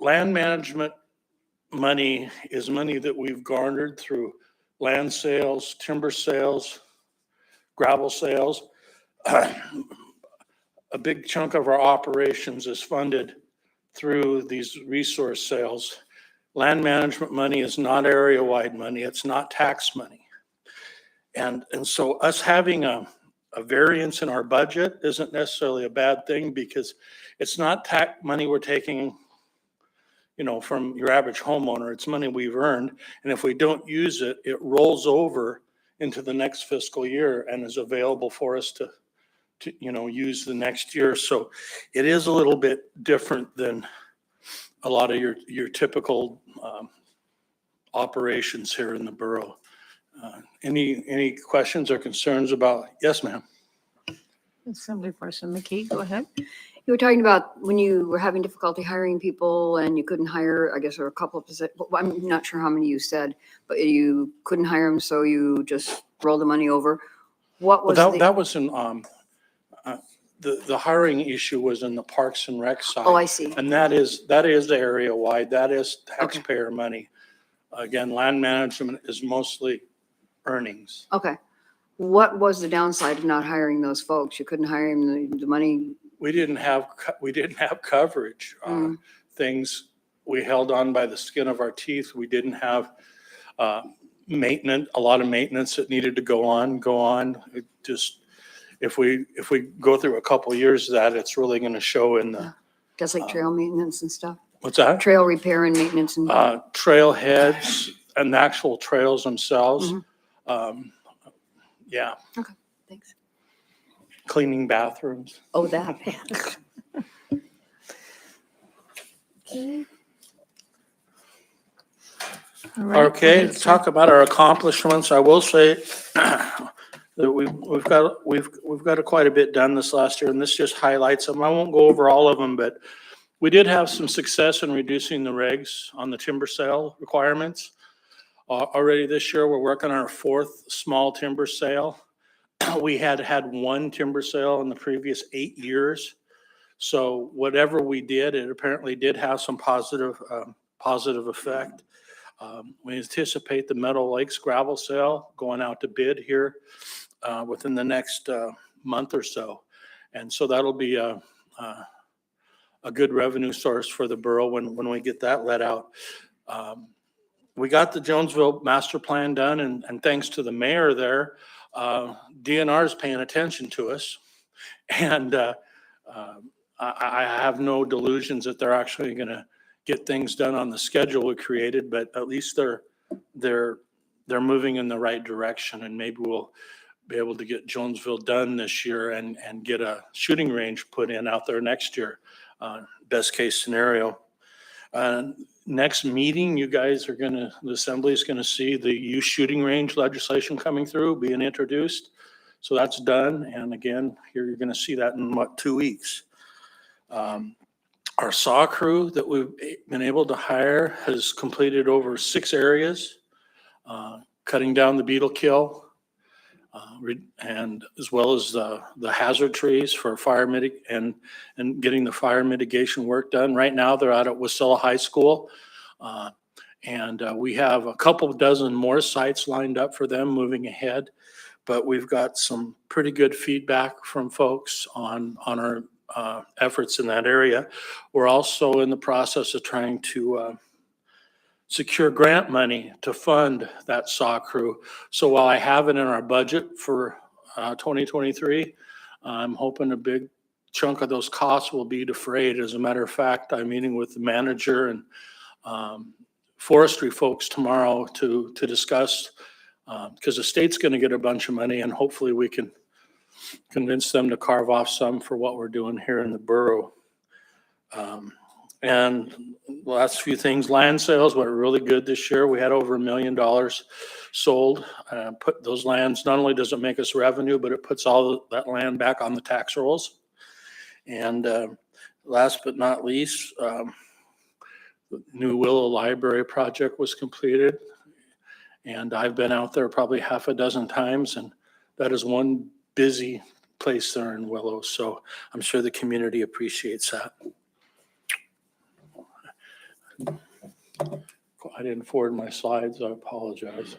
land management money is money that we've garnered through land sales, timber sales, gravel sales. A big chunk of our operations is funded through these resource sales. Land management money is not area-wide money. It's not tax money. And so us having a variance in our budget isn't necessarily a bad thing, because it's not tax money we're taking, from your average homeowner. It's money we've earned. And if we don't use it, it rolls over into the next fiscal year and is available for us to use the next year. So it is a little bit different than a lot of your typical operations here in the borough. Any questions or concerns about? Yes, ma'am. Assemblyperson McKee, go ahead. You were talking about when you were having difficulty hiring people and you couldn't hire, I guess there were a couple of positions, I'm not sure how many you said, but you couldn't hire them, so you just rolled the money over. What was that was in the hiring issue was in the Parks and Rec side. Oh, I see. And that is area wide. That is taxpayer money. Again, land management is mostly earnings. Okay. What was the downside of not hiring those folks? You couldn't hire them, the money? We didn't have coverage. Things we held on by the skin of our teeth. We didn't have maintenance, a lot of maintenance that needed to go on. It just, if we go through a couple of years of that, it's really going to show in the. Just like trail maintenance and stuff? What's that? Trail repair and maintenance and. Trailheads and the actual trails themselves. Yeah. Okay, thanks. Cleaning bathrooms. Oh, that. Okay, to talk about our accomplishments, I will say that we've got quite a bit done this last year, and this just highlights them. I won't go over all of them, but we did have some success in reducing the regs on the timber sale requirements. Already this year, we're working on our 4th small timber sale. We had one timber sale in the previous 8 years. So whatever we did, it apparently did have some positive effect. We anticipate the Meadow Lakes gravel sale going out to bid here within the next month or so. And so that'll be a good revenue source for the borough when we get that let out. We got the Jonesville master plan done, and thanks to the mayor there, DNR is paying attention to us. And I have no delusions that they're actually going to get things done on the schedule we created, but at least they're moving in the right direction, and maybe we'll be able to get Jonesville done this year and get a shooting range put in out there next year. Best case scenario. Next meeting, you guys are the assembly is gonna see the youth shooting range legislation coming through, being introduced. So that's done. And again, here you're gonna see that in 2 weeks. Our saw crew that we've been able to hire has completed over 6 areas, cutting down the beetle kill, and as well as the hazard trees for fire and getting the fire mitigation work done. Right now, they're out at Wasilla High School. And we have a couple dozen more sites lined up for them moving ahead. But we've got some pretty good feedback from folks on our efforts in that area. We're also in the process of trying to secure grant money to fund that saw crew. So while I have it in our budget for 2023, I'm hoping a big chunk of those costs will be defrayed. As a matter of fact, I'm meeting with the manager and forestry folks tomorrow to discuss, because the state's going to get a bunch of money, and hopefully we can convince them to carve off some for what we're doing here in the borough. And the last few things, land sales went really good this year. We had over $1 million sold. Put those lands, not only does it make us revenue, but it puts all that land back on the tax rolls. And last but not least, the new Willow Library project was completed. And I've been out there probably half a dozen times, and that is one busy place there in Willow. So I'm sure the community appreciates that. I didn't forward my slides. I apologize.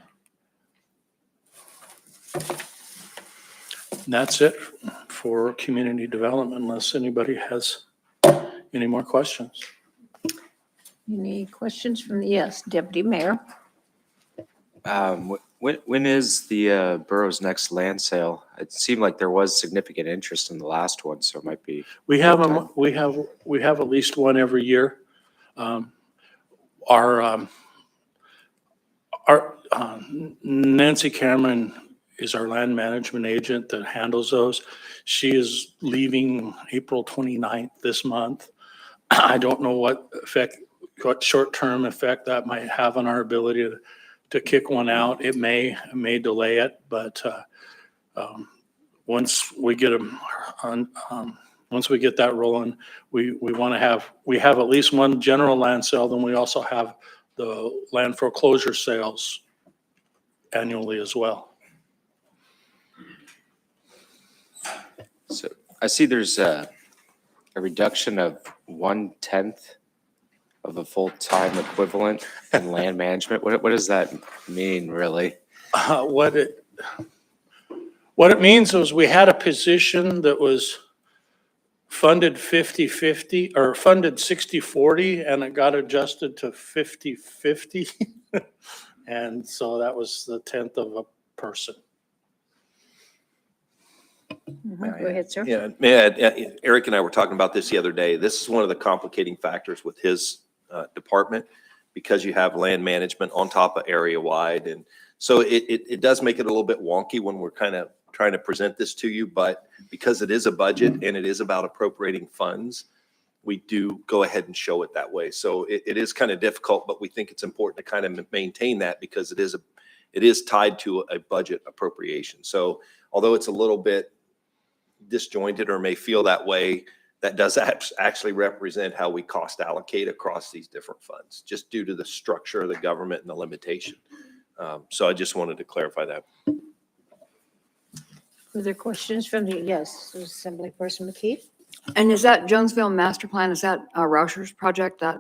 And that's it for community development, unless anybody has any more questions. Any questions from yes, Deputy Mayor? When is the borough's next land sale? It seemed like there was significant interest in the last one, so it might be. We have them. We have at least one every year. Our Nancy Cameron is our land management agent that handles those. She is leaving April 29th this month. I don't know what short-term effect that might have on our ability to kick one out. It may delay it, but once we get them once we get that rolling, we have at least one general land sale. Then we also have the land foreclosure sales annually as well. So I see there's a reduction of 1/10 of a full-time equivalent in land management. What does that mean, really? What it means is we had a position that was funded 50-50 or funded 60-40, and it got adjusted to 50-50. And so that was the 10th of a person. Go ahead, sir. Yeah, Eric and I were talking about this the other day. This is one of the complicating factors with his department, because you have land management on top of area wide. And so it does make it a little bit wonky when we're kind of trying to present this to you, but because it is a budget and it is about appropriating funds, we do go ahead and show it that way. So it is kind of difficult, but we think it's important to kind of maintain that, because it is tied to a budget appropriation. So although it's a little bit disjointed or may feel that way, that does actually represent how we cost allocate across these different funds, just due to the structure of the government and the limitation. So I just wanted to clarify that. Further questions from the yes, Assemblyperson McKee? And is that Jonesville master plan, is that Rauscher's project that,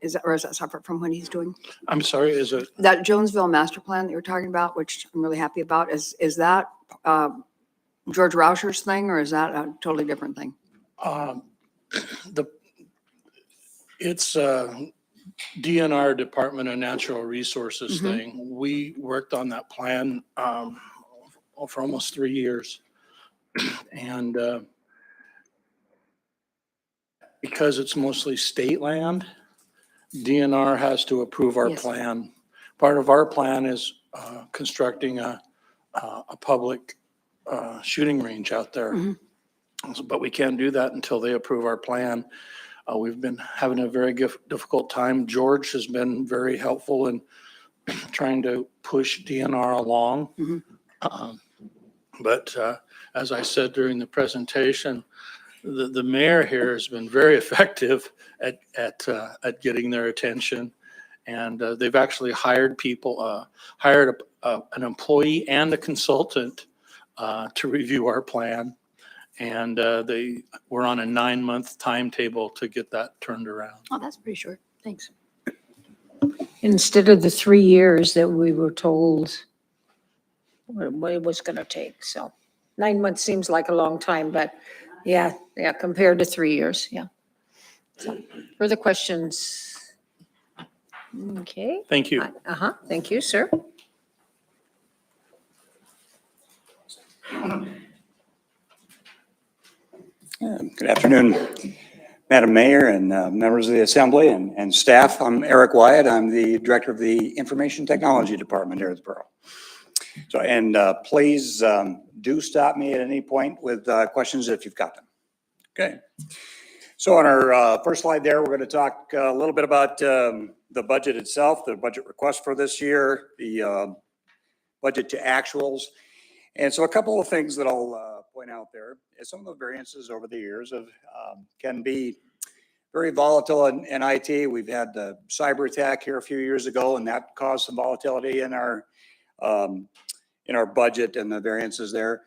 is that, or is that separate from what he's doing? I'm sorry, is it? That Jonesville master plan that you're talking about, which I'm really happy about, is that George Rauscher's thing, or is that a totally different thing? It's a DNR, Department of Natural Resources thing. We worked on that plan for almost 3 years. And because it's mostly state land, DNR has to approve our Yes. plan. Part of our plan is constructing a public shooting range out there. But we can't do that until they approve our plan. We've been having a very difficult time. George has been very helpful in trying to push DNR along. But as I said during the presentation, the mayor here has been very effective at getting their attention. And they've actually hired people, hired an employee and a consultant to review our plan. And they were on a 9-month timetable to get that turned around. Oh, that's pretty short. Thanks. Instead of the 3 years that we were told what it was going to take. So 9 months seems like a long time, but yeah, compared to 3 years, yeah. So further questions? Okay. Thank you. Thank you, sir. Good afternoon, Madam Mayor and members of the Assembly and staff. I'm Eric Wyatt. I'm the Director of the Information Technology Department here at the Borough. So, and please do stop me at any point with questions if you've got them. Okay. So on our first slide there, we're going to talk a little bit about the budget itself, the budget request for this year, the budget to actuals. And so a couple of things that I'll point out there is some of the variances over the years can be very volatile in IT. We've had the cyber attack here a few years ago, and that caused some volatility in our budget and the variances there.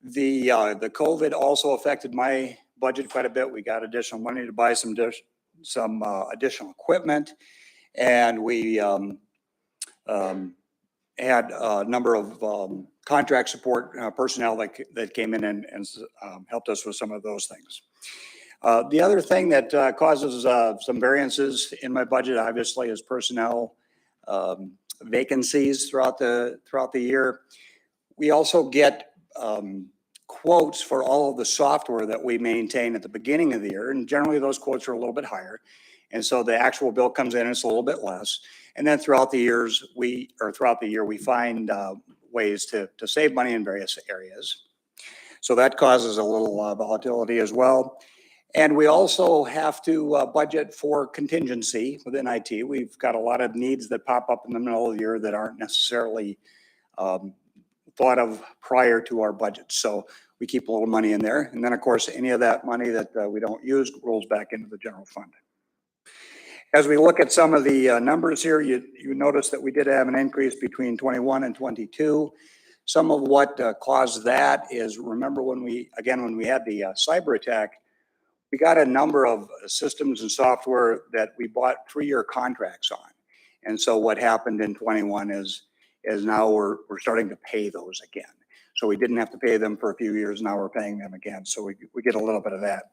The COVID also affected my budget quite a bit. We got additional money to buy some additional equipment, and we had a number of contract support personnel that came in and helped us with some of those things. The other thing that causes some variances in my budget, obviously, is personnel vacancies throughout the year. We also get quotes for all of the software that we maintain at the beginning of the year, and generally those quotes are a little bit higher. And so the actual bill comes in and it's a little bit less. And then throughout the year, we find ways to save money in various areas. So that causes a little volatility as well. And we also have to budget for contingency within IT. We've got a lot of needs that pop up in the middle of the year that aren't necessarily thought of prior to our budget. So we keep a little money in there. And then, of course, any of that money that we don't use rolls back into the general fund. As we look at some of the numbers here, you notice that we did have an increase between 21 and 22. Some of what caused that is, remember when we had the cyber attack, we got a number of systems and software that we bought 3-year contracts on. And so what happened in 21 is now we're starting to pay those again. So we didn't have to pay them for a few years. Now we're paying them again. So we get a little bit of that.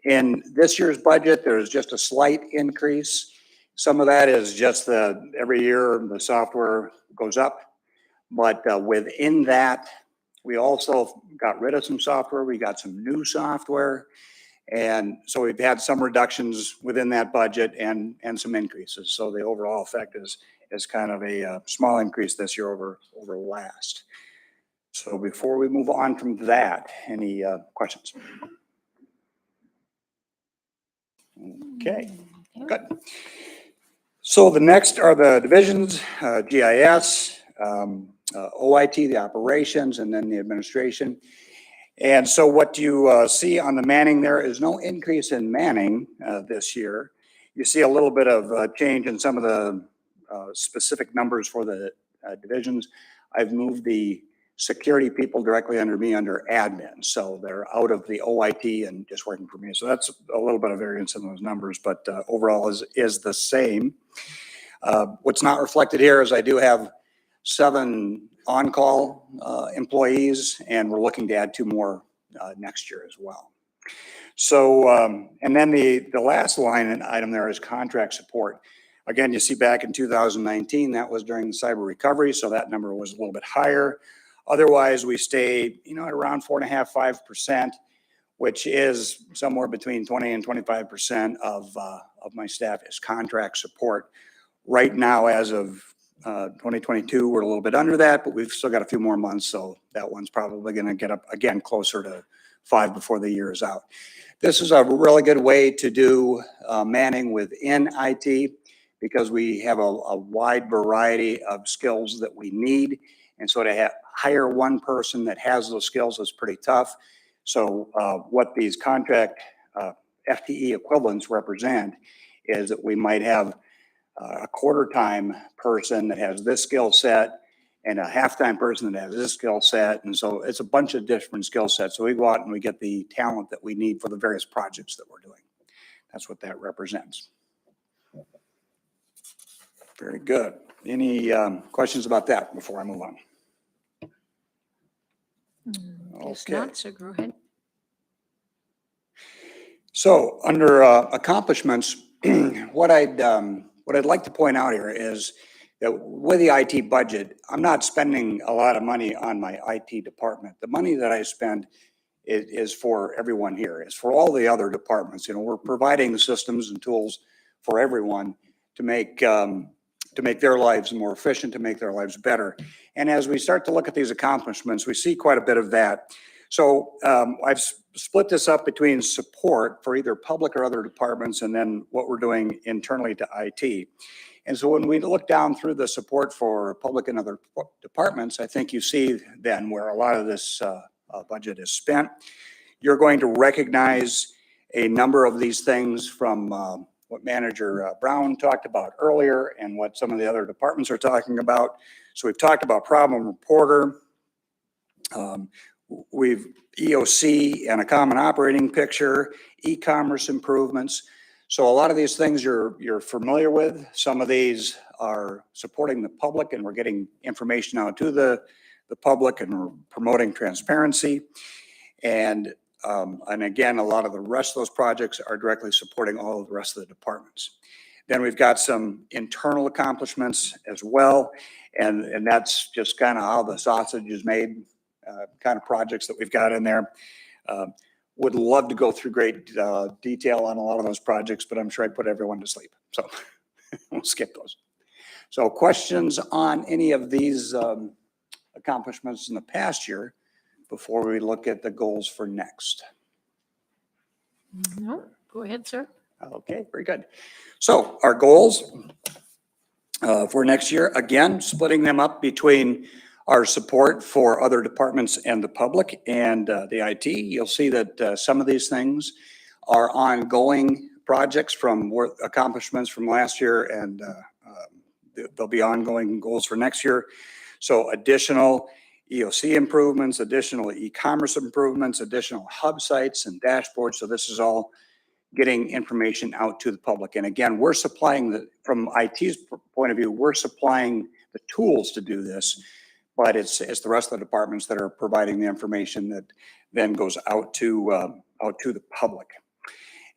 In this year's budget, there's just a slight increase. Some of that is just every year the software goes up. But within that, we also got rid of some software. We got some new software. And so we've had some reductions within that budget and some increases. So the overall effect is kind of a small increase this year over last. So before we move on from that, any questions? Okay, good. So the next are the divisions, GIS, OIT, the operations, and then the administration. And so what you see on the manning there is no increase in manning this year. You see a little bit of change in some of the specific numbers for the divisions. I've moved the security people directly under me under admin. So they're out of the OIT and just working for me. So that's a little bit of variance in those numbers, but overall is the same. What's not reflected here is I do have 7 on-call employees, and we're looking to add 2 more next year as well. So, and then the last line item there is contract support. Again, you see back in 2019, that was during the cyber recovery, so that number was a little bit higher. Otherwise, we stayed, you know, at around 4.5%, 5%, which is somewhere between 20 and 25% of my staff is contract support. Right now, as of 2022, we're a little bit under that, but we've still got a few more months, so that one's probably going to get up again closer to 5 before the year is out. This is a really good way to do manning within IT because we have a wide variety of skills that we need. And so to hire one person that has those skills is pretty tough. So what these contract FTE equivalents represent is that we might have a quarter-time person that has this skill set and a half-time person that has this skill set. And so it's a bunch of different skill sets. So we go out and we get the talent that we need for the various projects that we're doing. That's what that represents. Very good. Any questions about that before I move on? Guess not, so go ahead. So under accomplishments, what I'd like to point out here is that with the IT budget, I'm not spending a lot of money on my IT department. The money that I spend is for everyone here. It's for all the other departments. You know, we're providing the systems and tools for everyone to make their lives more efficient, to make their lives better. And as we start to look at these accomplishments, we see quite a bit of that. So I've split this up between support for either public or other departments and then what we're doing internally to IT. And so when we look down through the support for public and other departments, I think you see then where a lot of this budget is spent. You're going to recognize a number of these things from what Manager Brown talked about earlier and what some of the other departments are talking about. So we've talked about problem reporter. We've EOC and a common operating picture, e-commerce improvements. So a lot of these things you're familiar with. Some of these are supporting the public and we're getting information out to the public and we're promoting transparency. And again, a lot of the rest of those projects are directly supporting all of the rest of the departments. Then we've got some internal accomplishments as well. And that's just kind of how the sausage is made, kind of projects that we've got in there. Would love to go through great detail on a lot of those projects, but I'm sure I put everyone to sleep. So we'll skip those. So questions on any of these accomplishments in the past year before we look at the goals for next? No, go ahead, sir. Okay, very good. So our goals for next year, again, splitting them up between our support for other departments and the public and the IT. You'll see that some of these things are ongoing projects from accomplishments from last year, and there'll be ongoing goals for next year. So additional EOC improvements, additional e-commerce improvements, additional hub sites and dashboards. So this is all getting information out to the public. And again, we're supplying from IT's point of view, we're supplying the tools to do this, but it's the rest of the departments that are providing the information that then goes out to the public.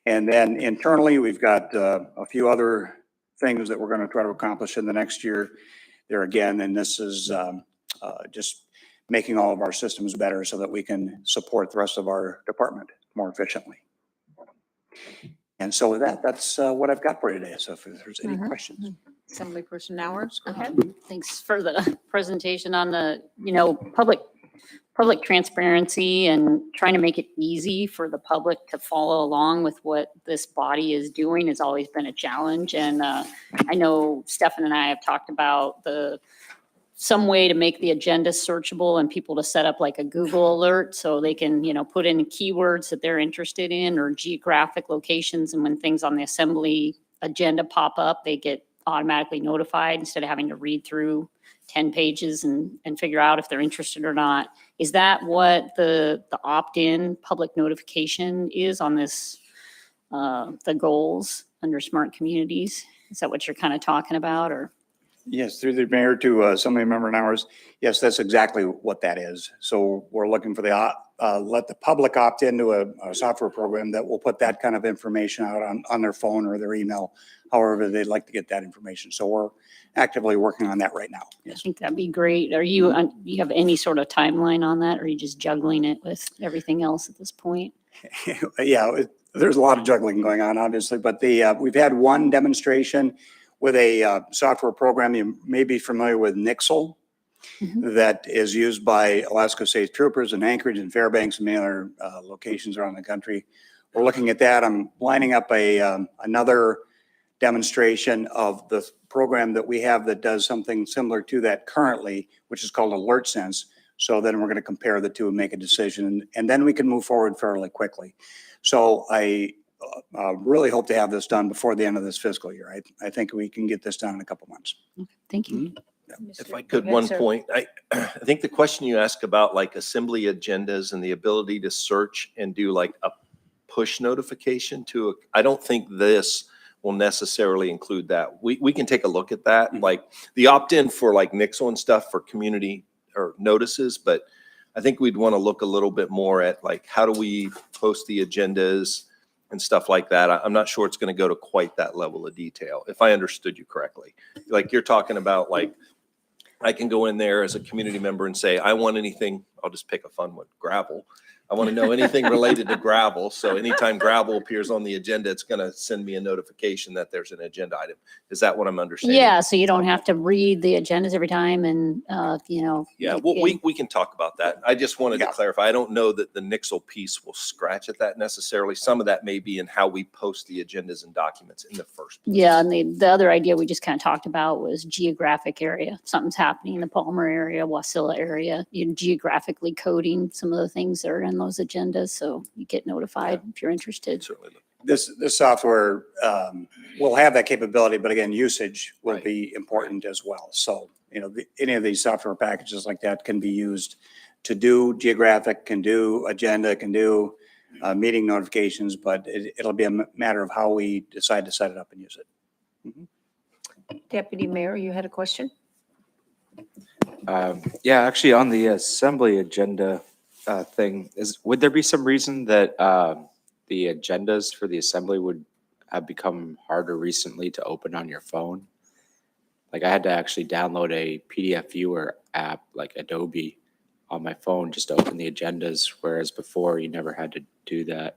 And then internally, we've got a few other things that we're going to try to accomplish in the next year there again. And this is just making all of our systems better so that we can support the rest of our department more efficiently. And so with that, that's what I've got for you today. So if there's any questions. Assembly Person Hours, go ahead. Thanks for the presentation on the, public transparency and trying to make it easy for the public to follow along with what this body is doing has always been a challenge. And I know Stefan and I have talked about some way to make the agenda searchable and people to set up like a Google alert so they can, put in keywords that they're interested in or geographic locations. And when things on the assembly agenda pop up, they get automatically notified instead of having to read through 10 pages and figure out if they're interested or not. Is that what the opt-in public notification is on this, the goals under smart communities? Is that what you're kind of talking about, or? Yes, through the mayor to assembly member Nowers. Yes, that's exactly what that is. So we're looking for let the public opt into a software program that will put that kind of information out on their phone or their email, however they'd like to get that information. So we're actively working on that right now. I think that'd be great. Are you, you have any sort of timeline on that, or are you just juggling it with everything else at this point? Yeah, there's a lot of juggling going on, obviously, but we've had one demonstration with a software program. You may be familiar with Nixle, that is used by Alaska State Troopers in Anchorage and Fairbanks and many other locations around the country. We're looking at that. I'm lining up another demonstration of the program that we have that does something similar to that currently, which is called Alert Sense. So then we're going to compare the two and make a decision, and then we can move forward fairly quickly. So I really hope to have this done before the end of this fiscal year. I think we can get this done in a couple months. Thank you. If I could, one point, I think the question you asked about like assembly agendas and the ability to search and do like a push notification to, I don't think this will necessarily include that. We can take a look at that, like the opt-in for like Nixle and stuff for community or notices, but I think we'd want to look a little bit more at like, how do we post the agendas and stuff like that. I'm not sure it's going to go to quite that level of detail, if I understood you correctly. Like you're talking about like, I can go in there as a community member and say, I want anything, I'll just pick a fun one, gravel. I want to know anything related to gravel. So anytime gravel appears on the agenda, it's going to send me a notification that there's an agenda item. Is that what I'm understanding? Yeah, so you don't have to read the agendas every time and, you know. Yeah, well, we can talk about that. I just wanted to clarify. I don't know that the Nixle piece will scratch at that necessarily. Some of that may be in how we post the agendas and documents in the first place. Yeah, and the other idea we just kind of talked about was geographic area. Something's happening in the Palmer area, Wasilla area, you geographically coding some of the things that are in those agendas, so you get notified if you're interested. Certainly. This software will have that capability, but again, usage will be important as well. So, you know, any of these software packages like that can be used to do geographic, can do agenda, can do meeting notifications, but it'll be a matter of how we decide to set it up and use it. Deputy Mayor, you had a question? Yeah, actually on the assembly agenda thing, would there be some reason that the agendas for the assembly would have become harder recently to open on your phone? Like I had to actually download a PDF viewer app like Adobe on my phone just to open the agendas, whereas before you never had to do that.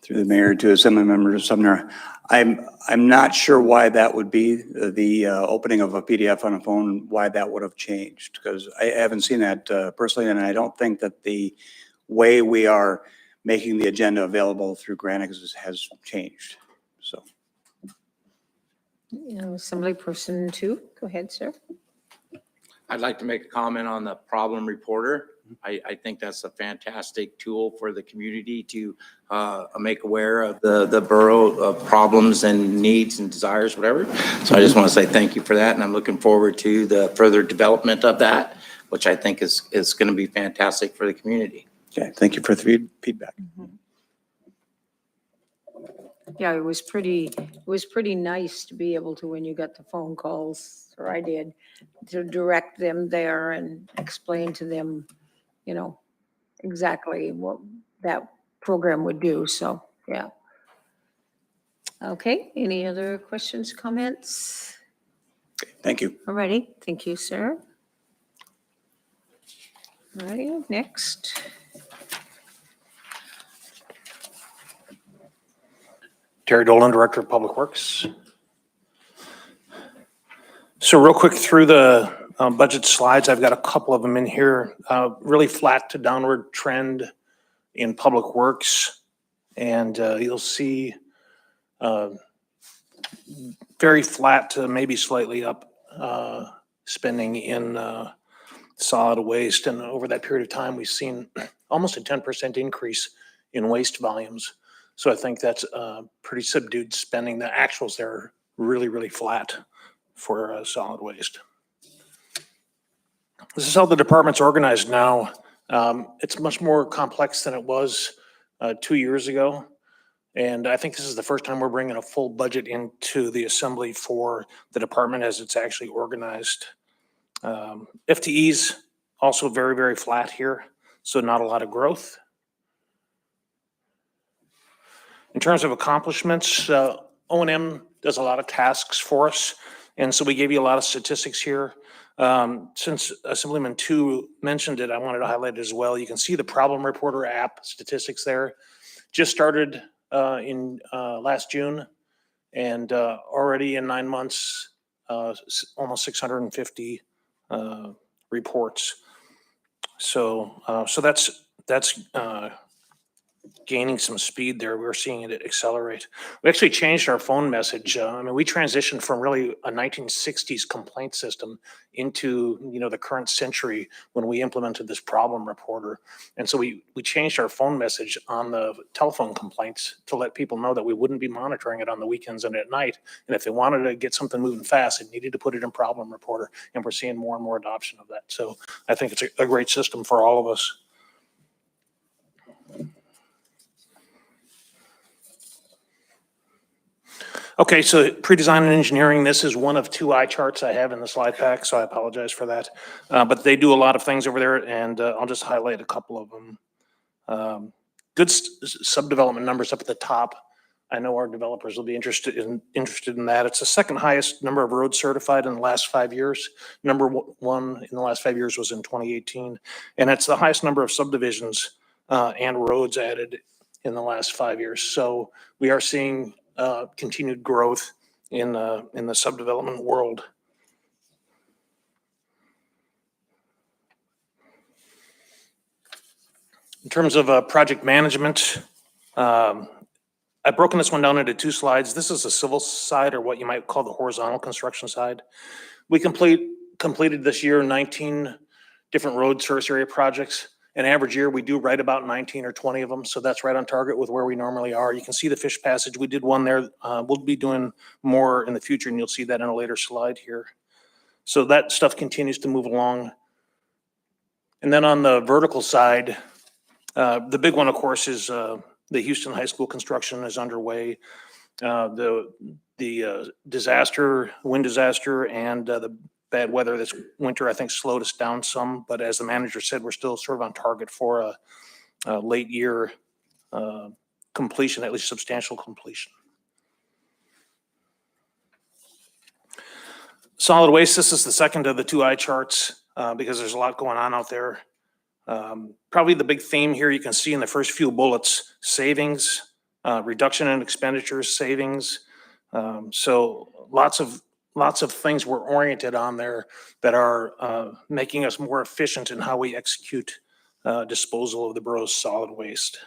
Through the mayor to assembly members, Sumner, I'm not sure why that would be, the opening of a PDF on a phone, why that would have changed, because I haven't seen that personally, and I don't think that the way we are making the agenda available through Granix has changed. So, Assembly Person 2, go ahead, sir. I'd like to make a comment on the problem reporter. I think that's a fantastic tool for the community to make aware of the borough problems and needs and desires, whatever. So I just want to say thank you for that, and I'm looking forward to the further development of that, which I think is going to be fantastic for the community. okay, thank you for the feedback. Yeah, it was pretty nice to be able to, when you got the phone calls, or I did, to direct them there and explain to them, you know, exactly what that program would do. So, yeah. Okay, any other questions, comments? Thank you. All righty, thank you, sir. All righty, next. Terry Dolan, Director of Public Works. So real quick through the budget slides, I've got a couple of them in here. Really flat to downward trend in Public Works. And you'll see very flat to maybe slightly up spending in solid waste. And over that period of time, we've seen almost a 10% increase in waste volumes. So I think that's pretty subdued spending. The actuals there are really, really flat for solid waste. This is how the department's organized now. It's much more complex than it was 2 years ago. And I think this is the first time we're bringing a full budget into the assembly for the department as it's actually organized. FTEs also very, very flat here, so not a lot of growth. In terms of accomplishments, O&M does a lot of tasks for us, and so we gave you a lot of statistics here. Since Assemblyman 2 mentioned it, I wanted to highlight it as well. You can see the Problem Reporter app statistics there. Just started in last June, and already in 9 months, almost 650 reports. So that's gaining some speed there. We're seeing it accelerate. We actually changed our phone message. We transitioned from really a 1960s complaint system into, the current century when we implemented this problem reporter. And so we changed our phone message on the telephone complaints to let people know that we wouldn't be monitoring it on the weekends and at night. And if they wanted to get something moving fast, they needed to put it in problem reporter. And we're seeing more and more adoption of that. So I think it's a great system for all of us. Okay, so pre-design and engineering, this is one of 2 eye charts I have in the slide pack, so I apologize for that. But they do a lot of things over there, and I'll just highlight a couple of them. Good subdevelopment numbers up at the top. I know our developers will be interested in that. It's the second highest number of roads certified in the last 5 years. Number 1 in the last 5 years was in 2018. And it's the highest number of subdivisions and roads added in the last 5 years. So we are seeing continued growth in the subdevelopment world. In terms of project management, I've broken this one down into 2 slides. This is the civil side, or what you might call the horizontal construction side. We completed this year 19 different road service area projects. An average year, we do right about 19 or 20 of them, so that's right on target with where we normally are. You can see the fish passage. We did one there. We'll be doing more in the future, and you'll see that in a later slide here. So that stuff continues to move along. And then on the vertical side, the big one, of course, is the Houston High School construction is underway. The wind disaster, and the bad weather this winter, I think, slowed us down some. But as the manager said, we're still sort of on target for a late year completion, at least substantial completion. Solid waste, this is the second of the 2 eye charts because there's a lot going on out there. Probably the big theme here you can see in the first few bullets: savings, reduction in expenditures, savings. So lots of things we're oriented on there that are making us more efficient in how we execute disposal of the borough's solid waste.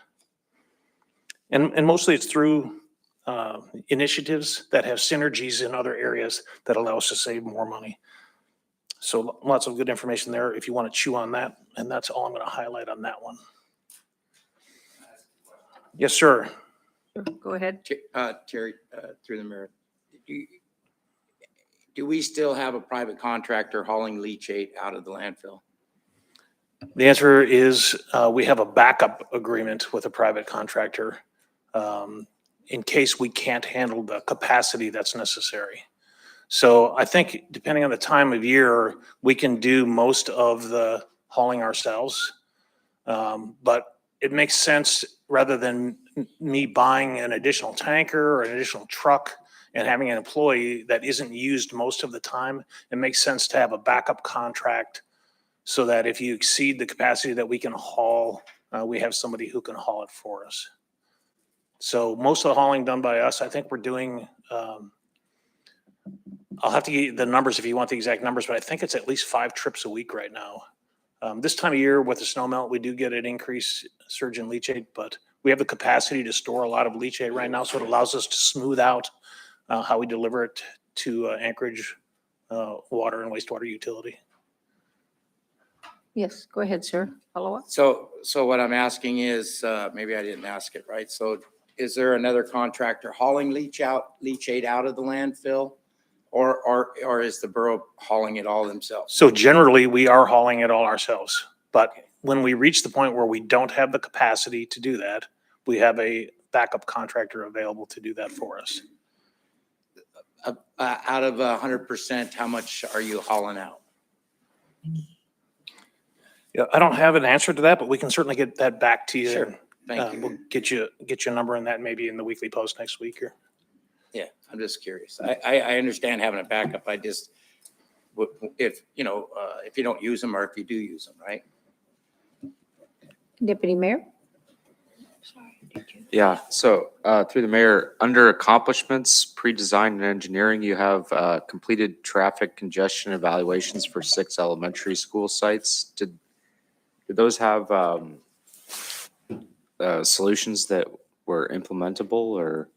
And mostly it's through initiatives that have synergies in other areas that allow us to save more money. So lots of good information there if you want to chew on that. And that's all I'm going to highlight on that one. Yes, sir. Go ahead. Terry, through the mayor. Do we still have a private contractor hauling leachate out of the landfill? The answer is we have a backup agreement with a private contractor in case we can't handle the capacity that's necessary. So I think depending on the time of year, we can do most of the hauling ourselves. But it makes sense, rather than me buying an additional tanker or an additional truck and having an employee that isn't used most of the time, it makes sense to have a backup contract so that if you exceed the capacity that we can haul, we have somebody who can haul it for us. So most of the hauling done by us, I think we're doing, I'll have to get you the numbers if you want the exact numbers, but I think it's at least 5 trips a week right now. This time of year with the snow melt, we do get an increase surge in leachate, but we have the capacity to store a lot of leachate right now, so it allows us to smooth out how we deliver it to Anchorage water and wastewater utility. Yes, go ahead, sir. Follow up. So what I'm asking is, maybe I didn't ask it right. So is there another contractor hauling leachate out of the landfill? Or is the borough hauling it all themselves? So generally, we are hauling it all ourselves. But when we reach the point where we don't have the capacity to do that, we have a backup contractor available to do that for us. Out of 100%, how much are you hauling out? Yeah, I don't have an answer to that, but we can certainly get that back to you. Sure. Thank you. We'll get you a number on that maybe in the weekly post next week here. Yeah, I'm just curious. I understand having a backup. I just, if you don't use them or if you do use them, right? Deputy Mayor? Yeah, so through the mayor, under accomplishments, pre-design and engineering, you have completed traffic congestion evaluations for 6 elementary school sites. Did those have solutions that were implementable, or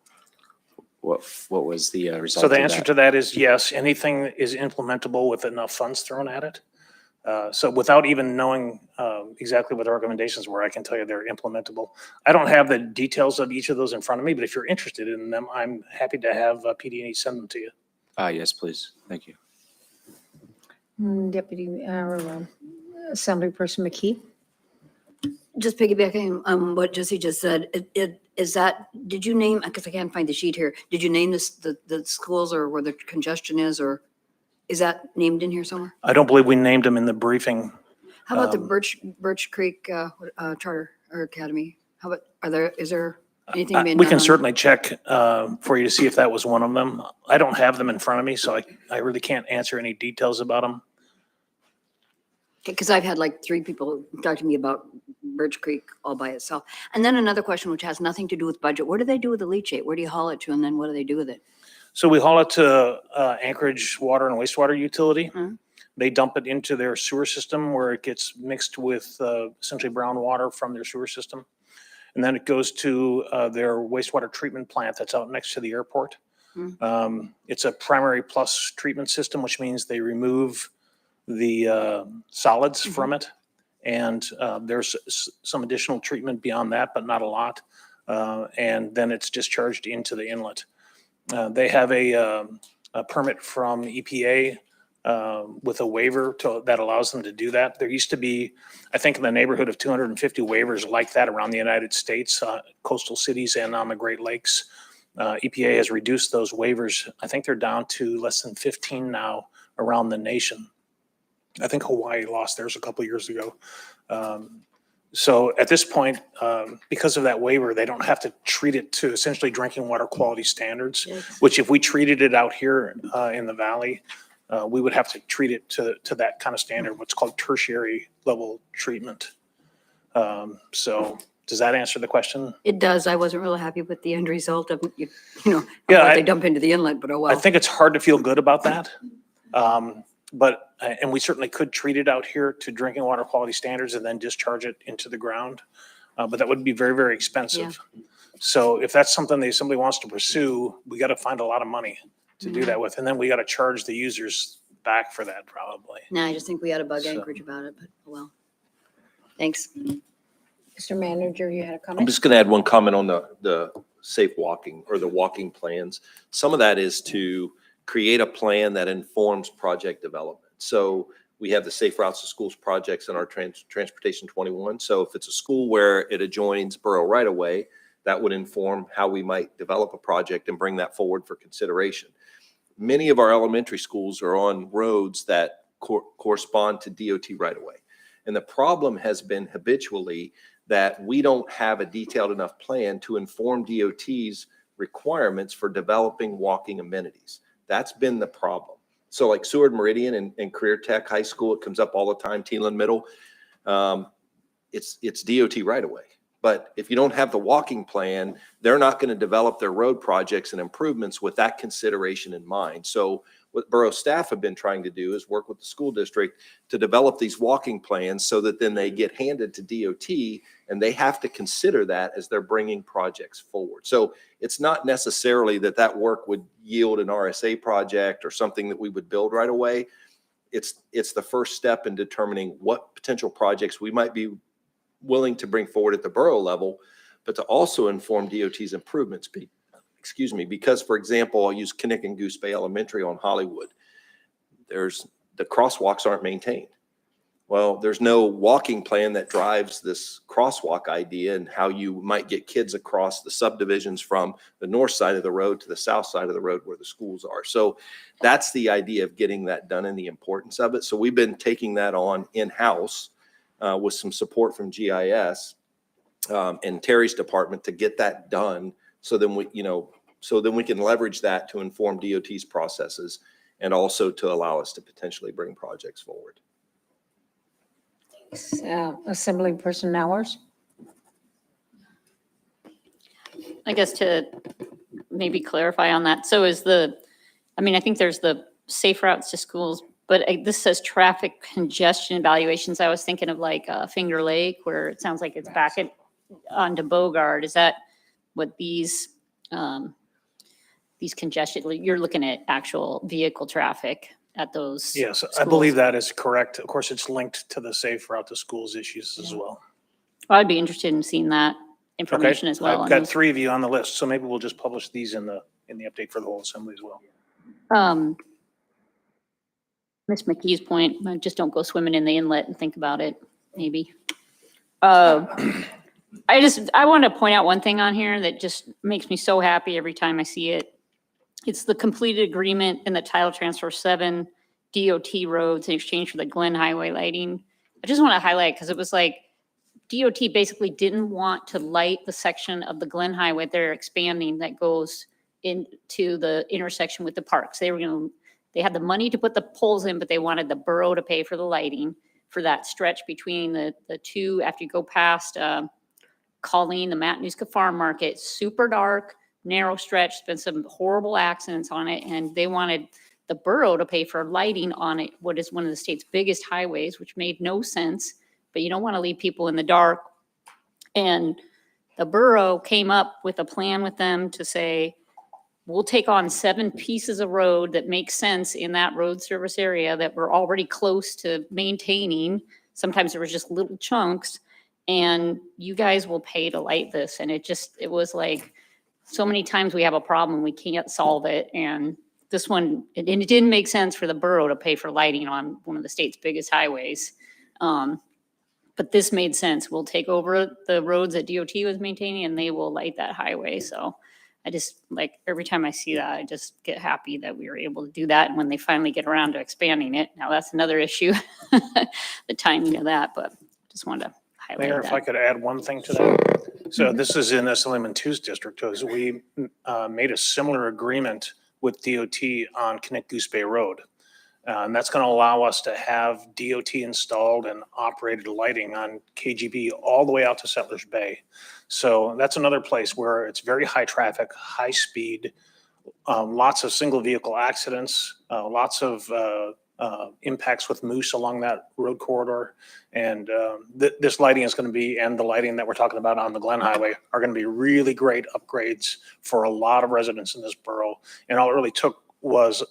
what was the result So of the that? answer to that is yes, anything is implementable with enough funds thrown at it. So without even knowing exactly what the recommendations were, I can tell you they're implementable. I don't have the details of each of those in front of me, but if you're interested in them, I'm happy to have PD&E send them to you. Yes, please. Thank you. Deputy, Assemblyperson McKee? Just piggybacking on what Jesse just said, did you name, because I can't find the sheet here, did you name the schools or where the congestion is, or is that named in here somewhere? I don't believe we named them in the briefing. How about the Birch Creek Charter or Academy? How about, is there anything being We done can on certainly check for you to see if that was one of them. I don't have them in front of me, so I really can't answer any details about them. Because I've had like 3 people talk to me about Birch Creek all by itself. And then another question, which has nothing to do with budget. What do they do with the leachate? Where do you haul it to? And then what do they do with it? So we haul it to Anchorage Water and Wastewater Utility. Mhm. They dump it into their sewer system where it gets mixed with essentially brown water from their sewer system. And then it goes to their wastewater treatment plant that's out next to the airport. It's a primary plus treatment system, which means they remove the solids from it. And there's some additional treatment beyond that, but not a lot. And then it's discharged into the inlet. They have a permit from EPA with a waiver that allows them to do that. There used to be, I think, in the neighborhood of 250 waivers like that around the United States, coastal cities and on the Great Lakes. EPA has reduced those waivers. I think they're down to less than 15 now around the nation. I think Hawaii lost theirs a couple of years ago. So at this point, because of that waiver, they don't have to treat it to essentially drinking water quality standards, which if we treated it out here in the valley, we would have to treat it to that kind of standard, what's called tertiary level treatment. So does that answer the question? It does. I wasn't really happy with the end result of, Yeah, what they dump into the inlet, but oh well. I think it's hard to feel good about that. But we certainly could treat it out here to drinking water quality standards and then discharge it into the ground. But that would be very, very expensive. So if that's something the assembly wants to pursue, we got to find a lot of money to do that with. And then we got to charge the users back for that probably. No, I just think we ought to bug Anchorage about it, but oh well. Thanks. Mr. Manager, you had a I'm comment? just going to add one comment on the safe walking or the walking plans. Some of that is to create a plan that informs project development. So we have the Safe Routes to Schools projects in our Transportation 21. So if it's a school where it adjoins borough right away, that would inform how we might develop a project and bring that forward for consideration. Many of our elementary schools are on roads that correspond to DOT right away. And the problem has been habitually that we don't have a detailed enough plan to inform DOT's requirements for developing walking amenities. That's been the problem. So like Seward Meridian and Career Tech High School, it comes up all the time, Teelan Middle. It's DOT right away. But if you don't have the walking plan, they're not going to develop their road projects and improvements with that consideration in mind. So what borough staff have been trying to do is work with the school district to develop these walking plans so that then they get handed to DOT and they have to consider that as they're bringing projects forward. So it's not necessarily that work would yield an RSA project or something that we would build right away. It's the first step in determining what potential projects we might be willing to bring forward at the borough level, but to also inform DOT's improvements excuse me, because, for example, I'll use Kinnick and Goose Bay Elementary on Hollywood. The crosswalks aren't maintained. Well, there's no walking plan that drives this crosswalk idea and how you might get kids across the subdivisions from the north side of the road to the south side of the road where the schools are. So that's the idea of getting that done and the importance of it. So we've been taking that on in-house with some support from GIS and Terry's department to get that done. So then we can leverage that to inform DOT's processes and also to allow us to potentially bring projects forward. Assemblyperson Nowers? I guess to maybe clarify on that. So I think there's the safe routes to schools, but this says traffic congestion evaluations. I was thinking of like Finger Lake, where it sounds like it's back onto Bogart. Is that what these congestion, you're looking at actual vehicle traffic at those? Yes, I schools? believe that is correct. Of course, it's linked to the safe route to schools issues as well. I'd be interested in seeing that information Okay, as well. I've got 3 of you on the list, so maybe we'll just publish these in the update for the whole assembly as well. Ms. McKee's point, just don't go swimming in the inlet and think about it, maybe. I want to point out one thing on here that just makes me so happy every time I see it. It's the completed agreement in the title transfer 7 DOT roads in exchange for the Glen Highway lighting. I just want to highlight, because it was like DOT basically didn't want to light the section of the Glen Highway they're expanding that goes into the intersection with the parks. They had the money to put the poles in, but they wanted the borough to pay for the lighting for that stretch between the two, after you go past Colleen, the Matanuska Farm Market, super dark, narrow stretch, been some horrible accidents on it, and they wanted the borough to pay for lighting on it, what is one of the state's biggest highways, which made no sense, but you don't want to leave people in the dark. And the borough came up with a plan with them to say, we'll take on 7 pieces of road that make sense in that road service area that we're already close to maintaining. Sometimes there was just little chunks, and you guys will pay to light this. And it was like, so many times we have a problem, we can't solve it. And this one, it didn't make sense for the borough to pay for lighting on one of the state's biggest highways. But this made sense. We'll take over the roads that DOT was maintaining and they will light that highway. So I just, like, every time I see that, I just get happy that we were able to do that. And when they finally get around to expanding it, now that's another issue, the timing of that, but just wanted to highlight Mayor, that. if I could add one thing to that. So this is in Assemblyman 2's district. As we made a similar agreement with DOT on Kinnick Goose Bay Road. And that's going to allow us to have DOT installed and operated lighting on KGB all the way out to Settlers Bay. So that's another place where it's very high traffic, high speed, lots of single vehicle accidents, lots of impacts with moose along that road corridor. And this lighting is going to be, and the lighting that we're talking about on the Glen Highway are going to be really great upgrades for a lot of residents in this borough. And all it really took was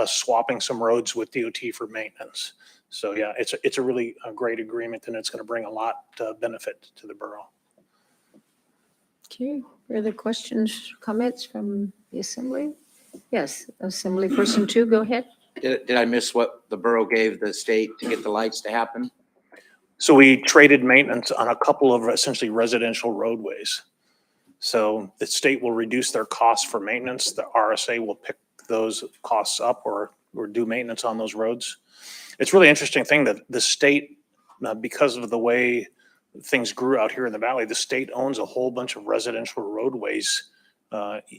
swapping some roads with DOT for maintenance. So yeah, it's a really great agreement, and it's going to bring a lot of benefit to the borough. Okay, further questions, comments from the assembly? Yes, Assemblyperson 2, go ahead. Did I miss what the borough gave the state to get the lights to happen? So we traded maintenance on a couple of essentially residential roadways. So the state will reduce their costs for maintenance. The RSA will pick those costs up or do maintenance on those roads. It's really interesting thing that the state, because of the way things grew out here in the valley, the state owns a whole bunch of residential roadways,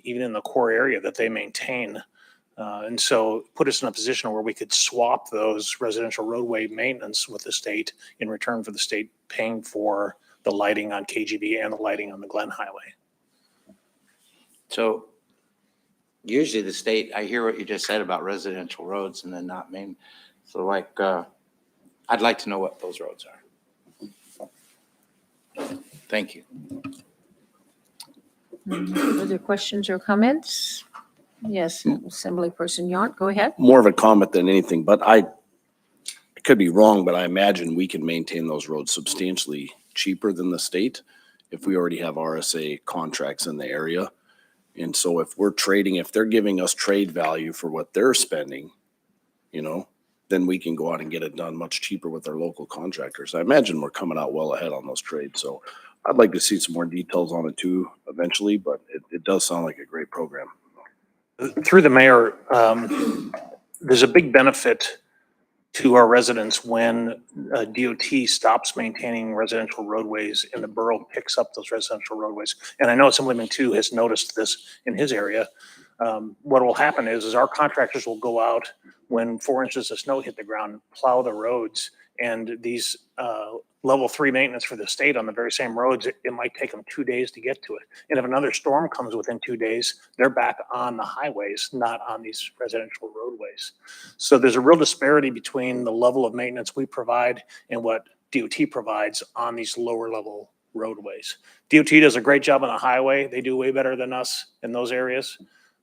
even in the core area that they maintain. And so put us in a position where we could swap those residential roadway maintenance with the state in return for the state paying for the lighting on KGB and the lighting on the Glen Highway. So usually the state, I hear what you just said about residential roads and then not main. So like, I'd like to know what those roads are. Thank you. Further questions or comments? Yes, Assemblyperson Yount, go ahead. More of a comment than anything, but I could be wrong, but I imagine we can maintain those roads substantially cheaper than the state if we already have RSA contracts in the area. And so if we're trading, if they're giving us trade value for what they're spending, you know, then we can go out and get it done much cheaper with our local contractors. I imagine we're coming out well ahead on those trades. So I'd like to see some more details on it too eventually, but it does sound like a great program. Through the mayor, there's a big benefit to our residents when DOT stops maintaining residential roadways and the borough picks up those residential roadways. And I know Assemblyman too has noticed this in his area. What will happen is our contractors will go out when 4 inches of snow hit the ground, plow the roads, and these level 3 maintenance for the state on the very same roads, it might take them 2 days to get to it. And if another storm comes within 2 days, they're back on the highways, not on these residential roadways. So there's a real disparity between the level of maintenance we provide and what DOT provides on these lower level roadways. DOT does a great job on the highway. They do way better than us in those areas.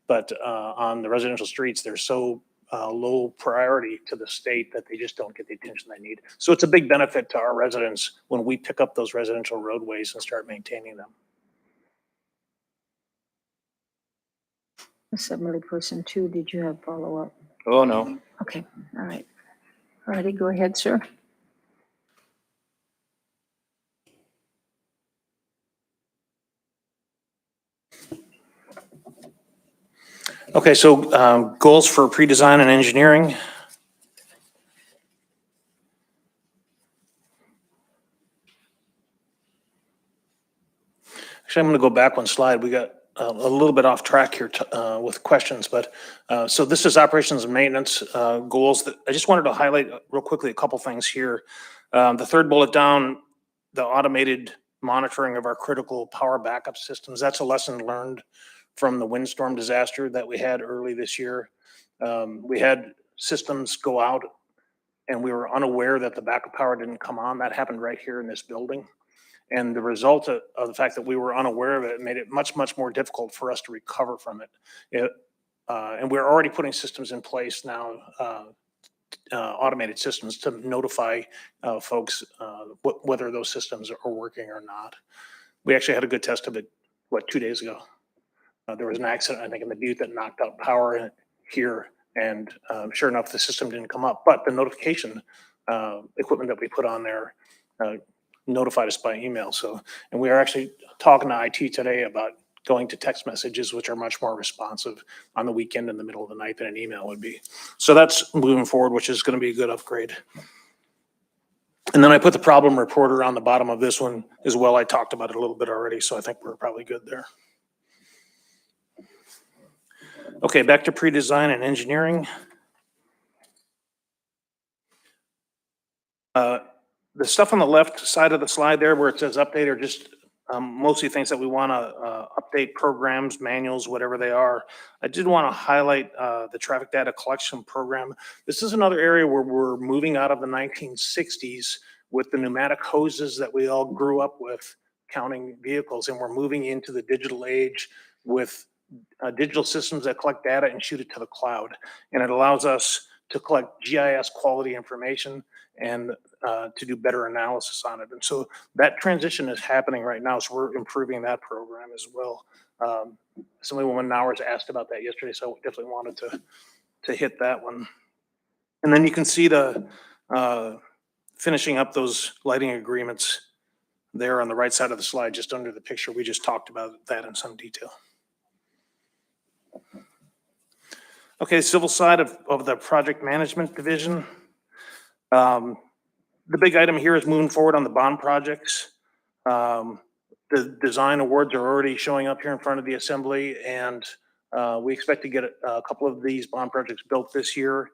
But on the residential streets, they're so low priority to the state that they just don't get the attention they need. So it's a big benefit to our residents when we pick up those residential roadways and start maintaining them. Assembly Person 2, did you have follow-up? Oh, no. Okay, all right. All righty, go ahead, sir. Okay, so goals for pre-design and engineering. Actually, I'm going to go back one slide. We got a little bit off track here with questions, but so this is operations and maintenance goals. That I just wanted to highlight real quickly a couple things here. The third bullet down, the automated monitoring of our critical power backup systems. That's a lesson learned from the windstorm disaster that we had early this year. We had systems go out and we were unaware that the backup power didn't come on. That happened right here in this building. And the result of the fact that we were unaware of it made it much, much more difficult for us to recover from it. And we're already putting systems in place now, automated systems to notify folks whether those systems are working or not. We actually had a good test of it, 2 days ago. There was an accident, I think, in the Butte that knocked out power here. And sure enough, the system didn't come up. But the notification equipment that we put on there notified us by email. So, and we are actually talking to IT today about going to text messages, which are much more responsive on the weekend in the middle of the night than an email would be. So that's moving forward, which is going to be a good upgrade. And then I put the problem reporter on the bottom of this one as well. I talked about it a little bit already, so I think we're probably good there. Okay, back to pre-design and engineering. The stuff on the left side of the slide there where it says update are just mostly things that we want to update, programs, manuals, whatever they are. I did want to highlight the traffic data collection program. This is another area where we're moving out of the 1960s with the pneumatic hoses that we all grew up with counting vehicles, and we're moving into the digital age with digital systems that collect data and shoot it to the cloud. And it allows us to collect GIS quality information and to do better analysis on it. And so that transition is happening right now. So we're improving that program as well. Assemblywoman Nowers asked about that yesterday, so I definitely wanted to hit that one. And then you can see the finishing up those lighting agreements there on the right side of the slide, just under the picture. We just talked about that in some detail. Okay, civil side of the project management division. The big item here is moving forward on the bond projects. The design awards are already showing up here in front of the assembly, and we expect to get a couple of these bond projects built this year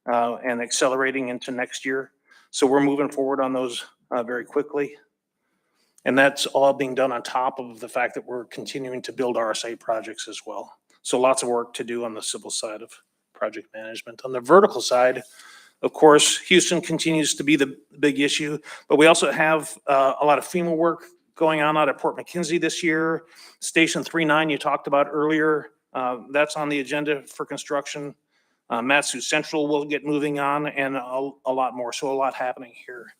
and accelerating into next year. So we're moving forward on those very quickly. And that's all being done on top of the fact that we're continuing to build RSA projects as well. So lots of work to do on the civil side of project management. On the vertical side, of course, Houston continues to be the big issue, but we also have a lot of FEMA work going on out at Port McKenzie this year. Station 39 you talked about earlier, that's on the agenda for construction. Matsu Central will get moving on, and a lot more, so a lot happening here.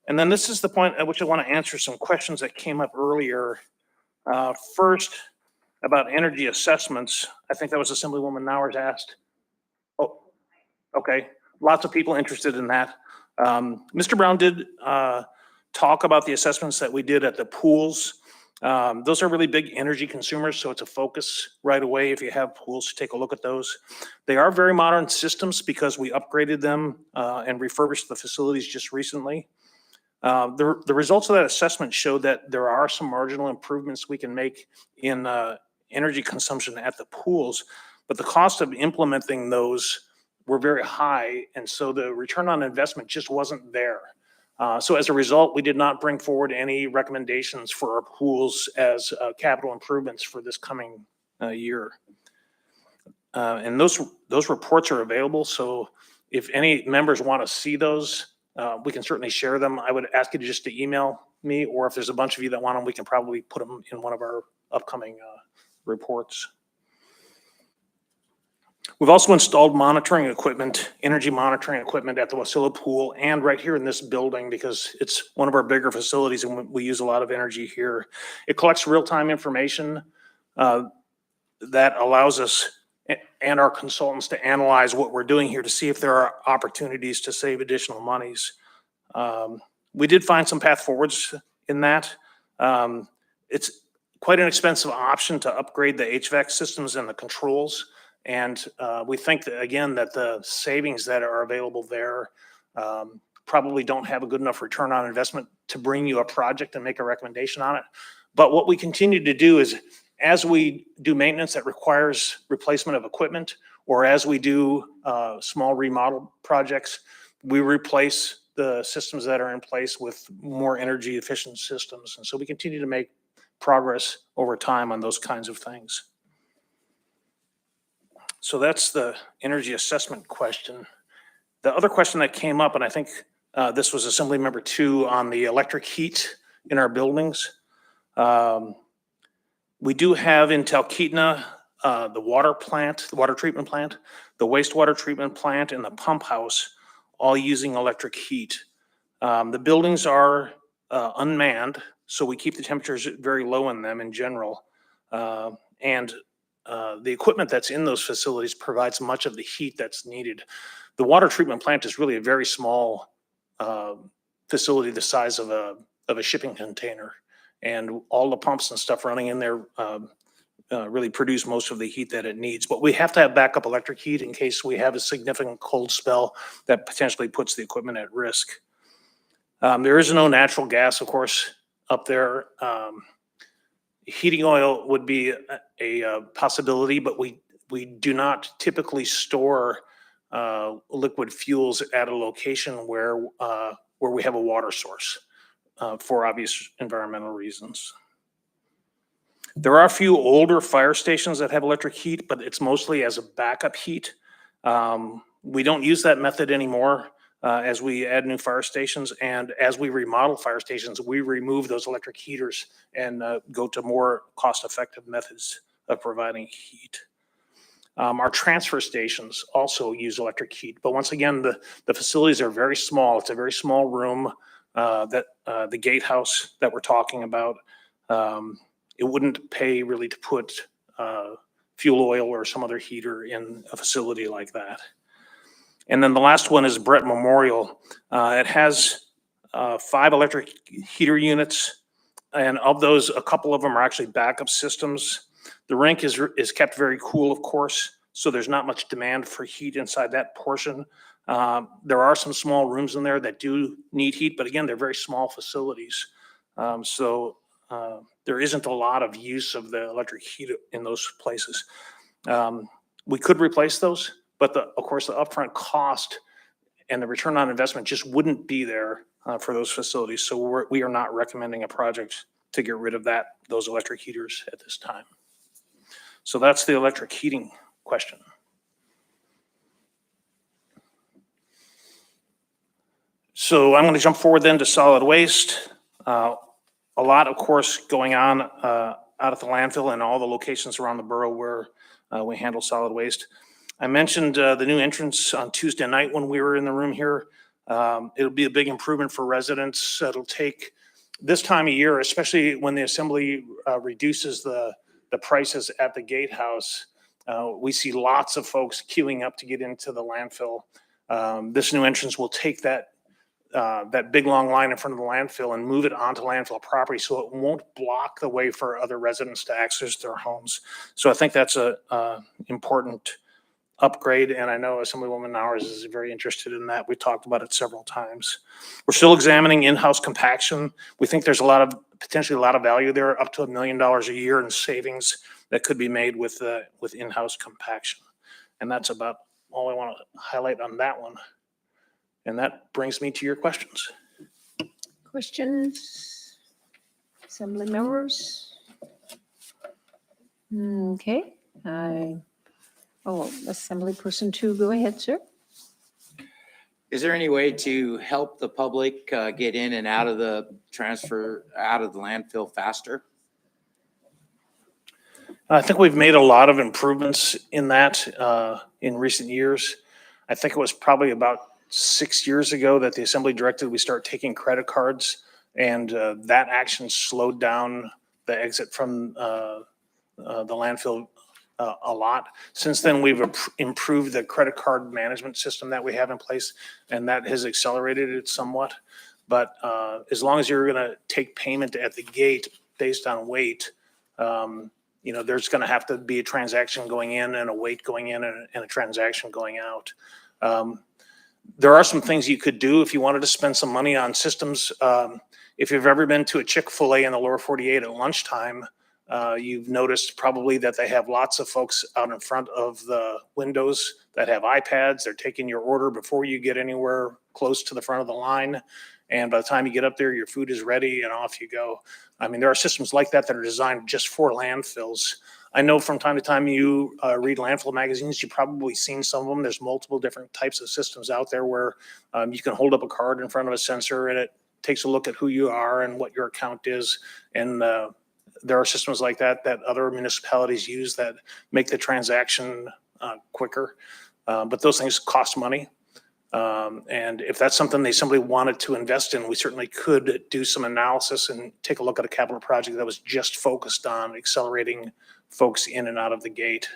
And then this is the point at which I want to answer some questions that came up earlier. First, about energy assessments. I think that was Assemblywoman Nowers asked. Oh, okay. Lots of people interested in that. Mr. Brown did talk about the assessments that we did at the pools. Those are really big energy consumers, so it's a focus right away if you have pools to take a look at those. They are very modern systems because we upgraded them and refurbished the facilities just recently. The results of that assessment showed that there are some marginal improvements we can make in energy consumption at the pools, but the cost of implementing those were very high, and so the return on investment just wasn't there. So as a result, we did not bring forward any recommendations for our pools as capital improvements for this coming year. And those reports are available, so if any members want to see those, we can certainly share them. I would ask you to just to email me, or if there's a bunch of you that want them, we can probably put them in one of our upcoming reports. We've also installed monitoring equipment, energy monitoring equipment at the Wasilla Pool and right here in this building because it's one of our bigger facilities and we use a lot of energy here. It collects real-time information that allows us and our consultants to analyze what we're doing here to see if there are opportunities to save additional monies. We did find some path forwards in that. It's quite an expensive option to upgrade the HVAC systems and the controls. And we think that, again, that the savings that are available there probably don't have a good enough return on investment to bring you a project and make a recommendation on it. But what we continue to do is, as we do maintenance that requires replacement of equipment, or as we do small remodel projects, we replace the systems that are in place with more energy efficient systems. And so we continue to make progress over time on those kinds of things. So that's the energy assessment question. The other question that came up, and I think this was Assembly Member 2 on the electric heat in our buildings. We do have in Talkeetna the water plant, the water treatment plant, the wastewater treatment plant, and the pump house, all using electric heat. The buildings are unmanned, so we keep the temperatures very low in them in general. And the equipment that's in those facilities provides much of the heat that's needed. The water treatment plant is really a very small facility, the size of a shipping container. And all the pumps and stuff running in there really produce most of the heat that it needs. But we have to have backup electric heat in case we have a significant cold spell that potentially puts the equipment at risk. There is no natural gas, of course, up there. Heating oil would be a possibility, but we do not typically store liquid fuels at a location where we have a water source for obvious environmental reasons. There are a few older fire stations that have electric heat, but it's mostly as a backup heat. We don't use that method anymore as we add new fire stations, and as we remodel fire stations, we remove those electric heaters and go to more cost-effective methods of providing heat. Our transfer stations also use electric heat, but once again, the facilities are very small. It's a very small room that the gatehouse that we're talking about, it wouldn't pay really to put fuel oil or some other heater in a facility like that. And then the last one is Brett Memorial. It has 5 electric heater units, and of those, a couple of them are actually backup systems. The rink is kept very cool, of course, so there's not much demand for heat inside that portion. There are some small rooms in there that do need heat, but again, they're very small facilities. So there isn't a lot of use of the electric heat in those places. We could replace those, but of course, the upfront cost and the return on investment just wouldn't be there for those facilities. So we are not recommending a project to get rid of those electric heaters at this time. So that's the electric heating question. So I'm going to jump forward then to solid waste. A lot, of course, going on out at the landfill and all the locations around the borough where we handle solid waste. I mentioned the new entrance on Tuesday night when we were in the room here. It'll be a big improvement for residents. It'll take this time of year, especially when the assembly reduces the the prices at the gatehouse, we see lots of folks queuing up to get into the landfill. This new entrance will take that big long line in front of the landfill and move it onto landfill property, so it won't block the way for other residents to access their homes. So I think that's a important upgrade, and I know Assemblywoman Nowers is very interested in that. We talked about it several times. We're still examining in-house compaction. We think there's potentially a lot of value there, up to $1 million a year in savings that could be made with in-house compaction. And that's about all I want to highlight on that one. And that brings me to your questions. Questions? Assembly members? Okay, Assemblyperson 2, go ahead, sir. Is there any way to help the public get in and out of the landfill faster? I think we've made a lot of improvements in that in recent years. I think it was probably about 6 years ago that the Assembly directed we start taking credit cards, and that action slowed down the exit from the landfill a lot. Since then, we've improved the credit card management system that we have in place, and that has accelerated it somewhat. But as long as you're going to take payment at the gate based on weight, there's going to have to be a transaction going in and a weight going in and a transaction going out. There are some things you could do if you wanted to spend some money on systems. If you've ever been to a Chick-fil-A in the lower 48 at lunchtime, you've noticed probably that they have lots of folks out in front of the windows that have iPads. They're taking your order before you get anywhere close to the front of the line. And by the time you get up there, your food is ready and off you go. I mean, there are systems like that that are designed just for landfills. I know from time to time you read landfill magazines, you've probably seen some of them. There's multiple different types of systems out there where you can hold up a card in front of a sensor and it takes a look at who you are and what your account is. And there are systems like that that other municipalities use that make the transaction quicker. But those things cost money. And if that's something they simply wanted to invest in, we certainly could do some analysis and take a look at a capital project that was just focused on accelerating folks in and out of the gate.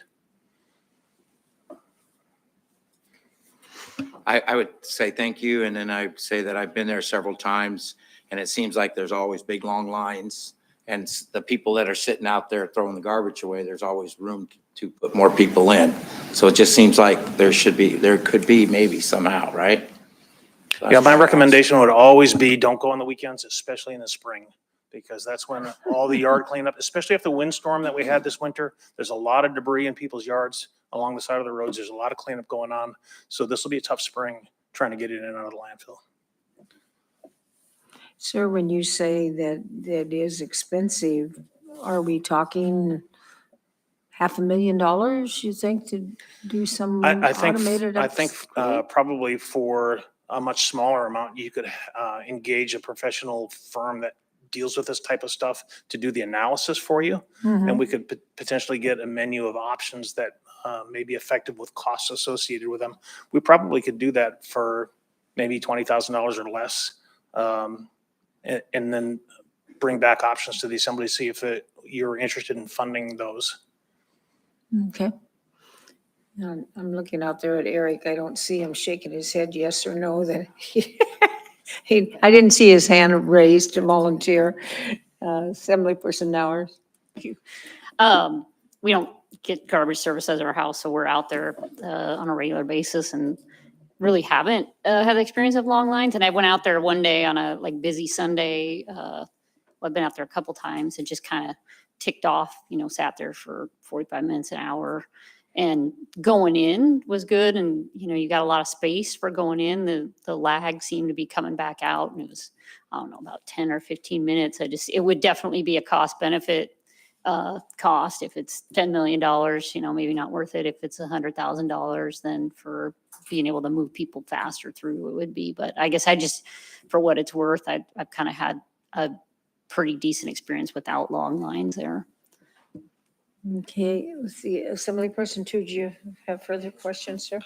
I would say thank you, and then I say that I've been there several times, and it seems like there's always big, long lines, and the people that are sitting out there throwing the garbage away, there's always room to put more people in. So it just seems like there could be maybe somehow, right? Yeah, my recommendation would always be don't go on the weekends, especially in the spring, because that's when all the yard cleanup, especially after the windstorm that we had this winter, there's a lot of debris in people's yards along the side of the roads. There's a lot of cleanup going on. So this will be a tough spring trying to get in and out of the landfill. Sir, when you say that it is expensive, are we talking $500,000, you think, to do some automated? I think probably for a much smaller amount, you could engage a professional firm that deals with this type of stuff to do the analysis for you. Mhm. And we could potentially get a menu of options that may be effective with costs associated with them. We probably could do that for maybe $20,000 or less. And then bring back options to the assembly to see if you're interested in funding those. Okay. I'm looking out there at Eric. I don't see him shaking his head yes or no. That I didn't see his hand raised to volunteer. Assemblyperson Nowers. We don't get garbage service at our house, so we're out there on a regular basis and really haven't had the experience of long lines. And I went out there one day on a busy Sunday. I've been out there a couple times and just kind of ticked off, sat there for 45 minutes, an hour. And going in was good. And, you got a lot of space for going in. The lag seemed to be coming back out. And it was, I don't know, about 10 or 15 minutes. It would definitely be a cost benefit cost. If it's $10 million, maybe not worth it. If it's $100,000, then for being able to move people faster through, it would be. But I guess for what it's worth, I've kind of had a pretty decent experience without long lines there. Okay, let's see. Assemblyperson 2, do you have further questions, sir?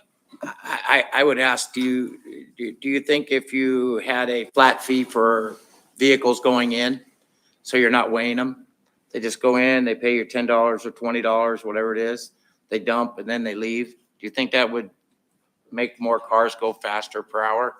I would ask, do you think if you had a flat fee for vehicles going in, so you're not weighing them, They just go in, they pay your $10 or $20, whatever it is, they dump and then they leave. Do you think that would make more cars go faster per hour?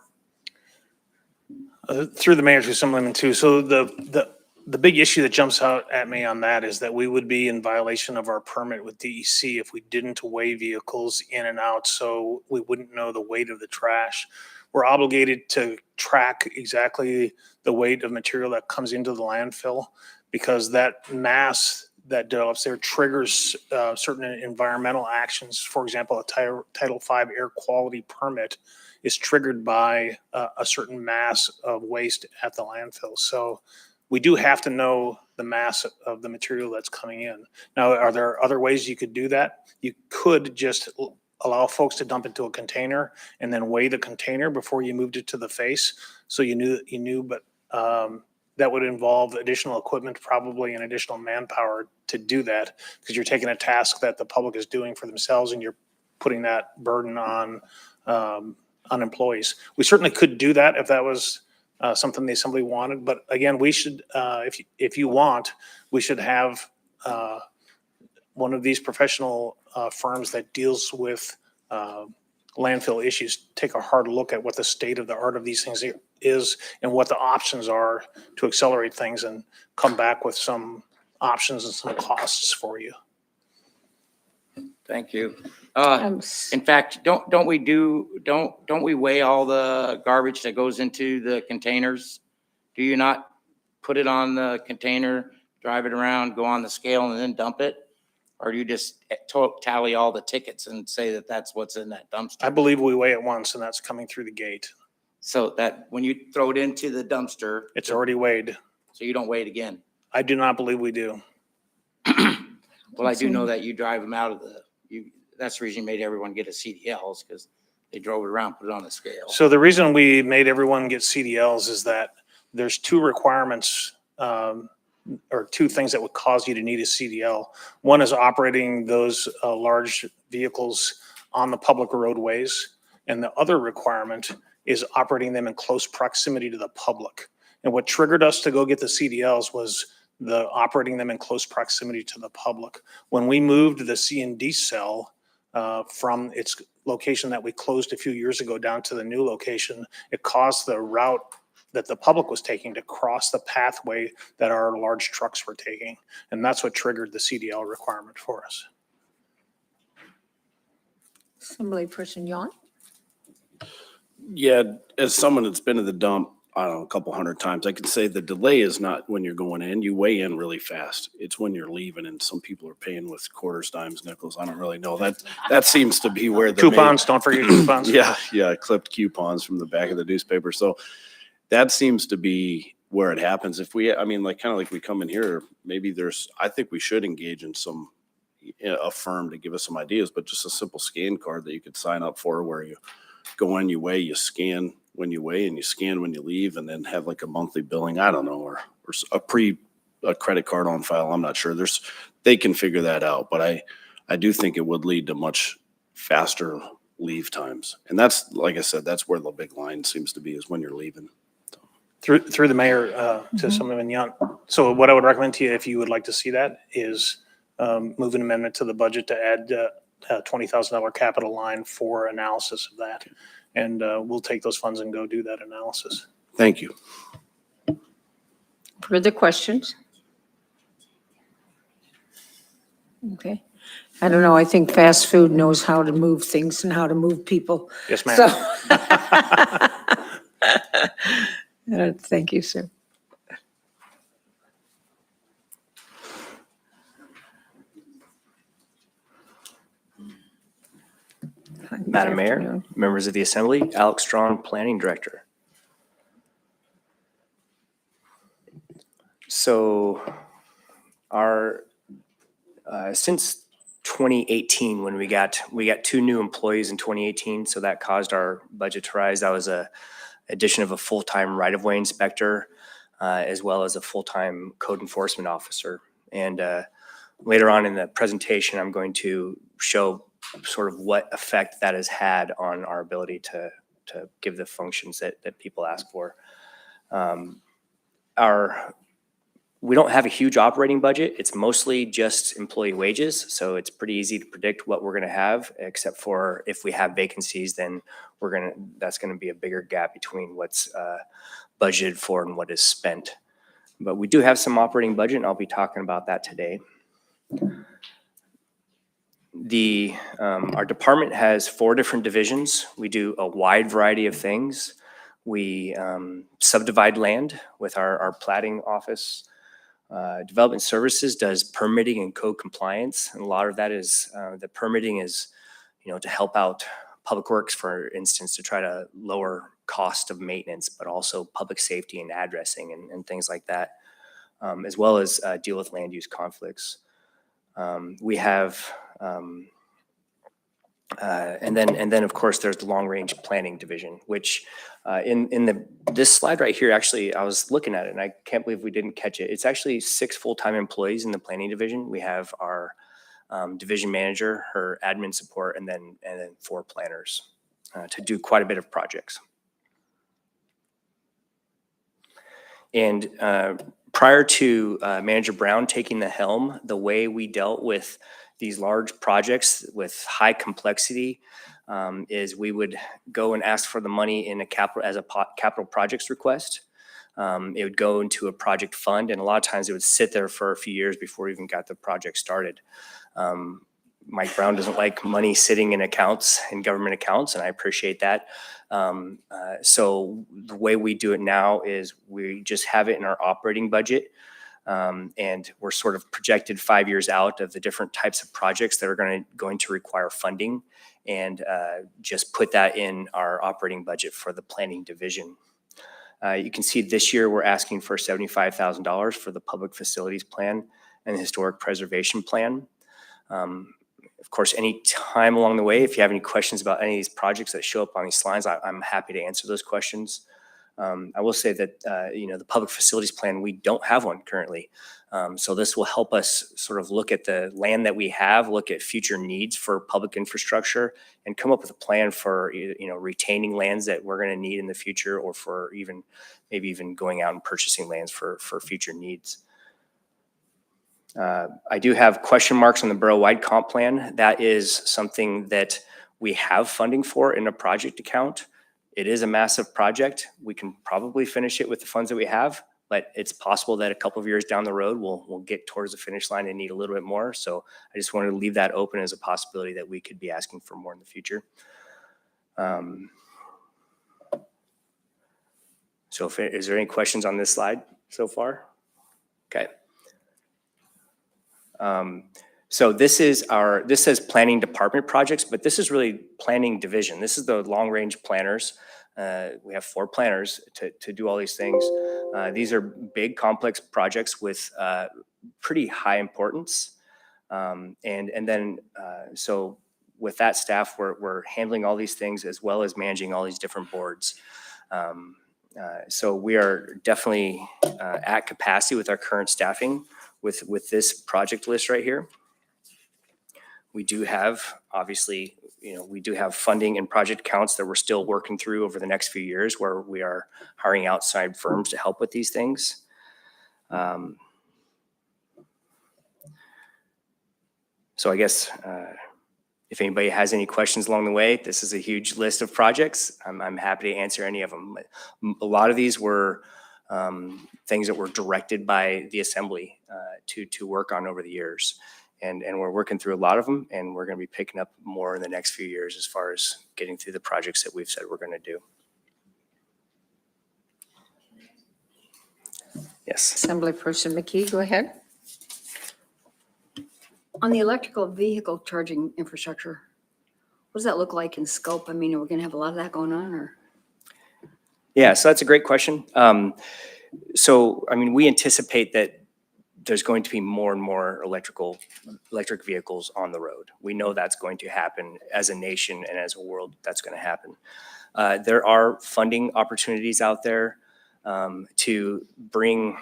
Through the mayor to Assemblyman too. So the big issue that jumps out at me on that is that we would be in violation of our permit with DEC if we didn't weigh vehicles in and out, so we wouldn't know the weight of the trash. We're obligated to track exactly the weight of material that comes into the landfill because that mass that develops there triggers certain environmental actions. For example, a Title V air quality permit is triggered by a certain mass of waste at the landfill. So we do have to know the mass of the material that's coming in. Now, are there other ways you could do that? You could just allow folks to dump into a container and then weigh the container before you moved it to the face. So you knew, but that would involve additional equipment, probably and additional manpower to do that, because you're taking a task that the public is doing for themselves and you're putting that burden on employees. We certainly could do that if that was something the assembly wanted, but again, we should, if you want, we should have one of these professional firms that deals with landfill issues take a hard look at what the state of the art of these things is and what the options are to accelerate things and come back with some options and some costs for you. Thank you. In fact, don't we weigh all the garbage that goes into the containers? Do you not put it on the container, drive it around, go on the scale and then dump it? Or do you just tally all the tickets and say that that's what's in that dumpster? I believe we weigh it once and that's coming through the gate. So that when you throw it into the dumpster. It's already weighed. So you don't weigh it again? I do not believe we do. Well, I do know that you drive them out of that's the reason you made everyone get a CDLs, because they drove it around, put it on the scale. So the reason we made everyone get CDLs is that there's two requirements or two things that would cause you to need a CDL. One is operating those large vehicles on the public roadways. And the other requirement is operating them in close proximity to the public. And what triggered us to go get the CDLs was the operating them in close proximity to the public. When we moved the C&D cell from its location that we closed a few years ago down to the new location, it caused the route that the public was taking to cross the pathway that our large trucks were taking. And that's what triggered the CDL requirement for us. Assemblyperson Yuan? Yeah, as someone that's been to the dump, I don't know, a couple hundred times, I can say the delay is not when you're going in. You weigh in really fast. It's when you're leaving, and some people are paying with quarters, dimes, nickels. I don't really know. That seems to be where the coupons, don't forget coupons. Yeah, clipped coupons from the back of the newspaper. So that seems to be where it happens. If we, I mean, like kind of like we come in here, maybe I think we should engage in a firm to give us some ideas, but just a simple scan card that you could sign up for where you go in, you weigh, you scan when you weigh and you scan when you leave, and then have like a monthly billing, I don't know, or a credit card on file. I'm not sure. They can figure that out, but I do think it would lead to much faster leave times. And that's, like I said, that's where the big line seems to be, is when you're leaving. Through the mayor to Assemblyman Young. So what I would recommend to you, if you would like to see that, is move an amendment to the budget to add a $20,000 capital line for analysis of that. And we'll take those funds and go do that analysis. Thank you. Further questions? Okay. I don't know. I think fast food knows how to move things and how to move people. Yes, ma'am. So, thank you, sir. Madam Mayor, members of the Assembly, Alex Strawn, Planning Director. So since 2018, when we got 2 new employees in 2018, so that caused our budget to rise. That was a addition of a full-time right-of-way inspector, as well as a full-time code enforcement officer. And later on in the presentation, I'm going to show sort of what effect that has had on our ability to give the functions that people ask for. We don't have a huge operating budget. It's mostly just employee wages. So it's pretty easy to predict what we're going to have, except for if we have vacancies, then that's going to be a bigger gap between what's budgeted for and what is spent. But we do have some operating budget, and I'll be talking about that today. Our department has 4 different divisions. We do a wide variety of things. We subdivide land with our platting office. Development Services does permitting and code compliance, and a lot of that is the permitting is, to help out Public Works, for instance, to try to lower cost of maintenance, but also public safety and addressing and things like that, as well as deal with land use conflicts. We have, and then of course there's the long range planning division, which this slide right here, actually, I was looking at it and I can't believe we didn't catch it. It's actually 6 full-time employees in the planning division. We have our division manager, her admin support, and then 4 planners to do quite a bit of projects. And prior to Manager Brown taking the helm, the way we dealt with these large projects with high complexity is we would go and ask for the money in a capital projects request. It would go into a project fund, and a lot of times it would sit there for a few years before we even got the project started. Mike Brown doesn't like money sitting in accounts, in government accounts, and I appreciate that. So the way we do it now is we just have it in our operating budget. And we're sort of projected 5 years out of the different types of projects that are going to require funding, and just put that in our operating budget for the planning division. You can see this year we're asking for $75,000 for the public facilities plan and the historic preservation plan. Of course, any time along the way, if you have any questions about any of these projects that show up on these slides, I'm happy to answer those questions. I will say that, the public facilities plan, we don't have one currently. So this will help us sort of look at the land that we have, look at future needs for public infrastructure, and come up with a plan for, retaining lands that we're going to need in the future, or for maybe even going out and purchasing lands for future needs. I do have question marks on the borough-wide comp plan. That is something that we have funding for in a project account. It is a massive project. We can probably finish it with the funds that we have, but it's possible that a couple of years down the road, we'll get towards the finish line and need a little bit more. So I just wanted to leave that open as a possibility that we could be asking for more in the future. So is there any questions on this slide so far? Okay. So this says planning department projects, but this is really planning division. This is the long range planners. We have 4 planners to do all these things. These are big complex projects with pretty high importance. So with that staff, we're handling all these things as well as managing all these different boards. So we are definitely at capacity with our current staffing with this project list right here. We do have, obviously, we do have funding and project accounts that we're still working through over the next few years, where we are hiring outside firms to help with these things. So I guess if anybody has any questions along the way, this is a huge list of projects. I'm happy to answer any of them. A lot of these were things that were directed by the assembly to work on over the years. And we're working through a lot of them, and we're going to be picking up more in the next few years as far as getting through the projects that we've said we're going to do. Yes. Assemblyperson McKee, go ahead. On the electrical vehicle charging infrastructure, what does that look like in scope? I mean, are we going to have a lot of that going on, or? Yeah, so that's a great question. We anticipate that there's going to be more and more electric vehicles on the road. We know that's going to happen as a nation and as a world. That's going to happen. There are funding opportunities out there to bring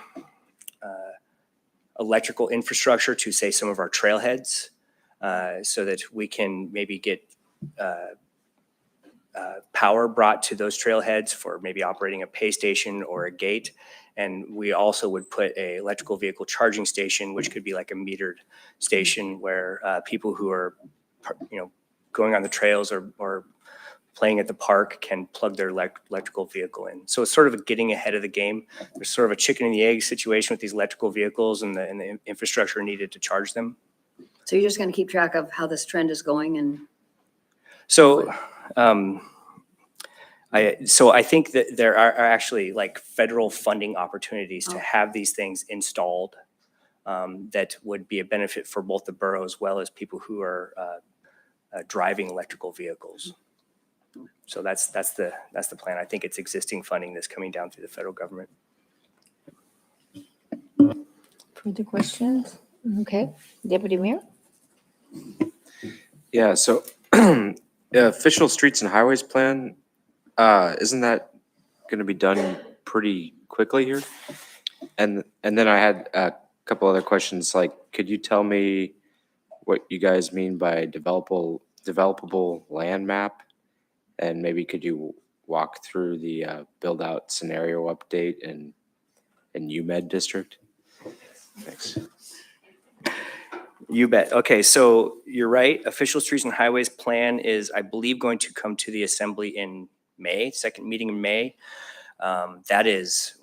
electrical infrastructure to, say, some of our trailheads, so that we can maybe get power brought to those trailheads for maybe operating a pay station or a gate. And we also would put a electrical vehicle charging station, which could be like a metered station where people who are, going on the trails or playing at the park can plug their electrical vehicle in. So it's sort of getting ahead of the game. There's sort of a chicken and the egg situation with these electrical vehicles and the infrastructure needed to charge them. So you're just going to keep track of how this trend is going and. So, I think that there are actually like federal funding opportunities to have these things installed that would be a benefit for both the borough as well as people who are driving electrical vehicles. So that's the plan. I think it's existing funding that's coming down through the federal government. Further questions? Okay, Deputy Mayor? Yeah, so the official streets and highways plan, isn't that going to be done pretty quickly here? And then I had a couple other questions, like, could you tell me what you guys mean by developable land map? And maybe could you walk through the build out scenario update in UMed district? Thanks. You bet. Okay, so you're right. Official streets and highways plan is, I believe, going to come to the assembly in May, second meeting in May. That is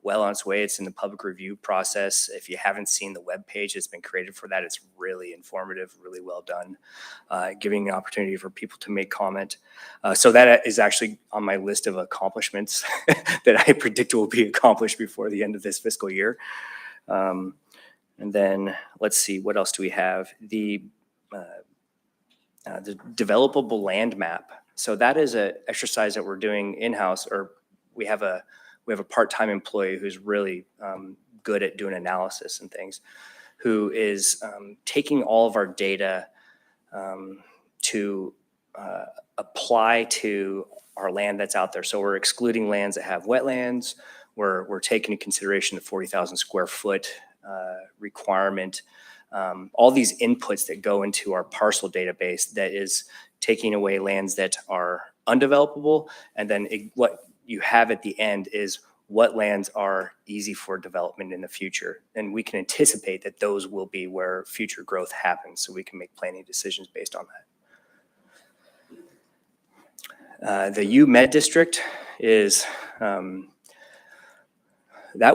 well on its way. It's in the public review process. If you haven't seen the webpage that's been created for that, it's really informative, really well done, giving an opportunity for people to make comment. So that is actually on my list of accomplishments that I predict will be accomplished before the end of this fiscal year. And then let's see, what else do we have? The developable land map. So that is an exercise that we're doing in-house, or we have a part-time employee who's really good at doing analysis and things, who is taking all of our data to apply to our land that's out there. So we're excluding lands that have wetlands. We're taking into consideration the 40,000 square foot requirement. All these inputs that go into our parcel database that is taking away lands that are undevelopable, and then what you have at the end is what lands are easy for development in the future. And we can anticipate that those will be where future growth happens, so we can make planning decisions based on that. The UMed district is, that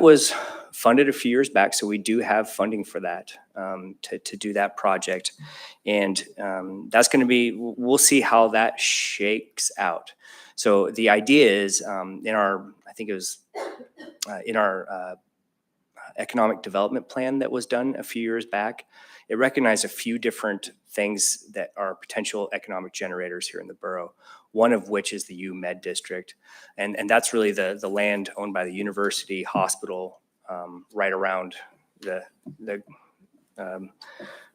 was funded a few years back, so we do have funding for that, to do that project. And that's going to be, we'll see how that shakes out. So the idea is in our, I think it was in our economic development plan that was done a few years back, it recognized a few different things that are potential economic generators here in the borough, one of which is the UMed district. And that's really the land owned by the university hospital right around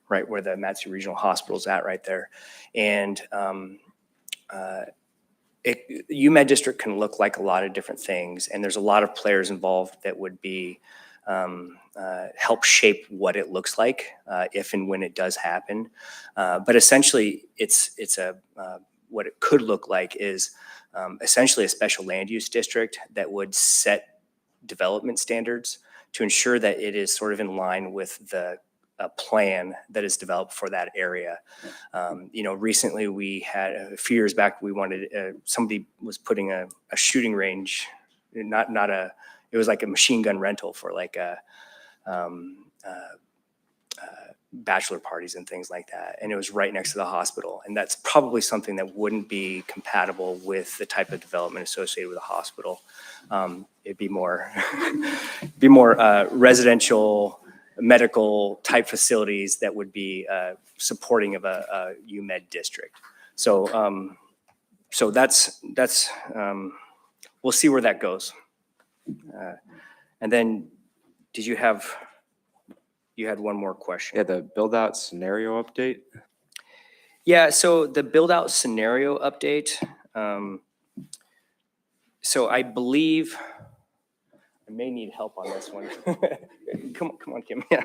right where the Matsu Regional Hospital is at right there. And UMed district can look like a lot of different things, and there's a lot of players involved that would be help shape what it looks like if and when it does happen. But essentially, it's a what it could look like is essentially a special land use district that would set development standards to ensure that it is sort of in line with the plan that is developed for that area. Recently we had, a few years back, we wanted, somebody was putting a shooting range, it was like a machine gun rental for like bachelor parties and things like that. And it was right next to the hospital. And that's probably something that wouldn't be compatible with the type of development associated with a hospital. It'd be more, residential, medical type facilities that would be supporting of a UMed district. So, so that's we'll see where that goes. And then, you had one more question. Yeah, the build out scenario update. Yeah, so the build out scenario update. So I believe I may need help on this one. Come on, Kim. Yeah.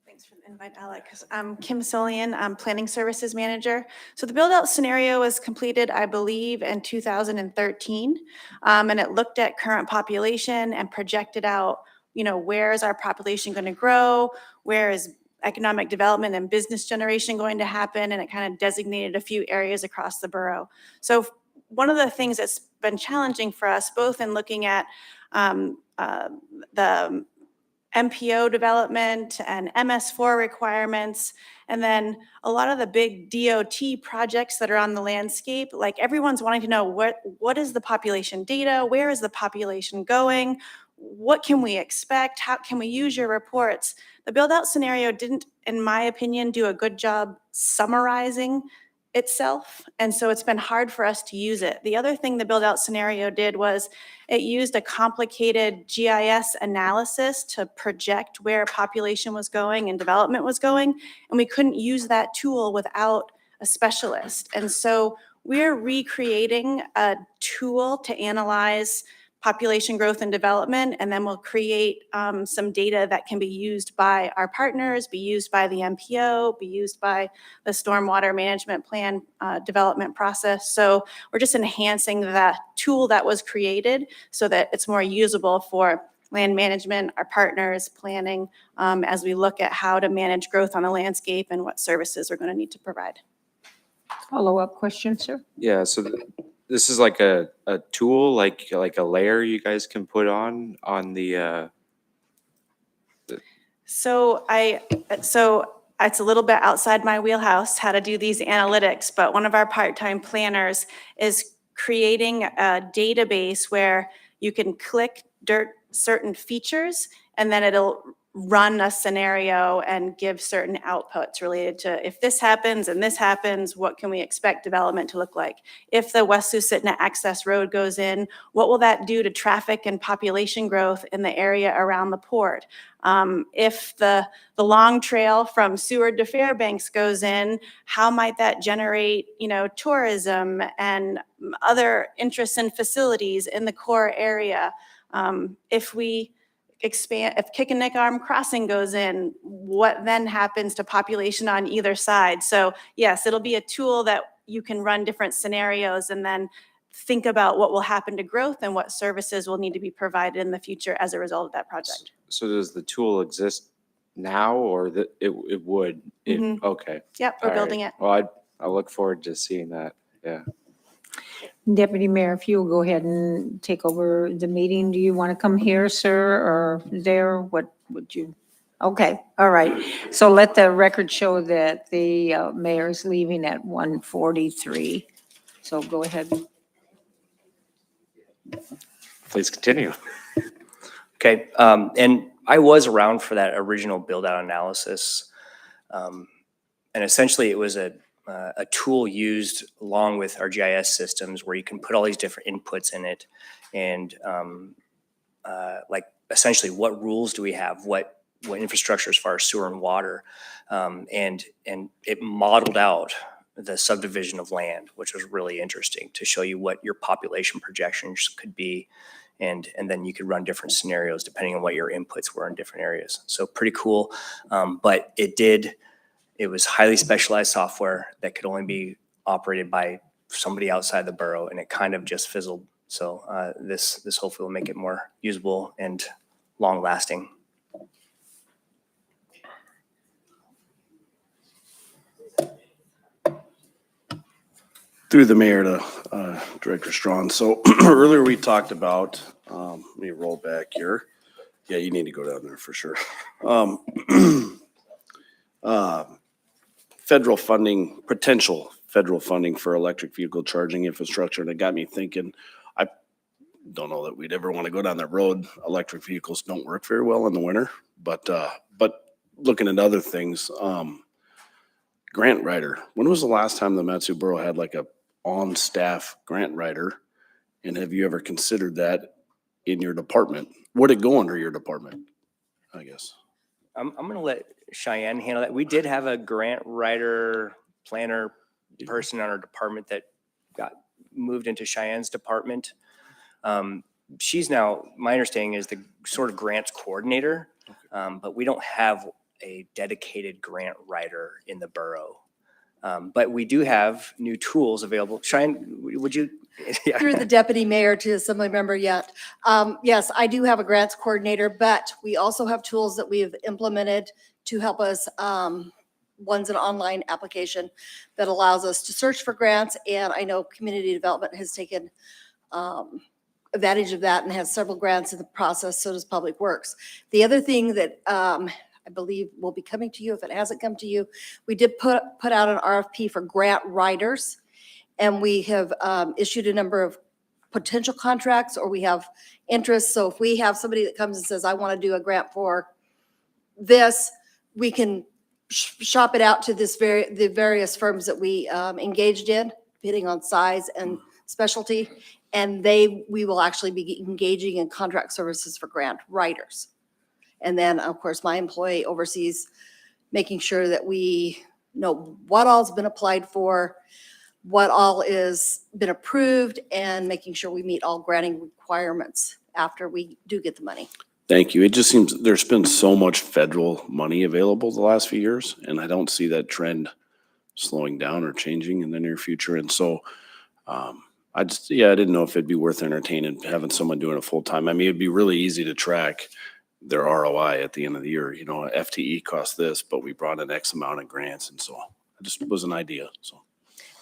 Thank Thanks for the invite, Alex. I'm Kim Solian, I'm Planning Services Manager. So the build-out scenario was completed, I believe, in 2013. And it looked at current population and projected out, where is our population going to grow? Where is economic development and business generation going to happen? And it kind of designated a few areas across the borough. So one of the things that's been challenging for us, both in looking at the MPO development and MS4 requirements, and then a lot of the big DOT projects that are on the landscape, like everyone's wanting to know what is the population data, where is the population going, what can we expect, how can we use your reports? The build-out scenario didn't, in my opinion, do a good job summarizing itself, and so it's been hard for us to use it. The other thing the build-out scenario did was it used a complicated GIS analysis to project where population was going and development was going, and we couldn't use that tool without a specialist. And so we're recreating a tool to analyze population growth and development, and then we'll create some data that can be used by our partners, be used by the MPO, be used by the stormwater management plan development process. So we're just enhancing the tool that was created so that it's more usable for land management, our partners, planning, as we look at how to manage growth on the landscape and what services we're going to need to provide. Follow-up question, sir? Yeah, so this is like a tool, like a layer you guys can put on the. So it's a little bit outside my wheelhouse, how to do these analytics, but one of our part-time planners is creating a database where you can click certain features, and then it'll run a scenario and give certain outputs related to if this happens and this happens, what can we expect development to look like? If the West Susitna access road goes in, what will that do to traffic and population growth in the area around the port? If the long trail from Seward to Fairbanks goes in, how might that generate, tourism and other interests and facilities in the core area? If Kickinick Arm Crossing goes in, what then happens to population on either side? So yes, it'll be a tool that you can run different scenarios and then think about what will happen to growth and what services will need to be provided in the future as a result of that project. So does the tool exist now, or it would? Mhm. Okay. Yep, we're All building right. it. Well, I look forward to seeing that. Yeah. Deputy Mayor, if you'll go ahead and take over the meeting, do you want to come here, sir, or there? What would you? Okay, all right. So let the record show that the mayor is leaving at 1:43. So go ahead. Please continue. Okay, and I was around for that original build-out analysis. And essentially, it was a tool used along with our GIS systems where you can put all these different inputs in it. And like essentially, what rules do we have? What infrastructure as far as sewer and water? And it modeled out the subdivision of land, which was really interesting to show you what your population projections could be. And then you could run different scenarios depending on what your inputs were in different areas. So pretty cool. But it was highly specialized software that could only be operated by somebody outside the borough, and it kind of just fizzled. So this hopefully will make it more usable and long lasting. Through the mayor to Director Strawn. So earlier we talked about, let me roll back here. Yeah, you need to go down there for sure. Federal funding, potential federal funding for electric vehicle charging infrastructure. And it got me thinking, I don't know that we'd ever want to go down that road. Electric vehicles don't work very well in the winter, but looking at other things, grant writer. When was the last time the Matsu Borough had like a on-staff grant writer? And have you ever considered that in your department? Would it go under your department, I guess? I'm going to let Cheyenne handle that. We did have a grant writer, planner person on our department that got moved into Cheyenne's department. She's now, my understanding is the sort of grants coordinator, but we don't have a dedicated grant writer in the borough. But we do have new tools available. Cheyenne, would you? Yeah. Through the deputy mayor to assembly member yet. Yes, I do have a grants coordinator, but we also have tools that we have implemented to help us. One's an online application that allows us to search for grants. And I know community development has taken advantage of that and has several grants in the process. So does Public Works. The other thing that I believe will be coming to you, if it hasn't come to you, we did put out an RFP for grant writers. And we have issued a number of potential contracts, or we have interest. So if we have somebody that comes and says, I want to do a grant for this, we can shop it out to the various firms that we engaged in, depending on size and specialty. And we will actually be engaging in contract services for grant writers. And then, of course, my employee oversees making sure that we know what all's been applied for, what all is been approved, and making sure we meet all granting requirements after we do get the money. Thank you. It just seems there's been so much federal money available the last few years, and I don't see that trend slowing down or changing in the near future. And so I didn't know if it'd be worth entertaining having someone doing it full time. I mean, it'd be really easy to track their ROI at the end of the year. You know, FTE cost this, but we brought in X amount of grants. And so it just was an idea. So.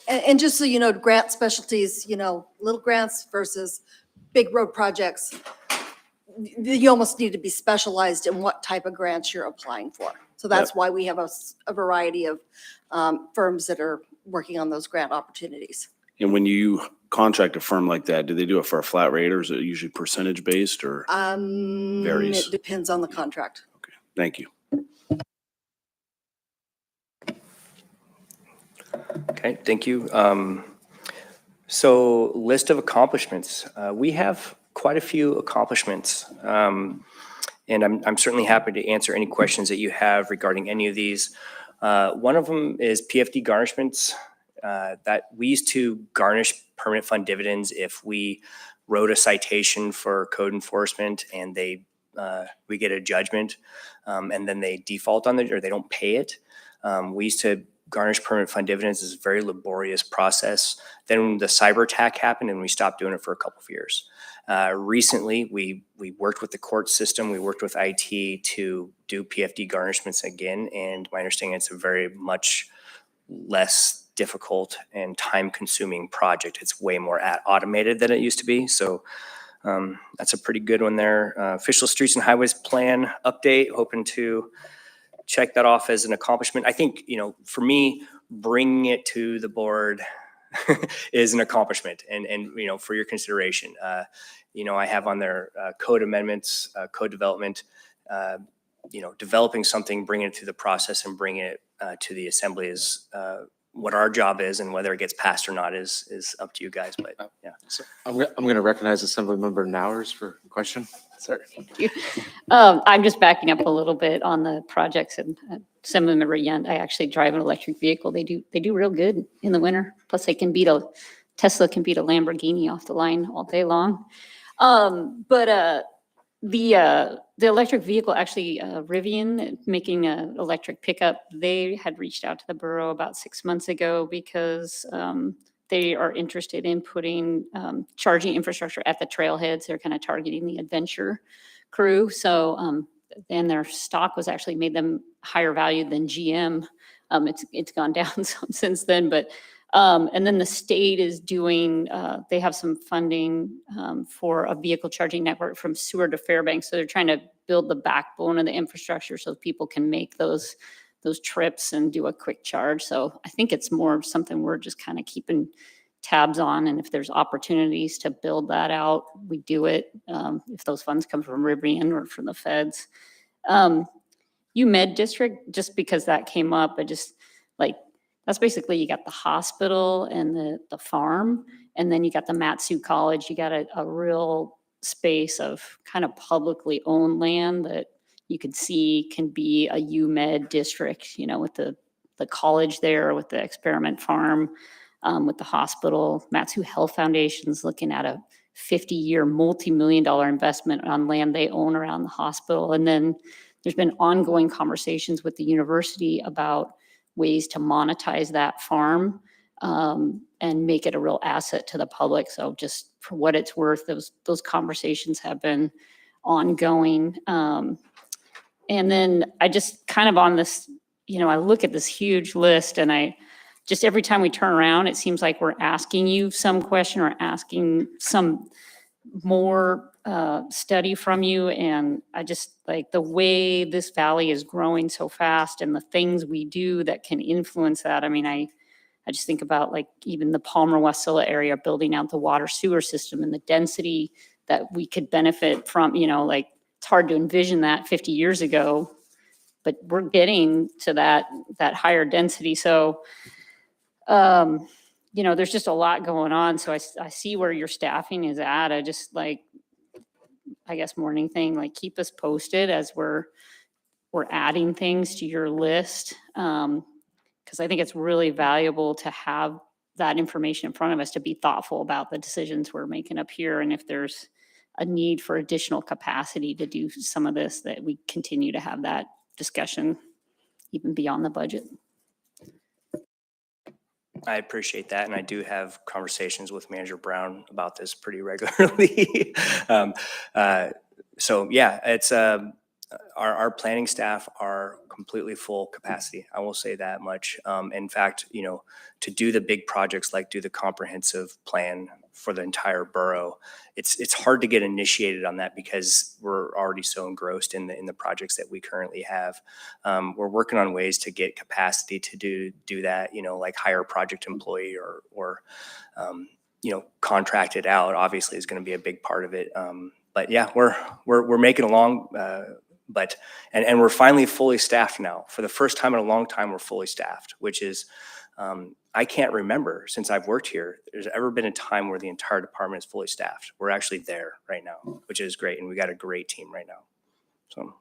And just so you know, grant specialties, little grants versus big road projects, you almost need to be specialized in what type of grants you're applying for. So that's why we have a variety of firms that are working on those grant opportunities. And when you contract a firm like that, do they do it for a flat rate, or is it usually percentage based, or varies? It depends on the contract. Okay, thank you. Okay, thank you. So list of accomplishments. We have quite a few accomplishments. And I'm certainly happy to answer any questions that you have regarding any of these. One of them is PFD garnishments. That we used to garnish permanent fund dividends if we wrote a citation for code enforcement and we get a judgment, and then they default on it or they don't pay it. We used to garnish permanent fund dividends. Is a very laborious process. Then the cyber attack happened and we stopped doing it for a couple of years. Recently, we worked with the court system. We worked with IT to do PFD garnishments again. And my understanding, it's a very much less difficult and time-consuming project. It's way more automated than it used to be. So that's a pretty good one there. Official Streets and Highways Plan update, hoping to check that off as an accomplishment. I think, for me, bringing it to the board is an accomplishment and for your consideration. I have on there code amendments, code development, developing something, bringing it through the process and bringing it to the assembly is what our job is, and whether it gets passed or not is up to you guys. But yeah. So I'm going to recognize Assemblymember Nowers for a question. Sorry. Thank you. I'm just backing up a little bit on the projects, and Assemblymember Yent, I actually drive an electric vehicle. They do real good in the winter. Plus Tesla can beat a Lamborghini off the line all day long. The electric vehicle, actually, Rivian making an electric pickup, they had reached out to the borough about 6 months ago because they are interested in putting charging infrastructure at the trailheads. They're kind of targeting the adventure crew. So then their stock was actually made them higher value than GM. It's gone down some since then, but and then the state is doing, they have some funding for a vehicle charging network from Seward to Fairbanks. So they're trying to build the backbone of the infrastructure so people can make those trips and do a quick charge. So I think it's more something we're just kind of keeping tabs on. And if there's opportunities to build that out, we do it. If those funds come from Rivian or from the feds. UMed district, just because that came up, that's basically, you got the hospital and the farm, and then you got the Matsu College. You got a real space of kind of publicly owned land that you could see can be a UMed district, with the college there, with the experiment farm, with the hospital. Matsu Health Foundation's looking at a 50-year multi-million-dollar investment on land they own around the hospital. And then there's been ongoing conversations with the university about ways to monetize that farm and make it a real asset to the public. So just for what it's worth, those conversations have been ongoing. And then I just kind of on this, I look at this huge list and just every time we turn around, it seems like we're asking you some question or asking some more study from you. And I just like the way this valley is growing so fast and the things we do that can influence that. I mean, I just think about like even the Palmer-Wasilla area, building out the water sewer system and the density that we could benefit from, like it's hard to envision that 50 years ago, but we're getting to that higher density. So, there's just a lot going on. So I see where your staffing is at. I just like, I guess more than anything, like keep us posted as we're adding things to your list. Because I think it's really valuable to have that information in front of us to be thoughtful about the decisions we're making up here. And if there's a need for additional capacity to do some of this, that we continue to have that discussion even beyond the budget. I appreciate that, and I do have conversations with Manager Brown about this pretty regularly. So yeah, it's our planning staff are completely full capacity. I will say that much. In fact, to do the big projects like do the comprehensive plan for the entire borough, it's hard to get initiated on that because we're already so engrossed in the projects that we currently have. We're working on ways to get capacity to do that. Like hire a project employee or contract it out. Obviously, is going to be a big part of it. But yeah, we're making along. But we're finally fully staffed now. For the first time in a long time, we're fully staffed, which is, I can't remember since I've worked here, there's ever been a time where the entire department is fully staffed. We're actually there right now, which is great. And we got a great team right now. So,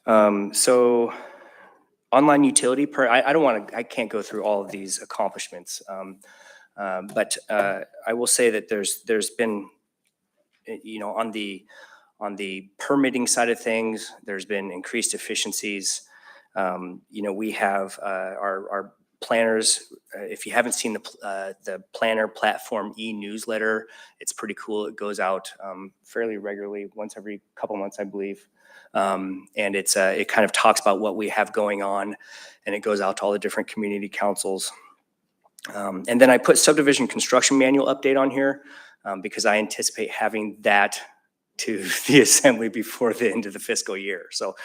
yeah. So online utility I can't go through all of these accomplishments. But I will say that there's been, on the permitting side of things, there's been increased efficiencies. We have our planners. If you haven't seen the planner platform e-newsletter, it's pretty cool. It goes out fairly regularly, once every couple months, I believe. And it kind of talks about what we have going on, and it goes out to all the different community councils. And then I put subdivision construction manual update on here because I anticipate having that to the assembly before the end of the fiscal year. So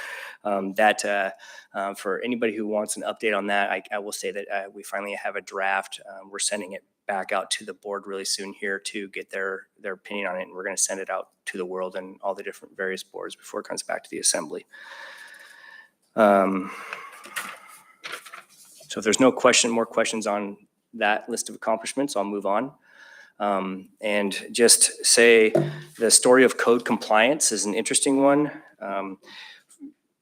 for anybody who wants an update on that, I will say that we finally have a draft. We're sending it back out to the board really soon here to get their opinion on it. And we're going to send it out to the world and all the different various boards before it comes back to the assembly. So if there's no more questions on that list of accomplishments, I'll move on. And just say the story of code compliance is an interesting one.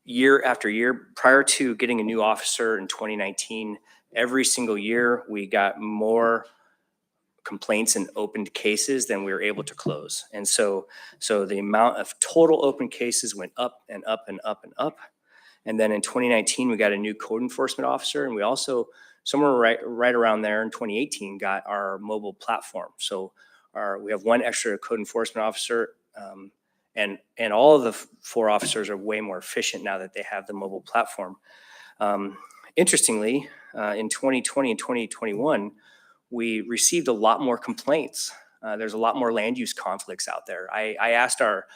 Year after year, prior to getting a new officer in 2019, every single year we got more complaints and opened cases than we were able to close. And so the amount of total open cases went up and up and up and up. And then in 2019, we got a new code enforcement officer, and we also somewhere right around there in 2018 got our mobile platform. So we have one extra code enforcement officer, and all of the 4 officers are way more efficient now that they have the mobile platform. Interestingly, in 2020 and 2021, we received a lot more complaints. There's a lot more land use conflicts out there. I asked our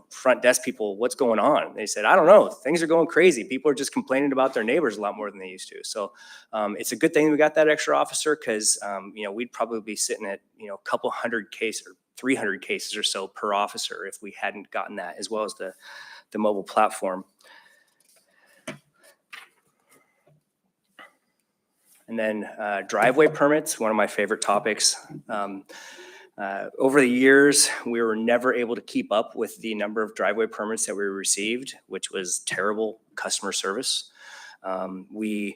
front desk people, what's going on? They said, I don't know. Things are going crazy. People are just complaining about their neighbors a lot more than they used to. So it's a good thing we got that extra officer because, we'd probably be sitting at, a couple hundred cases or 300 cases or so per officer if we hadn't gotten that, as well as the mobile platform. And then driveway permits, one of my favorite topics. Over the years, we were never able to keep up with the number of driveway permits that we received, which was terrible customer service. In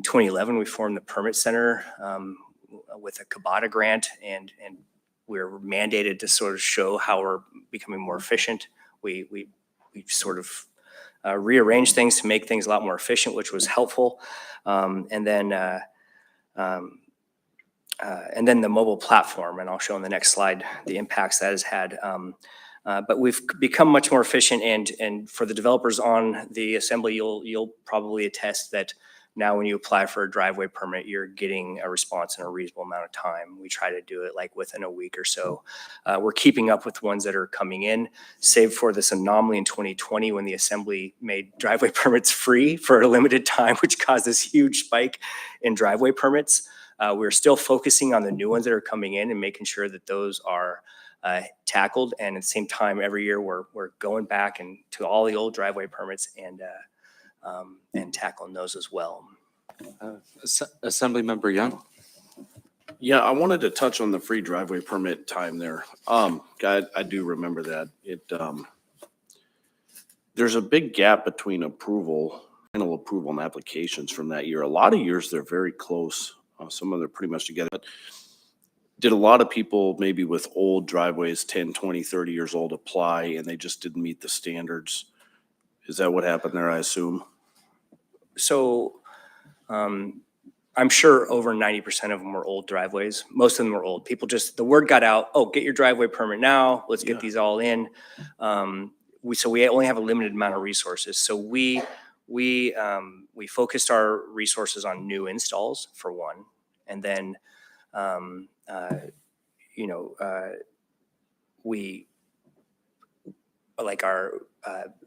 2011, we formed the Permit Center with a Cabata grant, and we were mandated to sort of show how we're becoming more efficient. We sort of rearranged things to make things a lot more efficient, which was helpful. And then the mobile platform, and I'll show on the next slide the impacts that has had. But we've become much more efficient, and for the developers on the assembly, you'll probably attest that now when you apply for a driveway permit, you're getting a response in a reasonable amount of time. We try to do it like within a week or so. We're keeping up with ones that are coming in, save for this anomaly in 2020 when the assembly made driveway permits free for a limited time, which caused this huge spike in driveway permits. We're still focusing on the new ones that are coming in and making sure that those are tackled. And at the same time, every year we're going back and to all the old driveway permits and tackling those as well. Assemblymember Young. Yeah, I wanted to touch on the free driveway permit time there. I do remember that. There's a big gap between final approval and applications from that year. A lot of years they're very close. Some of them are pretty much together. But did a lot of people maybe with old driveways, 10, 20, 30 years old, apply and they just didn't meet the standards? Is that what happened there, I assume? So I'm sure over 90% of them were old driveways. Most of them were old. People just, the word got out, oh, get your driveway permit now. Let's get these all in. So we only have a limited amount of resources. So we focused our resources on new installs for one. And then,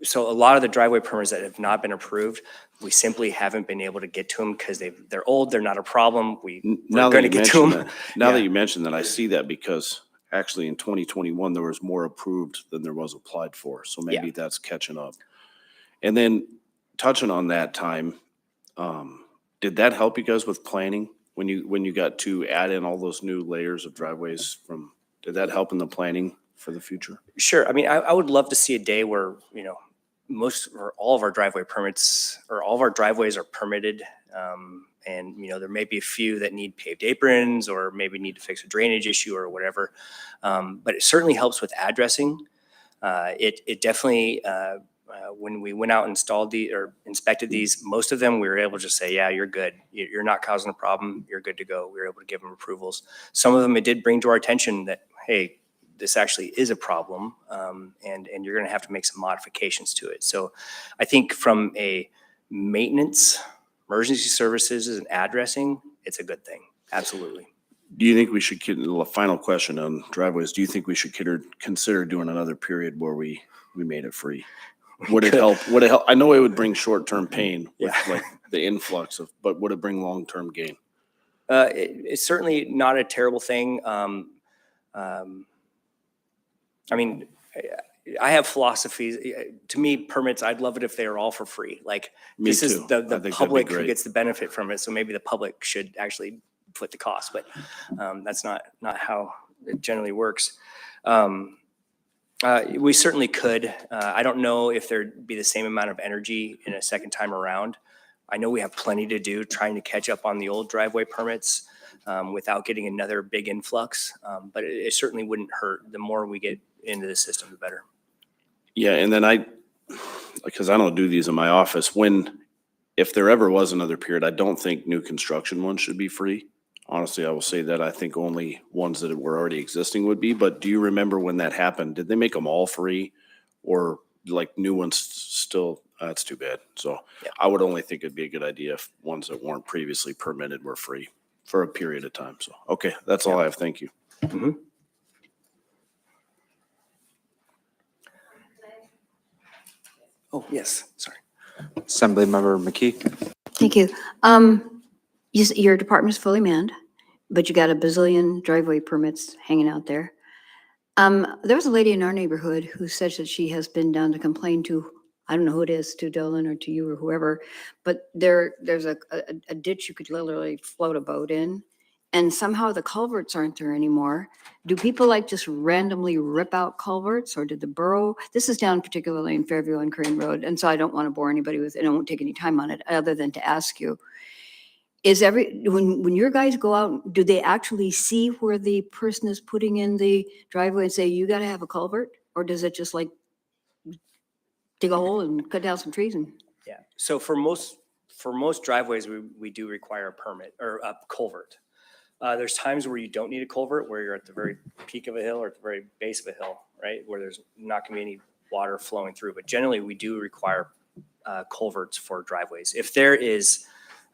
so a lot of the driveway permits that have not been approved, we simply haven't been able to get to them because they're old, they're not a problem. We're going to get to them. Now that you mentioned that, I see that because actually in 2021, there was more approved than there was applied for. So maybe that's catching up. And then touching on that time, did that help you guys with planning when you got to add in all those new layers of driveways did that help in the planning for the future? Sure. I mean, I would love to see a day where, most or all of our driveway permits or all of our driveways are permitted. And, there may be a few that need paved aprons or maybe need to fix a drainage issue or whatever. But it certainly helps with addressing. It definitely, when we went out and inspected these, most of them, we were able to just say, yeah, you're good. You're not causing a problem. You're good to go. We were able to give them approvals. Some of them, it did bring to our attention that, hey, this actually is a problem, and you're going to have to make some modifications to it. So I think from a maintenance, emergency services and addressing, it's a good thing. Absolutely. Do you think we should, final question on driveways, do you think we should consider doing another period where we made it free? Would it help? I know it would bring short-term pain with like the influx but would it bring long-term gain? It's certainly not a terrible thing. I mean, I have philosophies. To me, permits, I'd love it if they were all for free. Like, this is the public who gets the benefit from it. So maybe the public should actually foot the cost, but that's not how it generally works. We certainly could. I don't know if there'd be the same amount of energy in a second time around. I know we have plenty to do trying to catch up on the old driveway permits without getting another big influx. But it certainly wouldn't hurt. The more we get into the system, the better. Yeah, and then because I don't do these in my office, if there ever was another period, I don't think new construction ones should be free. Honestly, I will say that I think only ones that were already existing would be. But do you remember when that happened? Did they make them all free, or like new ones still? That's too bad. So I would only think it'd be a good idea if ones that weren't previously permitted were free for a period of time. So, okay, that's all I have. Thank you. Mm-hmm. Oh, yes, sorry. Assemblymember McKee. Thank you. Your department's fully manned, but you got a bazillion driveway permits hanging out there. There was a lady in our neighborhood who said that she has been down to complain to, I don't know who it is, to Dylan or to you or whoever, but there's a ditch you could literally float a boat in, and somehow the culverts aren't there anymore. Do people like just randomly rip out culverts, or did the borough, this is down particularly in Fairview and Crane Road, and so I don't want to bore anybody with it, and I won't take any time on it other than to ask you, when your guys go out, do they actually see where the person is putting in the driveway and say, you got to have a culvert? Or does it just like dig a hole and cut down some trees and? Yeah, so for most driveways, we do require a permit or a culvert. There's times where you don't need a culvert, where you're at the very peak of a hill or at the very base of a hill, right? Where there's not gonna be any water flowing through, but generally we do require culverts for driveways. If there is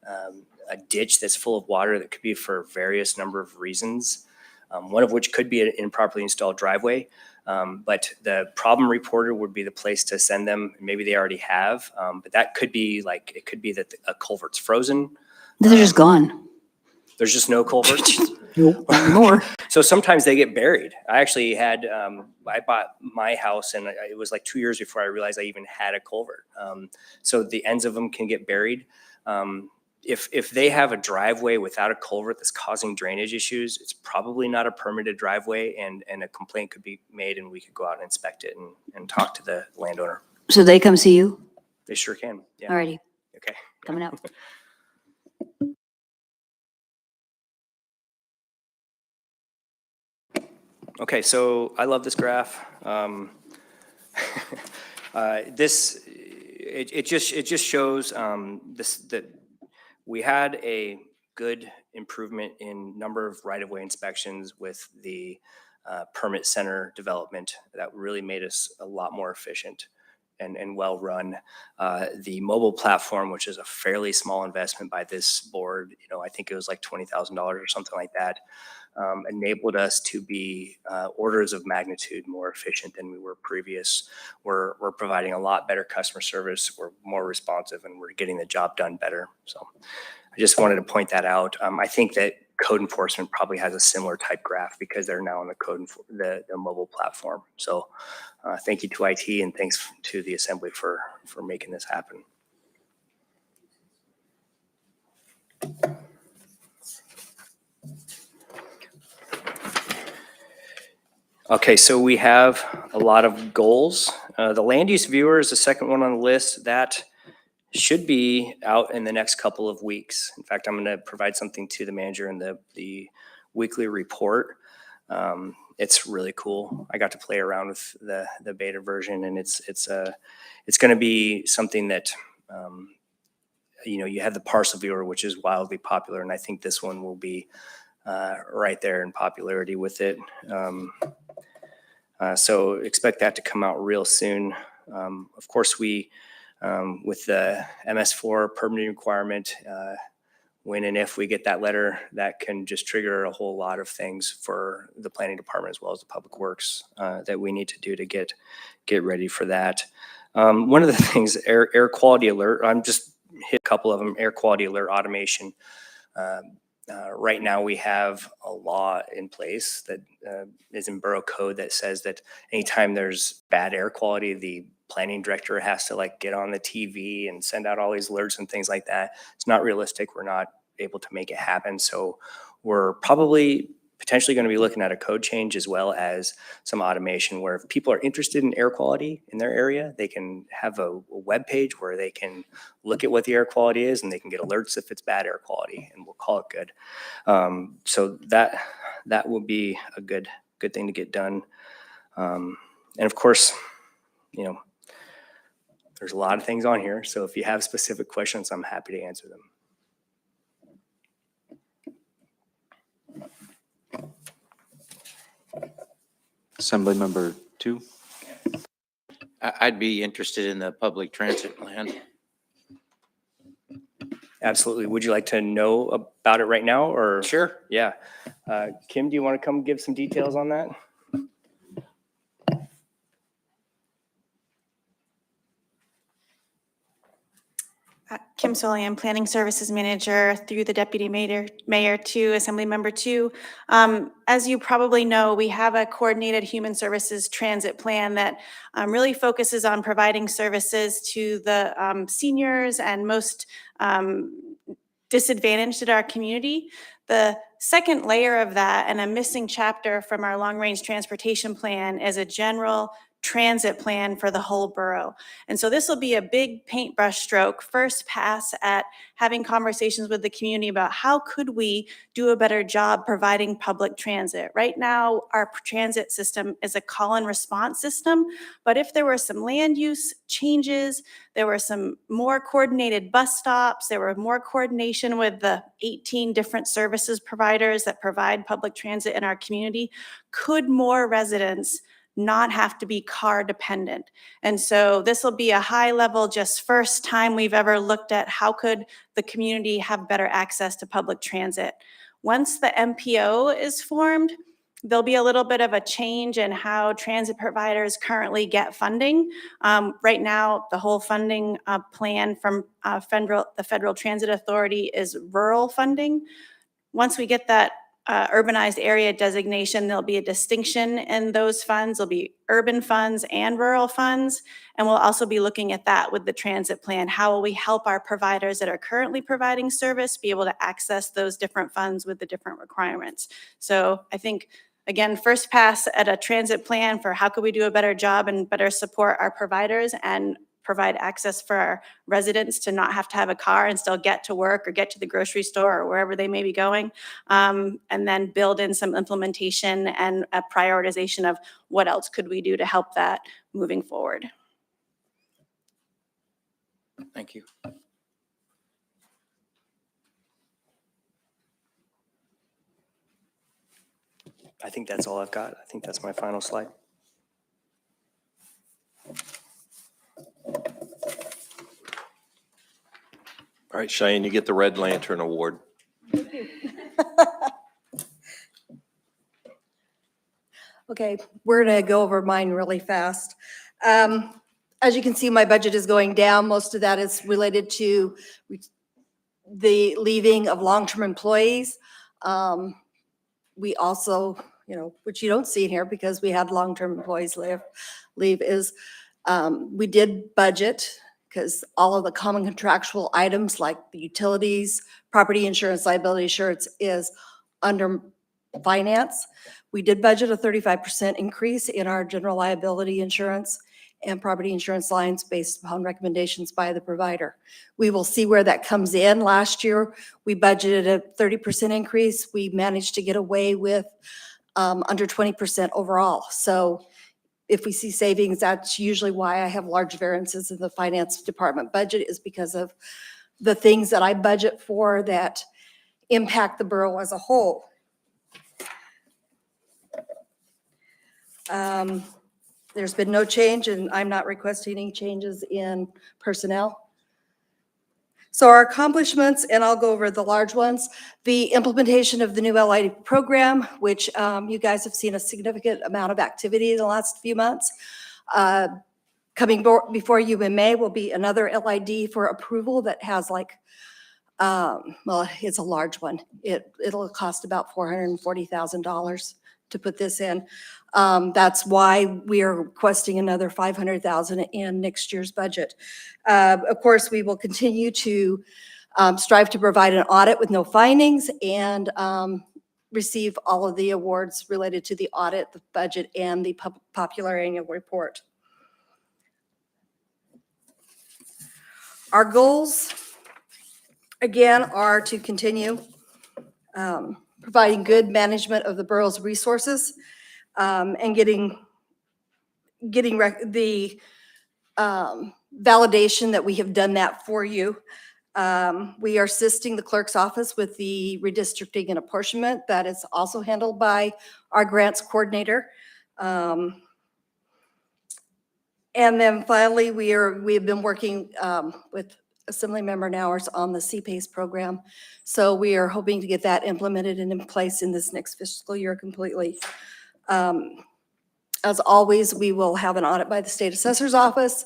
a ditch that's full of water, that could be for various number of reasons, one of which could be an improperly installed driveway. But the problem reporter would be the place to send them. Maybe they already have, but that could be like, it could be that a culvert's frozen. They're just gone. There's just no culverts. Nope, not anymore. So sometimes they get buried. I actually had, I bought my house and it was like 2 years before I realized I even had a culvert. So the ends of them can get buried. If they have a driveway without a culvert that's causing drainage issues, it's probably not a permitted driveway, and a complaint could be made and we could go out and inspect it and talk to the landowner. So they come see you? They sure can. Yeah. Alrighty, Okay. coming out. Okay, so I love this graph. It just shows that we had a good improvement in number of right-of-way inspections with the permit center development that really made us a lot more efficient and well-run. The mobile platform, which is a fairly small investment by this board, I think it was like $20,000 or something like that, enabled us to be orders of magnitude more efficient than we were previous. We're providing a lot better customer service. We're more responsive and we're getting the job done better. So I just wanted to point that out. I think that code enforcement probably has a similar type graph because they're now on the mobile platform. So thank you to IT and thanks to the Assembly for making this happen. Okay, so we have a lot of goals. The land use viewer is the second one on the list. That should be out in the next couple of weeks. In fact, I'm going to provide something to the manager in the weekly report. It's really cool. I got to play around with the beta version, and it's going to be something that you have the parcel viewer, which is wildly popular, and I think this one will be right there in popularity with it. So expect that to come out real soon. Of course, we, with the MS4 permitting requirement, when and if we get that letter, that can just trigger a whole lot of things for the planning department as well as the public works that we need to do to get ready for that. One of the things, air quality alert, I'm just hit a couple of them, air quality alert automation. Right now we have a law in place that is in borough code that says that anytime there's bad air quality, the planning director has to get on the TV and send out all these alerts and things like that. It's not realistic. We're not able to make it happen. So we're probably potentially going to be looking at a code change as well as some automation where if people are interested in air quality in their area, they can have a web page where they can look at what the air quality is and they can get alerts if it's bad air quality, and we'll call it good. So that will be a good thing to get done. And of course, there's a lot of things on here. So if you have specific questions, I'm happy to answer them. Assembly Member 2. I'd be interested in the public transit plan. Absolutely. Would you like to know about it right now or? Sure. Yeah. Kim, do you want to come give some details on that? Kim Solian, Planning Services Manager through the Deputy Mayor to Assembly Member 2. As you probably know, we have a coordinated human services transit plan that really focuses on providing services to the seniors and most disadvantaged in our community. The second layer of that and a missing chapter from our long-range transportation plan is a general transit plan for the whole borough. And so this will be a big paintbrush stroke, first pass at having conversations with the community about how could we do a better job providing public transit. Right now, our transit system is a call and response system, but if there were some land use changes, there were some more coordinated bus stops, there were more coordination with the 18 different services providers that provide public transit in our community, could more residents not have to be car dependent? And so this will be a high level, just first time we've ever looked at how could the community have better access to public transit. Once the MPO is formed, there'll be a little bit of a change in how transit providers currently get funding. Right now, the whole funding plan from the Federal Transit Authority is rural funding. Once we get that urbanized area designation, there'll be a distinction in those funds. There'll be urban funds and rural funds. And we'll also be looking at that with the transit plan. How will we help our providers that are currently providing service be able to access those different funds with the different requirements? So I think, again, first pass at a transit plan for how could we do a better job and better support our providers and provide access for our residents to not have to have a car and still get to work or get to the grocery store or wherever they may be going. And then build in some implementation and a prioritization of what else could we do to help that moving forward. Thank you. I think that's all I've got. I think that's my final slide. All right, Cheyenne, you get the Red Lantern Award. Okay, we're gonna go over mine really fast. As you can see, my budget is going down. Most of that is related to the leaving of long-term employees. We also, which you don't see in here because we had long-term employees leave is, we did budget because all of the common contractual items like the utilities, property insurance, liability insurance is under finance. We did budget a 35% increase in our general liability insurance and property insurance lines based upon recommendations by the provider. We will see where that comes in. Last year, we budgeted a 30% increase. We managed to get away with under 20% overall. So if we see savings, that's usually why I have large variances in the finance department budget, is because of the things that I budget for that impact the borough as a whole. There's been no change, and I'm not requesting any changes in personnel. So our accomplishments, and I'll go over the large ones, the implementation of the new LID program, which you guys have seen a significant amount of activity in the last few months. Coming before you in May will be another LID for approval that has well, it's a large one. It'll cost about $440,000 to put this in. That's why we are requesting another $500,000 in next year's budget. Of course, we will continue to strive to provide an audit with no findings and receive all of the awards related to the audit, the budget, and the popular annual report. Our goals, again, are to continue providing good management of the borough's resources and getting the validation that we have done that for you. We are assisting the clerk's office with the redistricting and apportionment. That is also handled by our grants coordinator. And then finally, we have been working with Assembly Member Nowers on the CPACE program. So we are hoping to get that implemented and in place in this next fiscal year completely. As always, we will have an audit by the State Assessor's Office,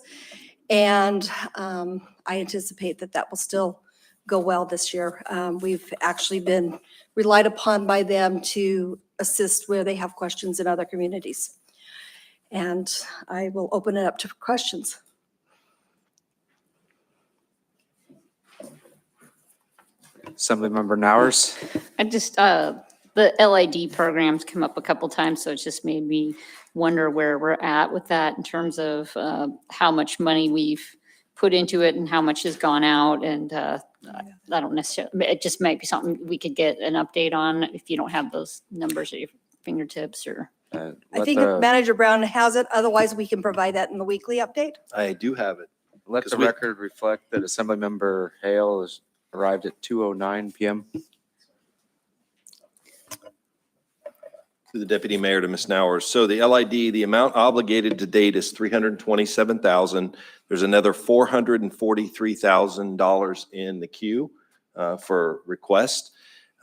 and I anticipate that will still go well this year. We've actually been relied upon by them to assist where they have questions in other communities. And I will open it up to questions. Assemblymember Nowers. I just, The LID programs come up a couple times, so it's just made me wonder where we're at with that in terms of how much money we've put into it and how much has gone out. And I don't necessarily, it just might be something we could get an update on if you don't have those numbers at your fingertips or. I think Manager Brown has it. Otherwise, we can provide that in the weekly update. I do have it. Let the record reflect that Assemblymember Hale has arrived at 2:09 PM. To the Deputy Mayor, to Ms. Nowers. So the LID, the amount obligated to date is $327,000. There's another $443,000 in the queue for request.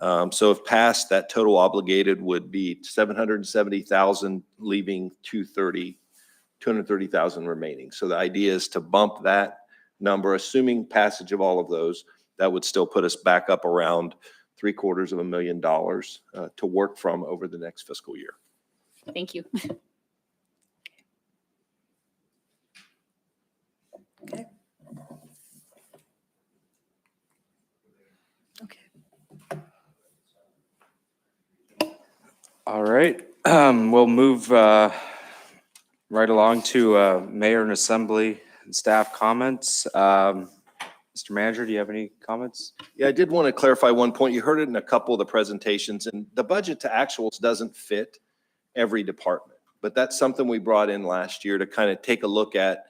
So if passed, that total obligated would be $770,000, leaving $230,000 remaining. So the idea is to bump that number, assuming passage of all of those. That would still put us back up around $750,000 to work from over the next fiscal year. Thank you. Okay. All right, we'll move right along to Mayor and Assembly and staff comments. Mr. Manager, do you have any comments? Yeah, I did want to clarify one point. You heard it in a couple of the presentations, and the budget to actuals doesn't fit every department. But that's something we brought in last year to kind of take a look at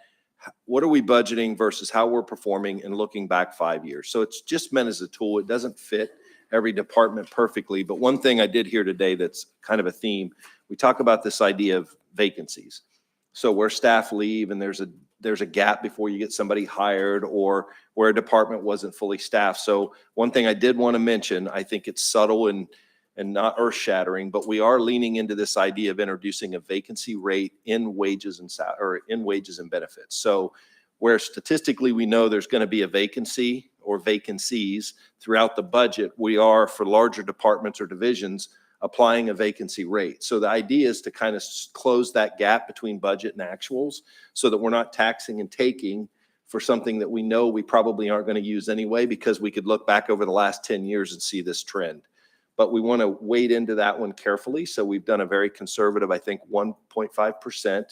what are we budgeting versus how we're performing and looking back 5 years. So it's just meant as a tool. It doesn't fit every department perfectly. But one thing I did hear today that's kind of a theme, we talk about this idea of vacancies. So where staff leave and there's a gap before you get somebody hired, or where a department wasn't fully staffed. So one thing I did want to mention, I think it's subtle and not earth shattering, but we are leaning into this idea of introducing a vacancy rate in wages and benefits. So where statistically we know there's going to be a vacancy or vacancies throughout the budget, we are, for larger departments or divisions, applying a vacancy rate. So the idea is to kind of close that gap between budget and actuals so that we're not taxing and taking for something that we know we probably aren't going to use anyway, because we could look back over the last 10 years and see this trend. But we want to wade into that one carefully. So we've done a very conservative, I think 1.5%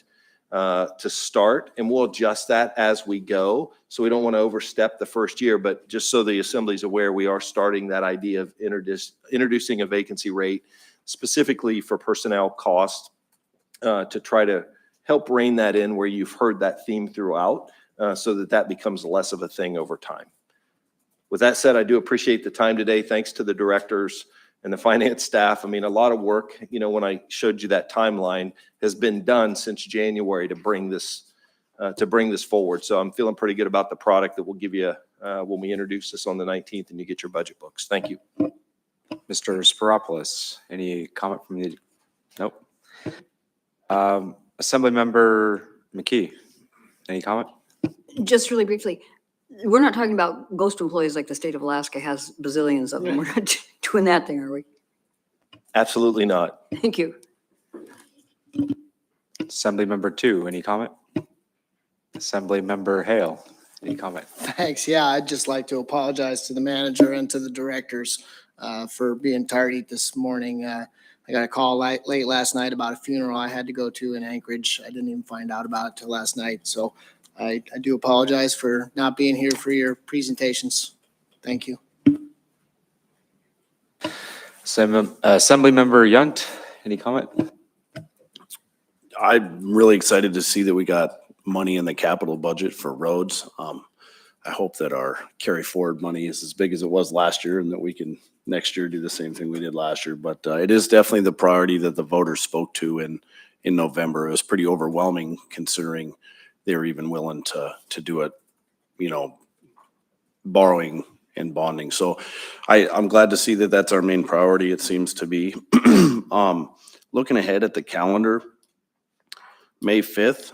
to start, and we'll adjust that as we go. So we don't want to overstep the first year, but just so the Assembly's aware, we are starting that idea of introducing a vacancy rate specifically for personnel costs to try to help rein that in where you've heard that theme throughout, so that becomes less of a thing over time. With that said, I do appreciate the time today. Thanks to the directors and the finance staff. I mean, a lot of work, you know, when I showed you that timeline, has been done since January to bring this forward. So I'm feeling pretty good about the product that we'll give you when we introduce this on the 19th and you get your budget books. Thank you. Mr. Spiropoulos, any comment from the, nope. Assemblymember McKee, any comment? Just really briefly, we're not talking about ghost employees like the state of Alaska has bazillions of them. We're not doing that thing, are we? Absolutely not. Thank you. Assemblymember 2, any comment? Assemblymember Hale, any comment? Thanks. Yeah, I'd just like to apologize to the manager and to the directors for being tardy this morning. I got a call late last night about a funeral I had to go to in Anchorage. I didn't even find out about it till last night. So I do apologize for not being here for your presentations. Thank you. Assemblymember Yunt, any comment? I'm really excited to see that we got money in the capital budget for roads. I hope that our carry forward money is as big as it was last year and that we can next year do the same thing we did last year. But it is definitely the priority that the voters spoke to in November. It was pretty overwhelming considering they were even willing to do it, you know, borrowing and bonding. So I'm glad to see that that's our main priority. It seems to be. Looking ahead at the calendar, May 5th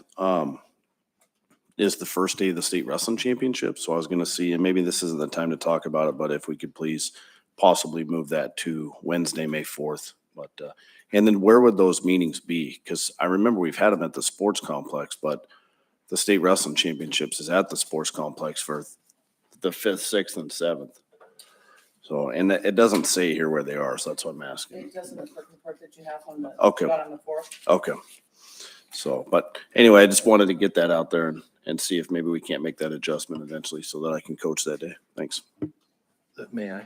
is the first day of the state wrestling championship. So I was going to see, and maybe this isn't the time to talk about it, but if we could please possibly move that to Wednesday, May 4th. But and then where would those meetings be? Because I remember we've had them at the sports complex, but the state wrestling championships is at the sports complex for the 5th, 6th, and 7th. So, and it doesn't say here where they are, so that's what I'm asking. It doesn't look like the report that you have on the, Okay. got on the 4th. Okay. So, but anyway, I just wanted to get that out there and see if maybe we can't make that adjustment eventually so that I can coach that day. Thanks. May I?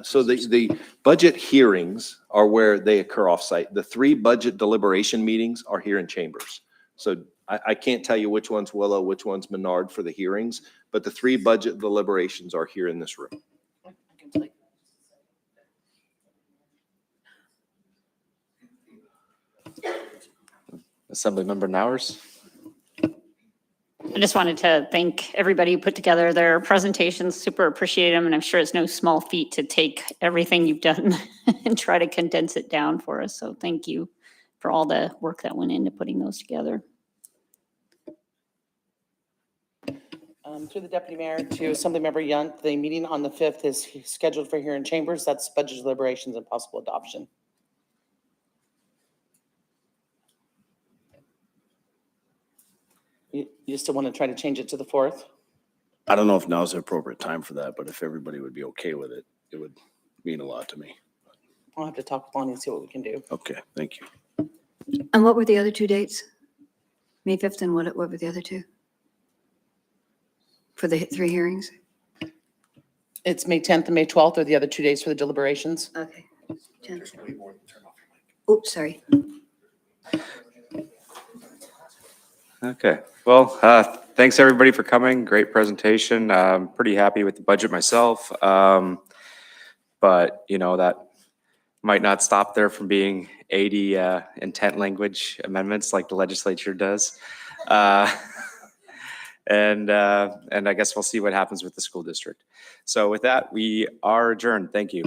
So the budget hearings are where they occur off-site. The 3 budget deliberation meetings are here in chambers. So I can't tell you which one's Willow, which one's Menard for the hearings, but the 3 budget deliberations are here in this room. Assemblymember Nowers? I just wanted to thank everybody who put together their presentations. Super appreciate them. And I'm sure it's no small feat to take everything you've done and try to condense it down for us. So thank you for all the work that went into putting those together. Through the deputy mayor to Assemblymember Yunt, the meeting on the 5th is scheduled for here in chambers. That's budget deliberations and possible adoption. You still want to try to change it to the 4th? I don't know if now's the appropriate time for that, but if everybody would be okay with it, it would mean a lot to me. I'll have to talk with Lonnie and see what we can do. Okay, thank you. And what were the other 2 dates? May 5th and what were the other 2? For the 3 hearings? It's May 10th and May 12th are the other 2 days for the deliberations. Okay. Oops, sorry. Okay, well, thanks everybody for coming. Great presentation. I'm pretty happy with the budget myself. But you know, that might not stop there from being 80 intent language amendments like the legislature does. And I guess we'll see what happens with the school district. So with that, we are adjourned. Thank you.